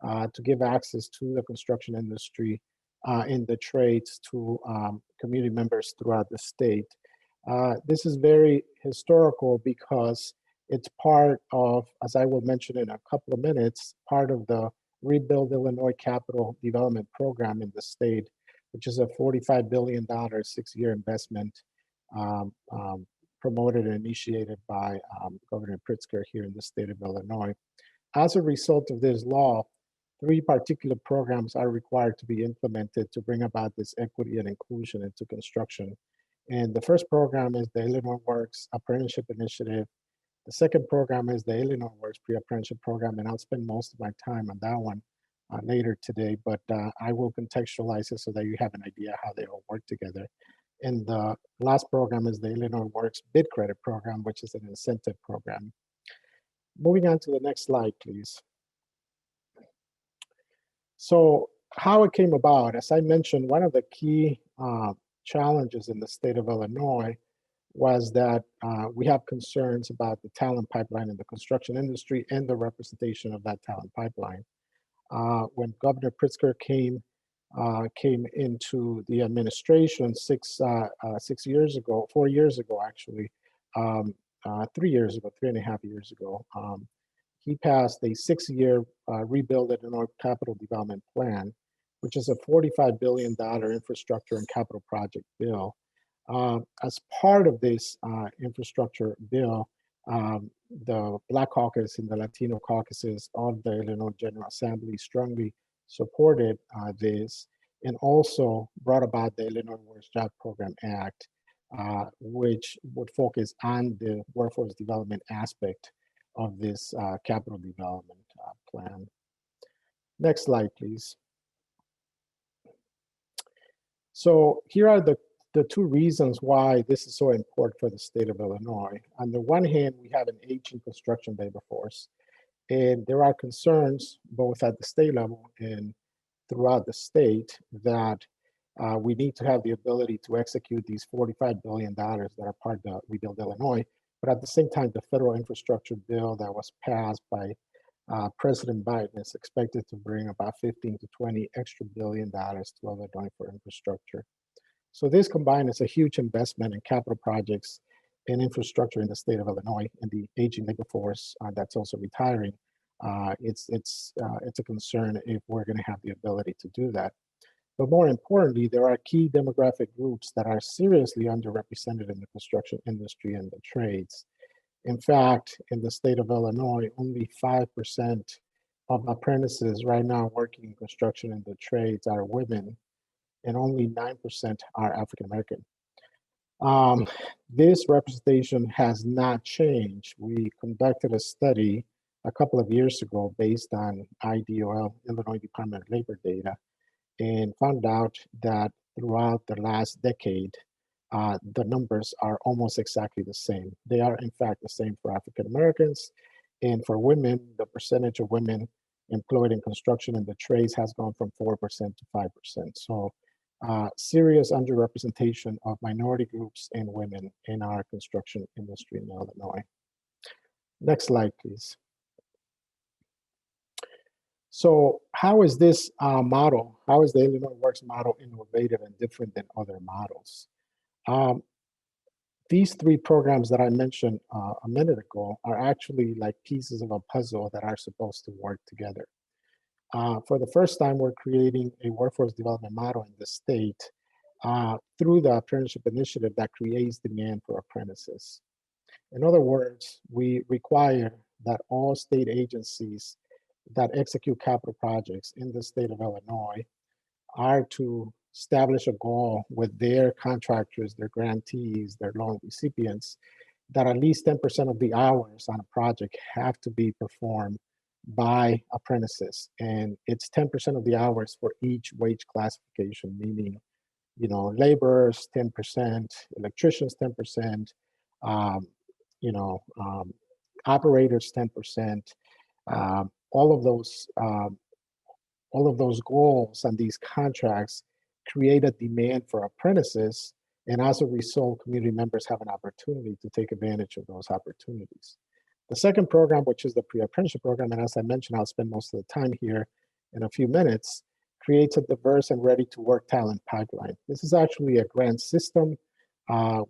S7: to give access to the construction industry and the trades to community members throughout the state. This is very historical because it's part of, as I will mention in a couple of minutes, part of the Rebuild Illinois Capital Development Program in the state, which is a $45 billion 6-year investment promoted and initiated by Governor Pritzker here in the state of Illinois. As a result of this law, 3 particular programs are required to be implemented to bring about this equity and inclusion into construction. And the first program is the Illinois Works Apprenticeship Initiative. The second program is the Illinois Works Pre-Apprenticeship Program, and I'll spend most of my time on that one later today, but I will contextualize it so that you have an idea how they all work together. And the last program is the Illinois Works Bid Credit Program, which is an incentive program. Moving on to the next slide, please. So how it came about, as I mentioned, one of the key challenges in the state of Illinois was that we have concerns about the talent pipeline in the construction industry and the representation of that talent pipeline. When Governor Pritzker came into the administration 4 years ago, actually, 3 years ago, 3.5 years ago, he passed a 6-year Rebuild Illinois Capital Development Plan, which is a $45 billion infrastructure and capital project bill. As part of this infrastructure bill, the Black Caucus and the Latino caucuses of the Illinois General Assembly strongly supported this, and also brought about the Illinois Works Job Program Act, which would focus on the workforce development aspect of this capital development plan. Next slide, please. So here are the 2 reasons why this is so important for the state of Illinois. On the one hand, we have an aging construction labor force, and there are concerns both at the state level and throughout the state that we need to have the ability to execute these $45 billion that are part of the Rebuild Illinois. But at the same time, the federal infrastructure bill that was passed by President Biden is expected to bring about 15 to 20 extra billion dollars to Illinois for infrastructure. So this combined is a huge investment in capital projects and infrastructure in the state of Illinois, and the aging labor force that's also retiring. It's a concern if we're going to have the ability to do that. But more importantly, there are key demographic groups that are seriously underrepresented in the construction industry and the trades. In fact, in the state of Illinois, only 5% of apprentices right now working in construction and the trades are women, and only 9% are African American. This representation has not changed. We conducted a study a couple of years ago based on IDOL, Illinois Department of Labor data, and found out that throughout the last decade, the numbers are almost exactly the same. They are in fact the same for African Americans, and for women, the percentage of women employed in construction and the trades has gone from 4% to 5%. So serious underrepresentation of minority groups and women in our construction industry in Illinois. Next slide, please. So how is this model, how is the Illinois Works model innovative and different than other models? These three programs that I mentioned a minute ago are actually like pieces of a puzzle that are supposed to work together. For the first time, we're creating a workforce development model in the state through the apprenticeship initiative that creates demand for apprentices. In other words, we require that all state agencies that execute capital projects in the state of Illinois are to establish a goal with their contractors, their grantees, their loan recipients, that at least 10% of the hours on a project have to be performed by apprentices. And it's 10% of the hours for each wage classification, meaning, you know, laborers 10%, electricians 10%, operators 10%. All of those goals and these contracts create a demand for apprentices, and as a result, community members have an opportunity to take advantage of those opportunities. The second program, which is the pre-apprenticeship program, and as I mentioned, I'll spend most of the time here in a few minutes, creates a diverse and ready-to-work talent pipeline. This is actually a grant system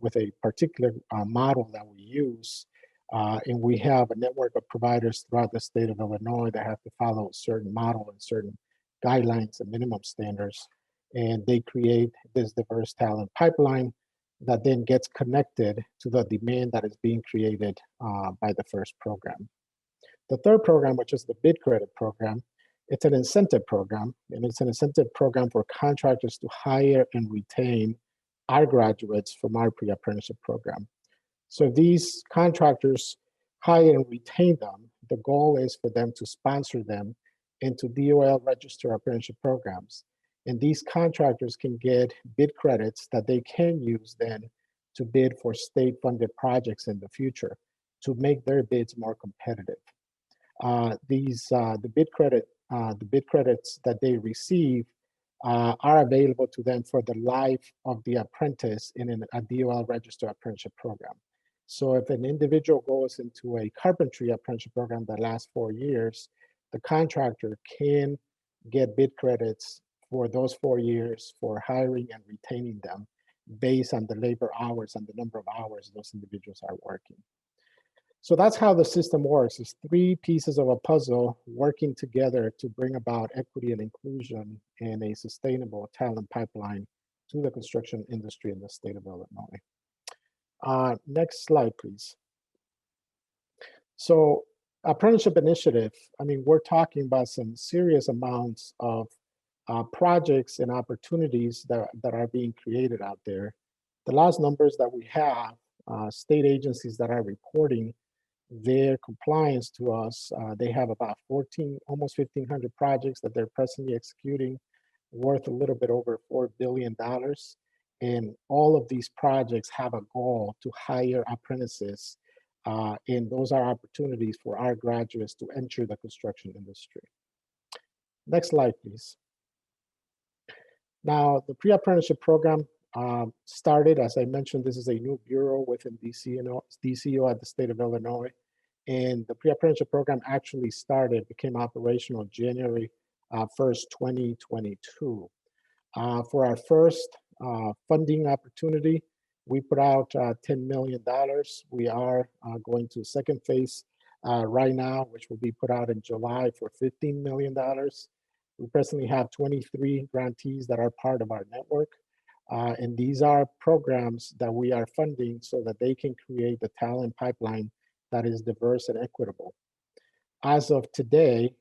S7: with a particular model that we use, and we have a network of providers throughout the state of Illinois that have to follow a certain model and certain guidelines and minimum standards, and they create this diverse talent pipeline that then gets connected to the demand that is being created by the first program. The third program, which is the bid credit program, it's an incentive program, and it's an incentive program for contractors to hire and retain our graduates from our pre-apprenticeship program. So these contractors hire and retain them. The goal is for them to sponsor them into DOL registered apprenticeship programs. And these contractors can get bid credits that they can use then to bid for state-funded projects in the future to make their bids more competitive. The bid credits that they receive are available to them for the life of the apprentice in a DOL registered apprenticeship program. So if an individual goes into a carpentry apprenticeship program that lasts 4 years, the contractor can get bid credits for those 4 years for hiring and retaining them based on the labor hours and the number of hours those individuals are working. So that's how the system works. It's three pieces of a puzzle working together to bring about equity and inclusion and a sustainable talent pipeline to the construction industry in the state of Illinois. Next slide, please. So apprenticeship initiative, I mean, we're talking about some serious amounts of projects and opportunities that are being created out there. The last numbers that we have, state agencies that are reporting their compliance to us, they have about almost 1,500 projects that they're presently executing, worth a little bit over $4 billion. And all of these projects have a goal to hire apprentices, and those are opportunities for our graduates to enter the construction industry. Next slide, please. Now, the pre-apprenticeship program started, as I mentioned, this is a new bureau within DCO at the state of Illinois. And the pre-apprenticeship program actually became operational January 1st, 2022. For our first funding opportunity, we put out $10 million. We are going to second phase right now, which will be put out in July for $15 million. We presently have 23 grantees that are part of our network. And these are programs that we are funding so that they can create the talent pipeline that is diverse and equitable. As of today,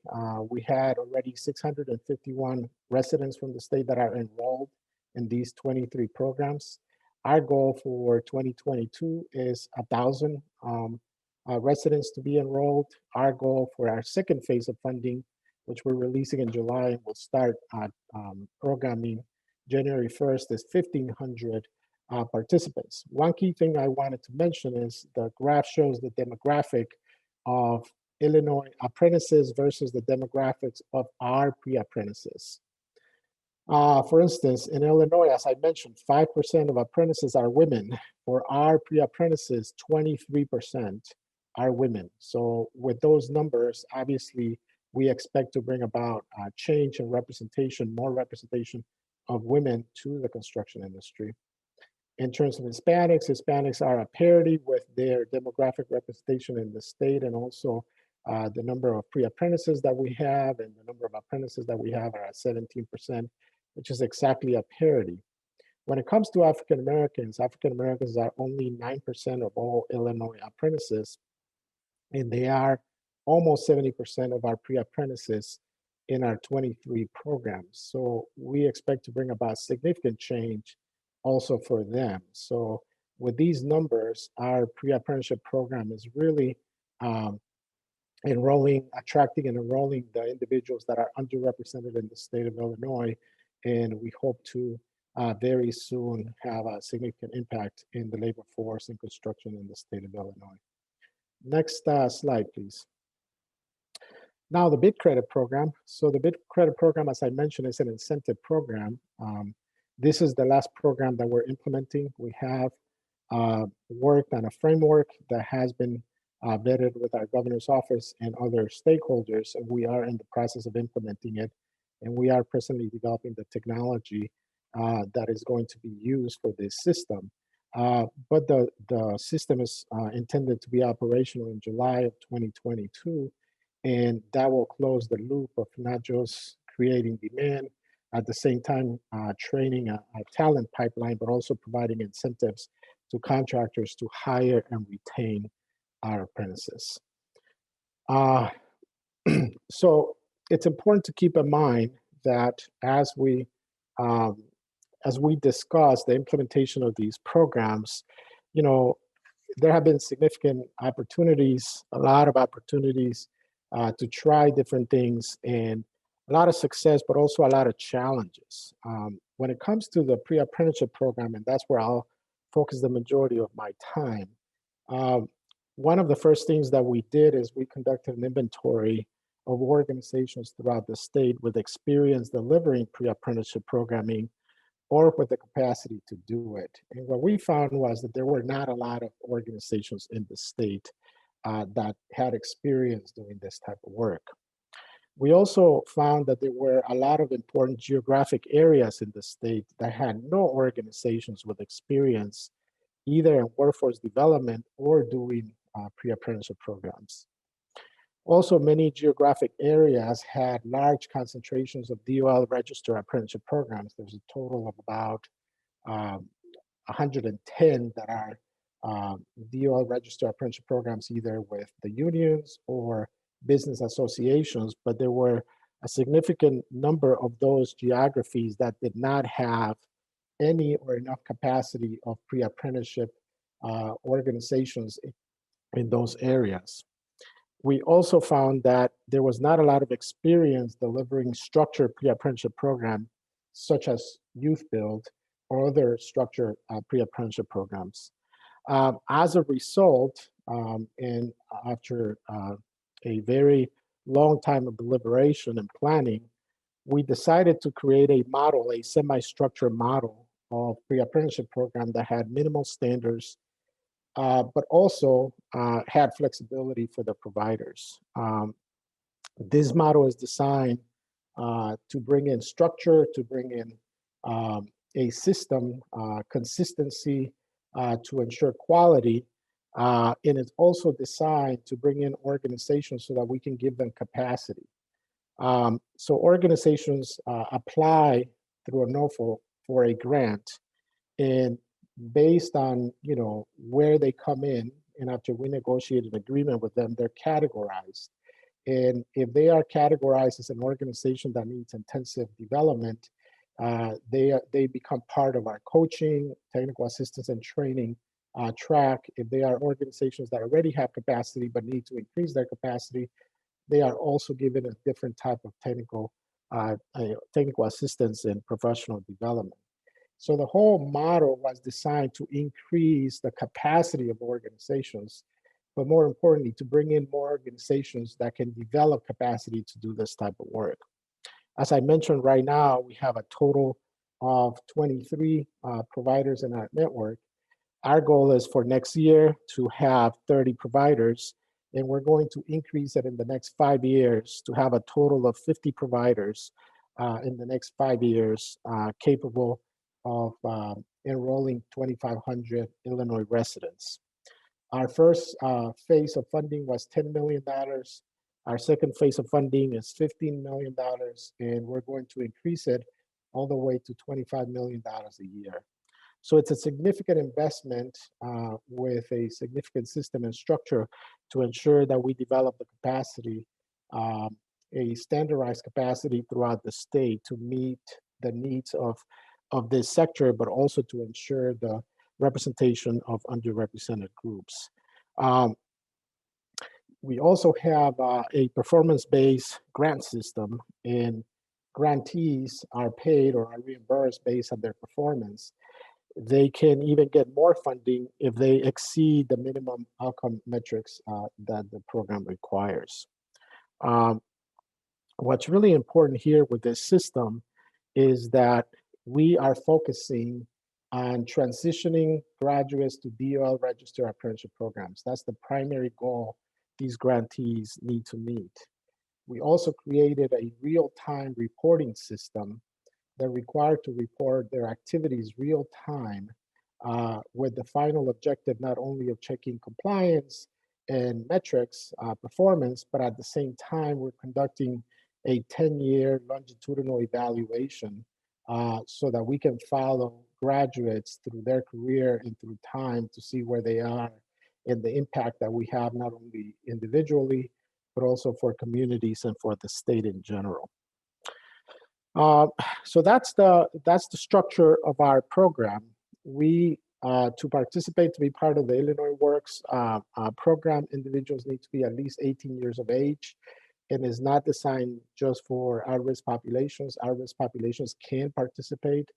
S7: we had already 651 residents from the state that are enrolled in these 23 programs. Our goal for 2022 is 1,000 residents to be enrolled. Our goal for our second phase of funding, which we're releasing in July and will start programming January 1st, is 1,500 participants. One key thing I wanted to mention is the graph shows the demographic of Illinois apprentices versus the demographics of our pre-apprentices. For instance, in Illinois, as I mentioned, 5% of apprentices are women. For our pre-apprentices, 23% are women. So with those numbers, obviously, we expect to bring about change and representation, more representation of women to the construction industry. In terms of Hispanics, Hispanics are at parity with their demographic representation in the state, and also the number of pre-apprentices that we have and the number of apprentices that we have are at 17%, which is exactly a parity. When it comes to African Americans are only 9% of all Illinois apprentices, and they are almost 70% of our pre-apprentices in our 23 programs. So we expect to bring about significant change also for them. So with these numbers, our pre-apprenticeship program is really attracting and enrolling the individuals that are underrepresented in the state of Illinois. And we hope to very soon have a significant impact in the labor force and construction in the state of Illinois. Next slide, please. Now the bid credit program. So the bid credit program, as I mentioned, is an incentive program. This is the last program that we're implementing. We have worked on a framework that has been vetted with our governor's office and other stakeholders, and we are in the process of implementing it. And we are presently developing the technology that is going to be used for this system. But the system is intended to be operational in July of 2022, and that will close the loop of not just creating demand, at the same time training a talent pipeline, but also providing incentives to contractors to hire and retain our apprentices. So it's important to keep in mind that as we discuss the implementation of these programs, there have been significant opportunities, a lot of opportunities to try different things, and a lot of success, but also a lot of challenges. When it comes to the pre-apprenticeship program, and that's where I'll focus the majority of my time, one of the first things that we did is we conducted an inventory of organizations throughout the state with experience delivering pre-apprenticeship programming or with the capacity to do it. And what we found was that there were not a lot of organizations in the state that had experience doing this type of work. We also found that there were a lot of important geographic areas in the state that had no organizations with experience either in workforce development or doing pre-apprenticeship programs. Also, many geographic areas had large concentrations of DOL registered apprenticeship programs. There's a total of about 110 that are DOL registered apprenticeship programs, either with the unions or business associations, but there were a significant number of those geographies that did not have any or enough capacity of pre-apprenticeship organizations in those areas. We also found that there was not a lot of experience delivering structured pre-apprenticeship programs, such as Youth Build or other structured pre-apprenticeship programs. As a result, and after a very long time of deliberation and planning, we decided to create a model, a semi-structured model of pre-apprenticeship program that had minimal standards, but also had flexibility for the providers. This model is designed to bring in structure, to bring in a system, consistency, to ensure quality, and it's also designed to bring in organizations so that we can give them capacity. So organizations apply through a NOFO for a grant, and based on where they come in, and after we negotiate an agreement with them, they're categorized. And if they are categorized as an organization that needs intensive development, they become part of our coaching, technical assistance, and training track. If they are organizations that already have capacity but need to increase their capacity, they are also given a different type of technical assistance and professional development. So the whole model was designed to increase the capacity of organizations but more importantly, to bring in more organizations that can develop capacity to do this type of work. As I mentioned, right now, we have a total of 23 providers in our network. Our goal is for next year to have 30 providers, and we're going to increase it in the next 5 years to have a total of 50 providers in the next 5 years capable of enrolling 2,500 Illinois residents. Our first phase of funding was $10 million. Our second phase of funding is $15 million, and we're going to increase it all the way to $25 million a year. So it's a significant investment with a significant system and structure to ensure that we develop the capacity, a standardized capacity throughout the state to meet the needs of this sector, but also to ensure the representation of underrepresented groups. We also have a performance-based grant system, and grantees are paid or are reimbursed based on their performance. They can even get more funding if they exceed the minimum outcome metrics that the program requires. What's really important here with this system is that we are focusing on transitioning graduates to DOL registered apprenticeship programs. That's the primary goal these grantees need to meet. We also created a real-time reporting system. They're required to report their activities real time with the final objective not only of checking compliance and metrics performance, but at the same time, we're conducting a 10-year longitudinal evaluation so that we can follow graduates through their career and through time to see where they are and the impact that we have not only individually, but also for communities and for the state in general. So that's the structure of our program. We, to participate, to be part of the Illinois Works program, individuals need to be at least 18 years of age, and is not designed just for at-risk populations. At-risk populations can participate,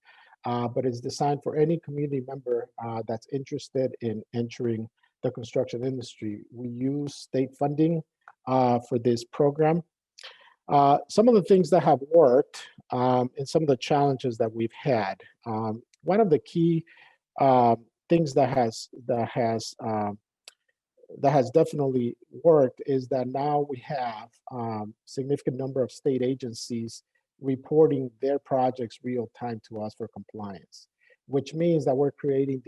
S7: but it's designed for any community member that's interested in entering the construction industry. We use state funding for this program. Some of the things that have worked and some of the challenges that we've had. One of the key things that has definitely worked is that now we have significant number of state agencies reporting their projects real time to us for compliance, which means that we're creating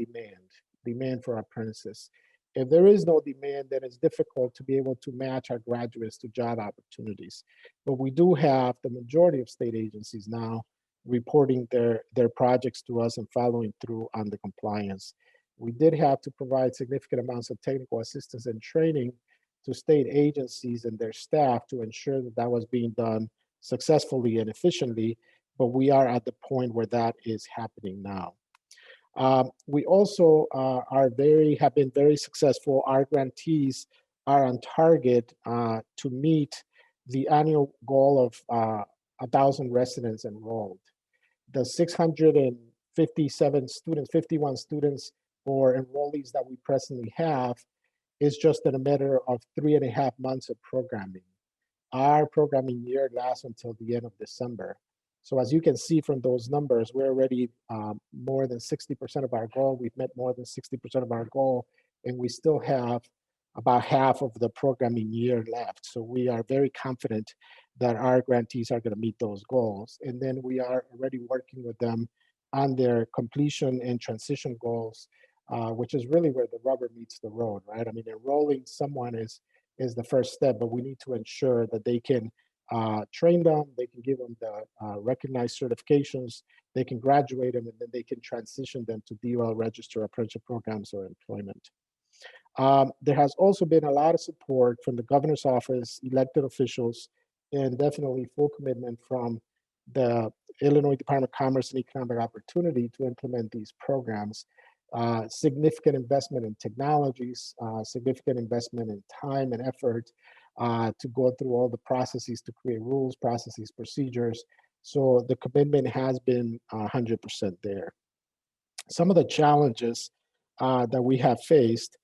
S7: demand for apprentices. If there is no demand, then it's difficult to be able to match our graduates to job opportunities. But we do have the majority of state agencies now reporting their projects to us and following through on the compliance. We did have to provide significant amounts of technical assistance and training to state agencies and their staff to ensure that that was being done successfully and efficiently, but we are at the point where that is happening now. We also have been very successful. Our grantees are on target to meet the annual goal of 1,000 residents enrolled. The 657 students, 51 students or enrollees that we presently have is just in a matter of 3.5 months of programming. Our programming year lasts until the end of December. So as you can see from those numbers, we're already more than 60% of our goal. We've met more than 60% of our goal, and we still have about half of the programming year left. So we are very confident that our grantees are going to meet those goals. And then we are already working with them on their completion and transition goals, which is really where the rubber meets the road, right? I mean, enrolling someone is the first step, but we need to ensure that they can train them, they can give them the recognized certifications, they can graduate them, and then they can transition them to DOL registered apprenticeship programs or employment. There has also been a lot of support from the governor's office, elected officials, and definitely full commitment from the Illinois Department of Commerce and Economic Opportunity to implement these programs. Significant investment in technologies, significant investment in time and effort to go through all the processes to create rules, processes, procedures. So the commitment has been 100% there. Some of the challenges that we have faced,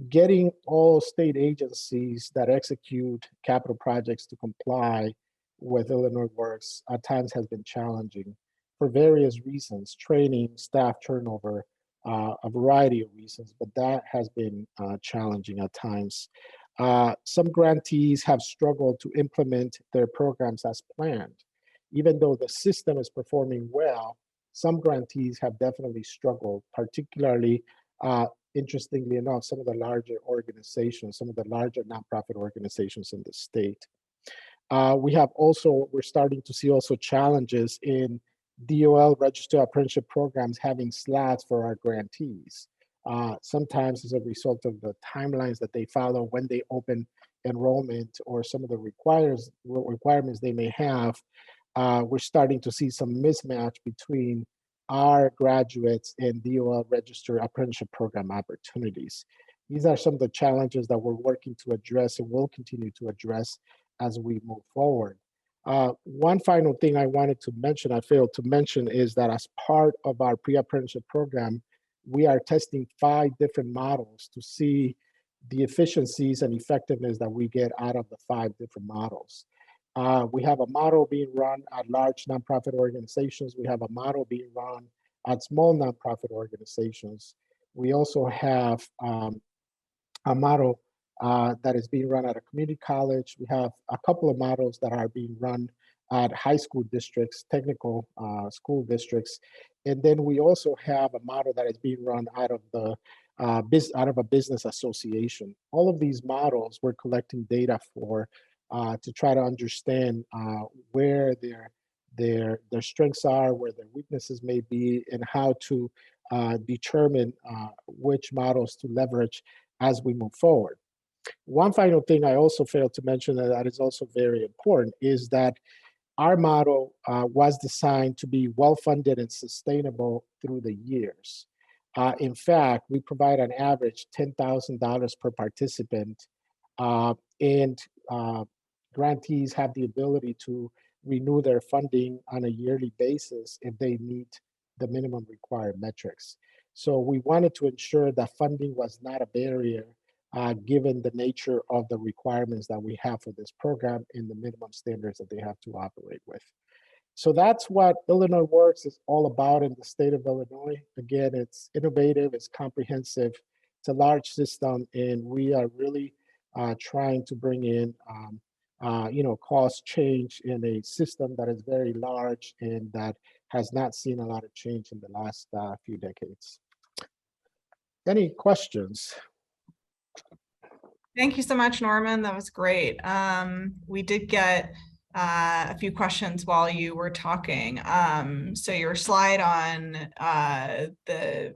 S7: getting all state agencies that execute capital projects to comply with Illinois Works at times has been challenging for various reasons, training, staff turnover, a variety of reasons, but that has been challenging at times. Some grantees have struggled to implement their programs as planned. Even though the system is performing well, some grantees have definitely struggled, particularly interestingly enough, some of the larger organizations, some of the larger nonprofit organizations in the state. We're starting to see also challenges in DOL registered apprenticeship programs having slots for our grantees. Sometimes as a result of the timelines that they follow when they open enrollment or some of the requirements they may have, we're starting to see some mismatch between our graduates and DOL registered apprenticeship program opportunities. These are some of the challenges that we're working to address and will continue to address as we move forward. One final thing I wanted to mention, I failed to mention, is that as part of our pre-apprenticeship program, we are testing 5 different models to see the efficiencies and effectiveness that we get out of the 5 different models. We have a model being run at large nonprofit organizations. We have a model being run at small nonprofit organizations. We also have a model that is being run at a community college. We have a couple of models that are being run at high school districts, technical school districts. And then we also have a model that is being run out of a business association. All of these models we're collecting data for to try to understand where their strengths are, where their weaknesses may be, and how to determine which models to leverage as we move forward. One final thing I also failed to mention that is also very important is that our model was designed to be well-funded and sustainable through the years. In fact, we provide an average $10,000 per participant, and grantees have the ability to renew their funding on a yearly basis if they meet the minimum required metrics. So we wanted to ensure that funding was not a barrier given the nature of the requirements that we have for this program and the minimum standards that they have to operate with. So that's what Illinois Works is all about in the state of Illinois. Again, it's innovative, it's comprehensive, it's a large system, and we are really trying to bring in cause change in a system that is very large and that has not seen a lot of change in the last few decades. Any questions?
S3: Thank you so much, Norman. That was great. We did get a few questions while you were talking. So your slide on the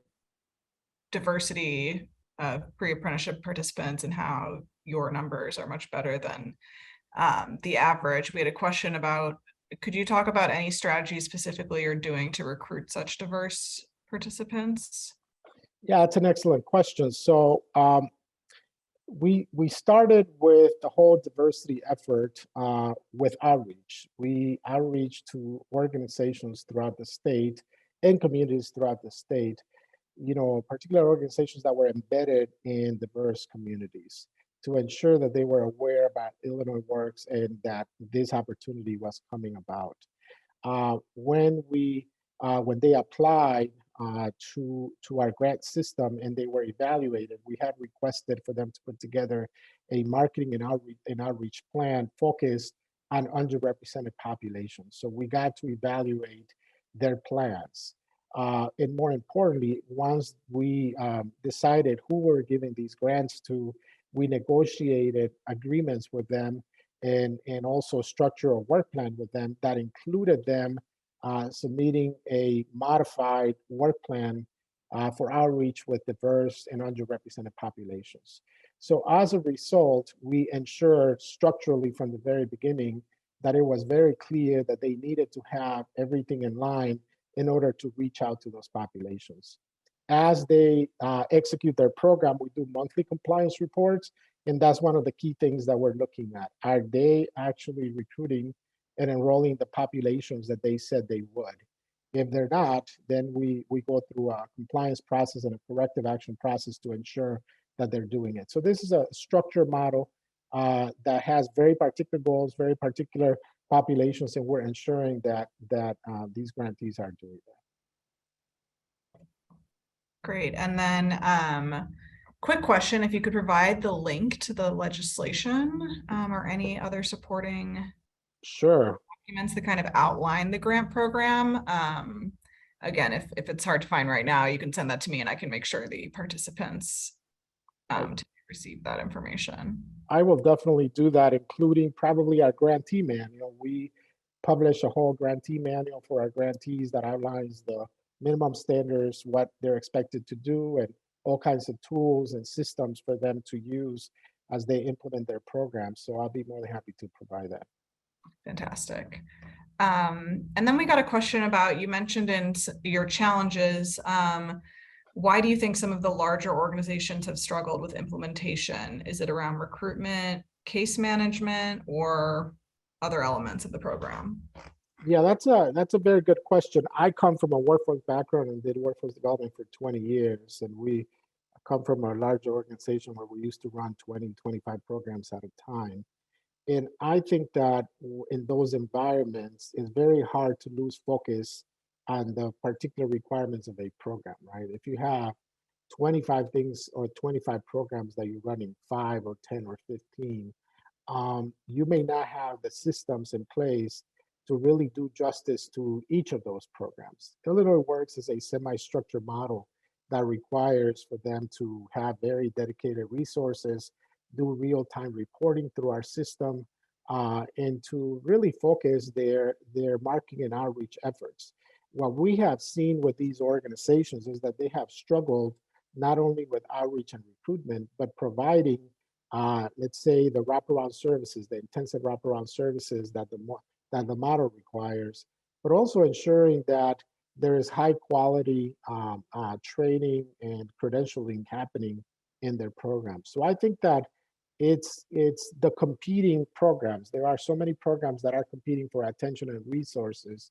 S3: diversity of pre-apprenticeship participants and how your numbers are much better than the average. We had a question about, could you talk about any strategies specifically you're doing to recruit such diverse participants?
S7: Yeah, it's an excellent question. So we started with the whole diversity effort with outreach. We outreach to organizations throughout the state and communities throughout the state, particular organizations that were embedded in diverse communities to ensure that they were aware about Illinois Works and that this opportunity was coming about. When they applied to our grant system and they were evaluated, we had requested for them to put together a marketing and outreach plan focused on underrepresented populations. So we got to evaluate their plans. And more importantly, once we decided who we were giving these grants to, we negotiated agreements with them and also structure a work plan with them that included them submitting a modified work plan for outreach with diverse and underrepresented populations. So as a result, we ensured structurally from the very beginning that it was very clear that they needed to have everything in line in order to reach out to those populations. As they execute their program, we do monthly compliance reports, and that's one of the key things that we're looking at. Are they actually recruiting and enrolling the populations that they said they would? If they're not, then we go through a compliance process and a corrective action process to ensure that they're doing it. So this is a structured model that has very particular goals, very particular populations, and we're ensuring that these grantees are doing that.
S3: Great. And then quick question, if you could provide the link to the legislation or any other supporting
S7: Sure.
S3: documents that kind of outline the grant program. Again, if it's hard to find right now, you can send that to me and I can make sure the participants to receive that information.
S7: I will definitely do that, including probably our grantee manual. We publish a whole grantee manual for our grantees that outlines the minimum standards, what they're expected to do, and all kinds of tools and systems for them to use as they implement their programs. So I'll be more than happy to provide that.
S3: Fantastic. And then we got a question about, you mentioned in your challenges, why do you think some of the larger organizations have struggled with implementation? Is it around recruitment, case management, or other elements of the program?
S7: Yeah, that's a very good question. I come from a workforce background and did workforce development for 20 years. And we come from a larger organization where we used to run 20, 25 programs at a time. And I think that in those environments, it's very hard to lose focus on the particular requirements of a program, right? If you have 25 things or 25 programs that you're running, 5 or 10 or 15, you may not have the systems in place to really do justice to each of those programs. Illinois Works is a semi-structured model that requires for them to have very dedicated resources, do real-time reporting through our system, and to really focus their marketing and outreach efforts. What we have seen with these organizations is that they have struggled not only with outreach and recruitment, but providing, let's say, the wraparound services, the intensive wraparound services that the model requires, but also ensuring that there is high quality training and credentialing happening in their programs. So I think that it's the competing programs. There are so many programs that are competing for attention and resources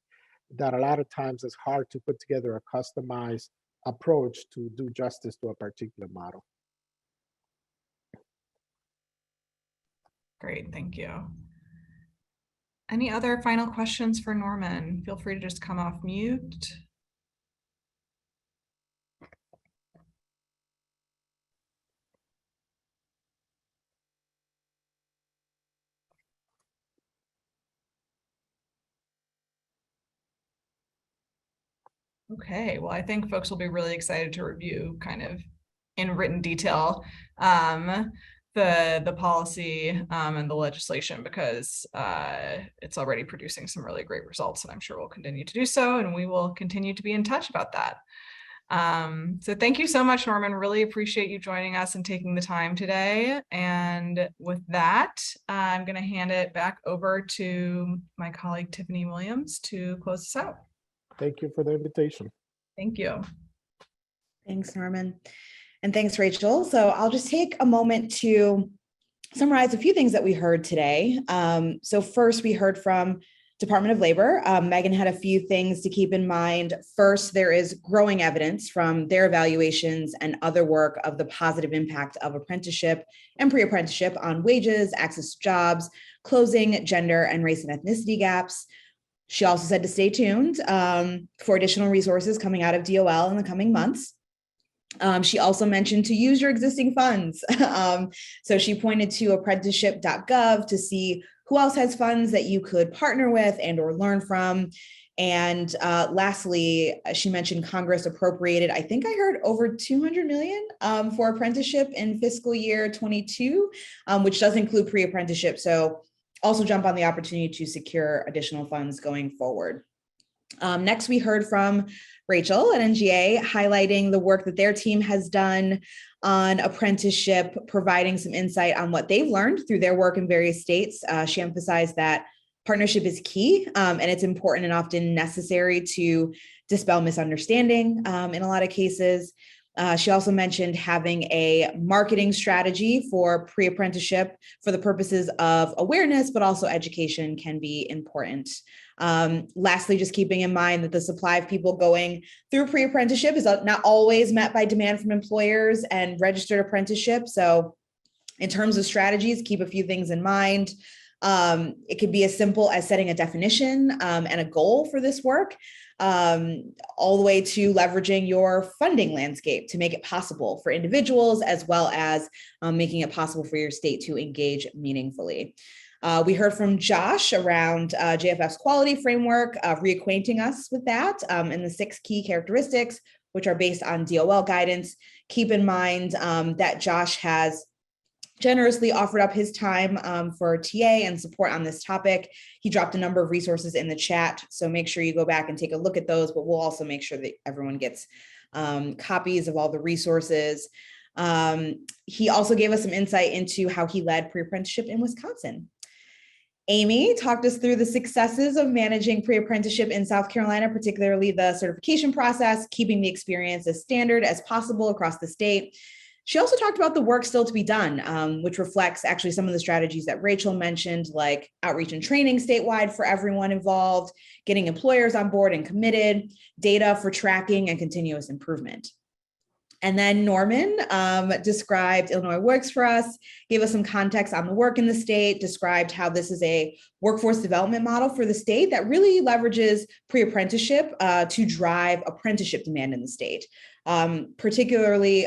S7: that a lot of times it's hard to put together a customized approach to do justice to a particular model.
S3: Great, thank you. Any other final questions for Norman? Feel free to just come off mute. Okay, well, I think folks will be really excited to review kind of in written detail the policy and the legislation, because it's already producing some really great results, and I'm sure we'll continue to do so, and we will continue to be in touch about that. So thank you so much, Norman. Really appreciate you joining us and taking the time today. And with that, I'm going to hand it back over to my colleague, Tiffany Williams, to close us out.
S7: Thank you for the invitation.
S3: Thank you.
S1: Thanks, Norman. And thanks, Rachel. So I'll just take a moment to summarize a few things that we heard today. So first, we heard from Department of Labor. Megan had a few things to keep in mind. First, there is growing evidence from their evaluations and other work of the positive impact of apprenticeship and pre-apprenticeship on wages, access to jobs, closing gender and race and ethnicity gaps. She also said to stay tuned for additional resources coming out of DOL in the coming months. She also mentioned to use your existing funds. So she pointed to apprenticeship.gov to see who else has funds that you could partner with and or learn from. And lastly, she mentioned Congress appropriated, I think I heard over $200 million for apprenticeship in fiscal year 22, which does include pre-apprenticeship. So also jump on the opportunity to secure additional funds going forward. Next, we heard from Rachel at NGA highlighting the work that their team has done on apprenticeship, providing some insight on what they've learned through their work in various states. She emphasized that partnership is key and it's important and often necessary to dispel misunderstanding in a lot of cases. She also mentioned having a marketing strategy for pre-apprenticeship for the purposes of awareness, but also education can be important. Lastly, just keeping in mind that the supply of people going through pre-apprenticeship is not always met by demand from employers and registered apprenticeship. So in terms of strategies, keep a few things in mind. It could be as simple as setting a definition and a goal for this work, all the way to leveraging your funding landscape to make it possible for individuals, as well as making it possible for your state to engage meaningfully. We heard from Josh around JFF's quality framework, reacquainting us with that and the 6 key characteristics, which are based on DOL guidance. Keep in mind that Josh has generously offered up his time for TA and support on this topic. He dropped a number of resources in the chat, so make sure you go back and take a look at those, but we'll also make sure that everyone gets copies of all the resources. He also gave us some insight into how he led pre-apprenticeship in Wisconsin. Amy talked us through the successes of managing pre-apprenticeship in South Carolina, particularly the certification process, keeping the experience as standard as possible across the state. She also talked about the work still to be done, which reflects actually some of the strategies that Rachel mentioned, like outreach and training statewide for everyone involved, getting employers on board and committed, data for tracking and continuous improvement. And then Norman described Illinois Works for us, gave us some context on the work in the state, described how this is a workforce development model for the state that really leverages pre-apprenticeship to drive apprenticeship demand in the state. Particularly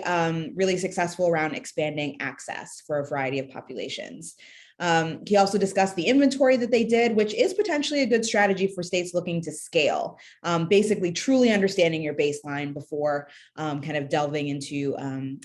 S1: really successful around expanding access for a variety of populations. He also discussed the inventory that they did, which is potentially a good strategy for states looking to scale, basically truly understanding your baseline before kind of delving into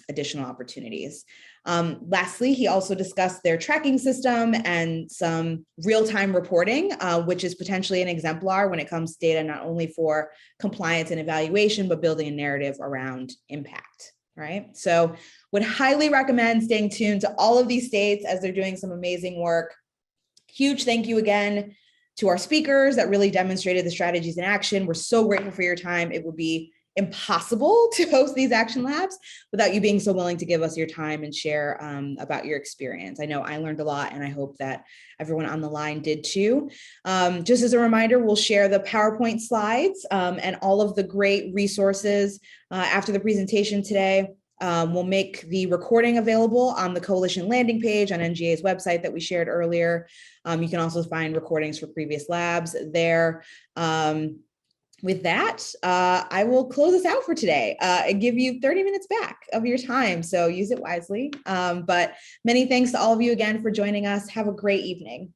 S1: additional opportunities. Lastly, he also discussed their tracking system and some real-time reporting, which is potentially an exemplar when it comes to data, not only for compliance and evaluation, but building a narrative around impact, right? So would highly recommend staying tuned to all of these states as they're doing some amazing work. Huge thank you again to our speakers that really demonstrated the strategies in action. We're so grateful for your time. It would be impossible to host these action labs without you being so willing to give us your time and share about your experience. I know I learned a lot, and I hope that everyone on the line did too. Just as a reminder, we'll share the PowerPoint slides and all of the great resources after the presentation today. We'll make the recording available on the Coalition landing page on NGA's website that we shared earlier. You can also find recordings for previous labs there. With that, I will close us out for today and give you 30 minutes back of your time, so use it wisely. But many thanks to all of you again for joining us. Have a great evening.